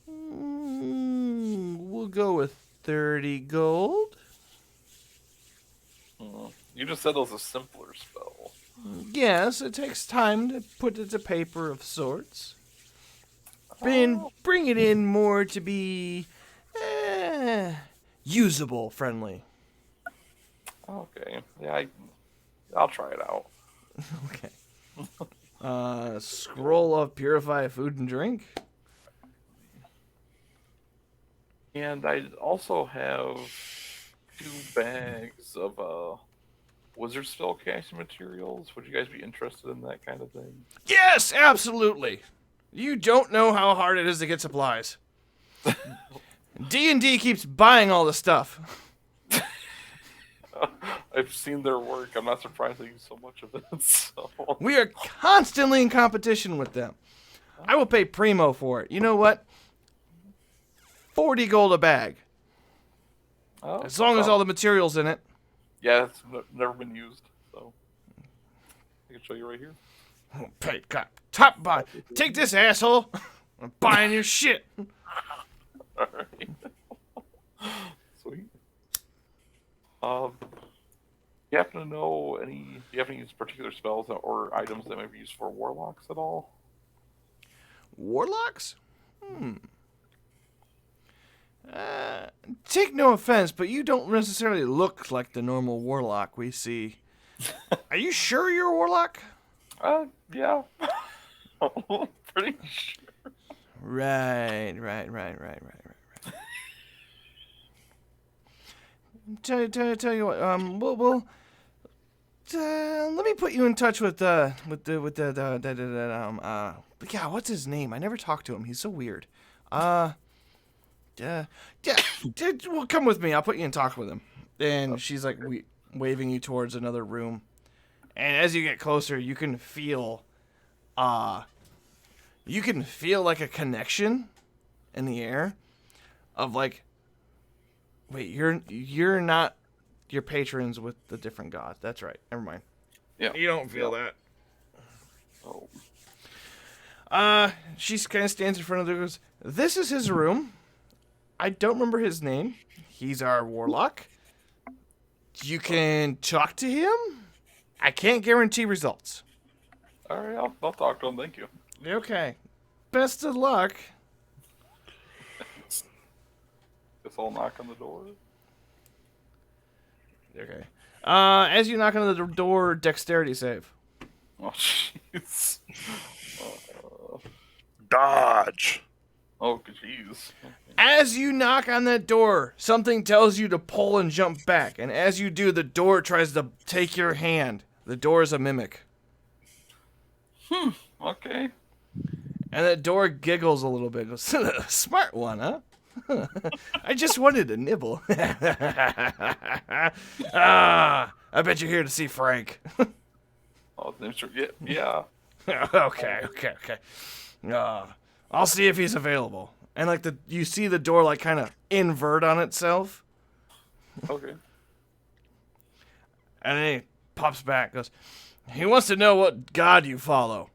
We'll go with 30 gold. You just said it was a simpler spell. Yes, it takes time to put it to paper of sorts. Bring it in more to be usable friendly. Okay. Yeah, I'll try it out. Okay. Scroll of purify food and drink. And I also have 2 bags of wizard spell casting materials. Would you guys be interested in that kind of thing? Yes, absolutely. You don't know how hard it is to get supplies. D&D keeps buying all the stuff. I've seen their work. I'm not surprised they use so much of it. So. We are constantly in competition with them. I will pay primo for it. You know what? 40 gold a bag. Oh, As long as all the material's in it. Yeah, it's never been used. So I can show you right here. Oh, pay top buy. Take this, asshole. I'm buying your shit. All right. Sweet. You happen to know do you have any particular spells or items that might be used for warlocks at all? Warlocks? Take no offense, but you don't necessarily look like the normal warlock we see. Are you sure you're a warlock? Yeah. Pretty sure. Right. Tell you what. Let me put you in touch with yeah. What's his name? I never talked to him. He's so weird. Well, come with me. I'll put you in talk with him. And she's like waving you towards another room. And as you get closer, you can feel like a connection in the air of like, wait, you're not your patrons with the different god. That's right. Never mind. Yeah. You don't feel that. Oh. She kind of stands in front of the goes, this is his room. I don't remember his name. He's our warlock. You can talk to him. I can't guarantee results. All right, I'll talk to him. Thank you. Okay. Best of luck. Guess I'll knock on the door. Okay. As you knock on the door, dexterity save. Oh, jeez. Dodge. Oh, jeez. As you knock on that door, something tells you to pull and jump back. And as you do, the door tries to take your hand. The door is a mimic. Okay. And the door giggles a little bit. Goes, smart one, huh? I just wanted a nibble. I bet you're here to see Frank. Oh, yeah. Okay. I'll see if he's available. And like you see the door like kind of invert on itself. Okay. And then he pops back, goes, he wants to know what god you follow.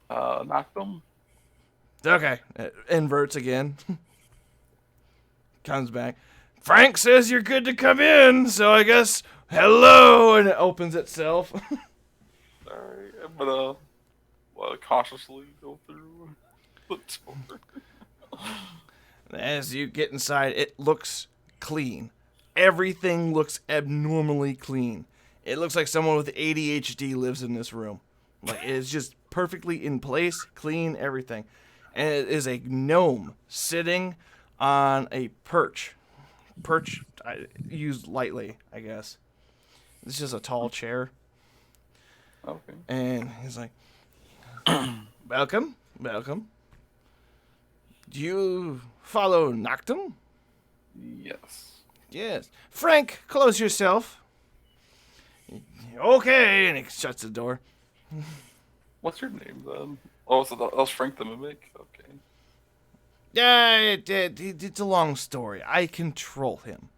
Knock them. Okay. It inverts again. Comes back. Frank says you're good to come in, so I guess hello, and it opens itself. All right, I'm gonna cautiously go through the door. As you get inside, it looks clean. Everything looks abnormally clean. It looks like someone with ADHD lives in this room. Like, it's just perfectly in place, clean, everything. And it is a gnome sitting on a perch. Perch, used lightly, I guess. It's just a tall chair. Okay. And he's like, welcome. Do you follow Noctum? Yes. Yes. Frank, close yourself. Okay, and he shuts the door. What's your name then? Oh, so that was Frank the Mimic? Okay. Yeah, it's a long story. I control him.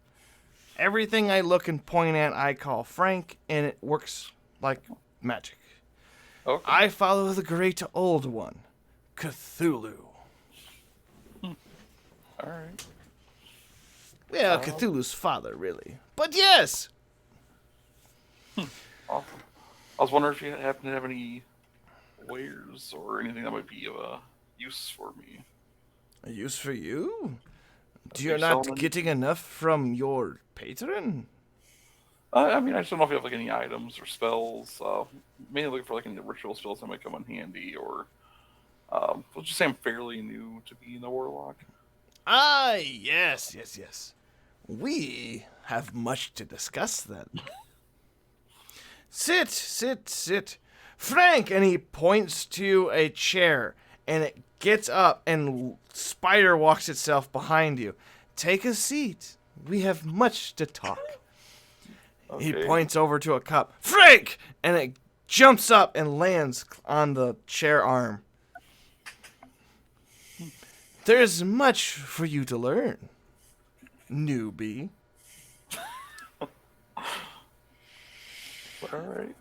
Everything I look and point at, I call Frank, and it works like magic. Okay. I follow the great old one, Cthulhu. Alright. Well, Cthulhu's father, really. But yes! Awesome. I was wondering if you happen to have any wares or anything that might be of use for me. A use for you? Do you you sell not them? getting enough from your patron? I mean, I just don't know if you have like any items or spells. Mainly looking for like any ritual spells that might come in handy, or let's just say I'm fairly new to being a warlock. Ah, yes, yes, yes. We have much to discuss then. Sit, sit, sit. Frank! And he points to a chair, and it gets up, and spider walks itself behind you. Take a seat. We have much to talk. He Okay. points over to a cup. Frank! And it jumps up and lands on the chair arm. There's much for you to learn, newbie. All right.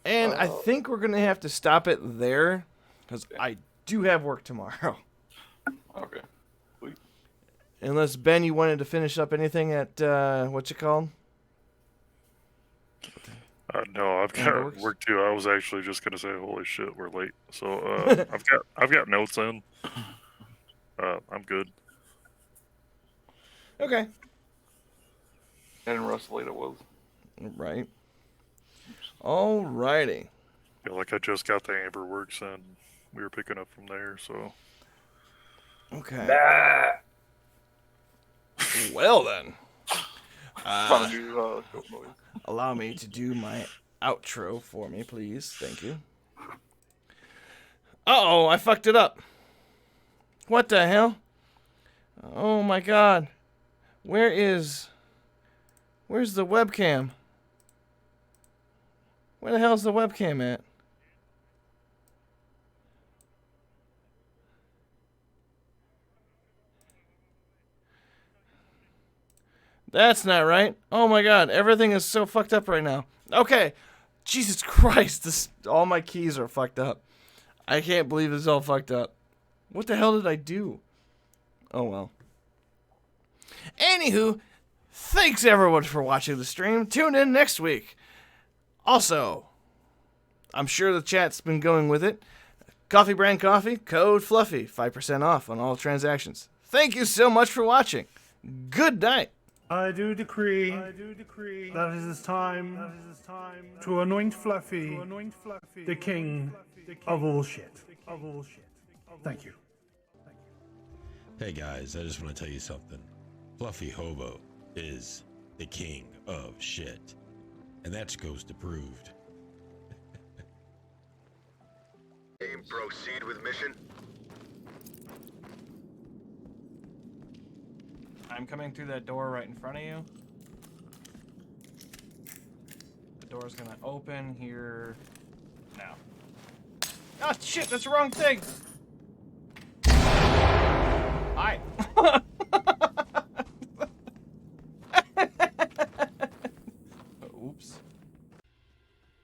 And I think we're going to have to stop it there, because I do have work tomorrow. Okay. Sweet. Unless, Ben, you wanted to finish up anything at, what's it called? No, I've got Underworks? work too. I was actually just gonna say, holy shit, we're late. So I've got notes in. I'm good. Okay. And Russellita was. Right. Alrighty. Yeah, like I just got the Amber Works and we were picking up from there. So Okay. Well then. Trying to do goat noise. Allow me to do my outro for me, please. Thank you. Uh-oh, I fucked it up. What the hell? Oh my god. Where's the webcam? Where the hell's the webcam at? That's not right. Oh my god, everything is so fucked up right now. Okay. Jesus Christ, all my keys are fucked up. I can't believe this is all fucked up. What the hell did I do? Oh well. Anywho, thanks everyone for watching the stream. Tune in next week. Also, I'm sure the chat's been going with it. Coffee Brand Coffee, code FLUFFY, 5% off on all transactions. Thank you so much for watching. Good night. I do decree that it is time to anoint Fluffy the king of all shit. Thank you. Hey guys, I just want to tell you something. Fluffy Hobo is the king of shit. And that's Ghost approved. Proceed with mission. I'm coming through that door right in front of you. The door's gonna open here now. Oh shit, that's the wrong thing! Hi. Oops.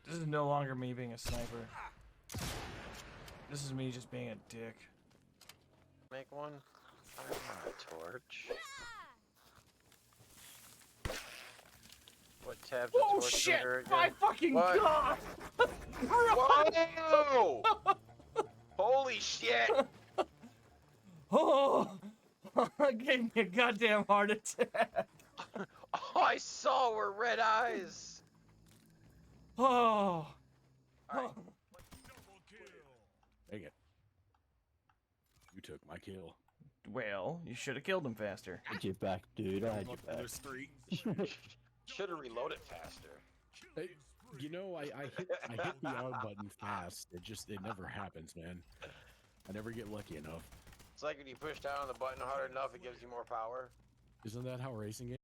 This is no longer me being a sniper. This is me just being a dick. Make one. I want a torch. What tab the Oh torch shit! under again? My fucking What? god! Whoa! Holy shit! Oh! It gave me a goddamn heart attack. All I saw were red eyes. Oh! Alright. Dang it. You took my kill. Well, you should have killed him faster. I had you back, dude. I had you back. Should have reloaded faster. Hey, you know, I hit the R button fast. It never happens, man. I never get lucky enough. It's like when you push down on the button hard enough, it gives you more power. Isn't that how racing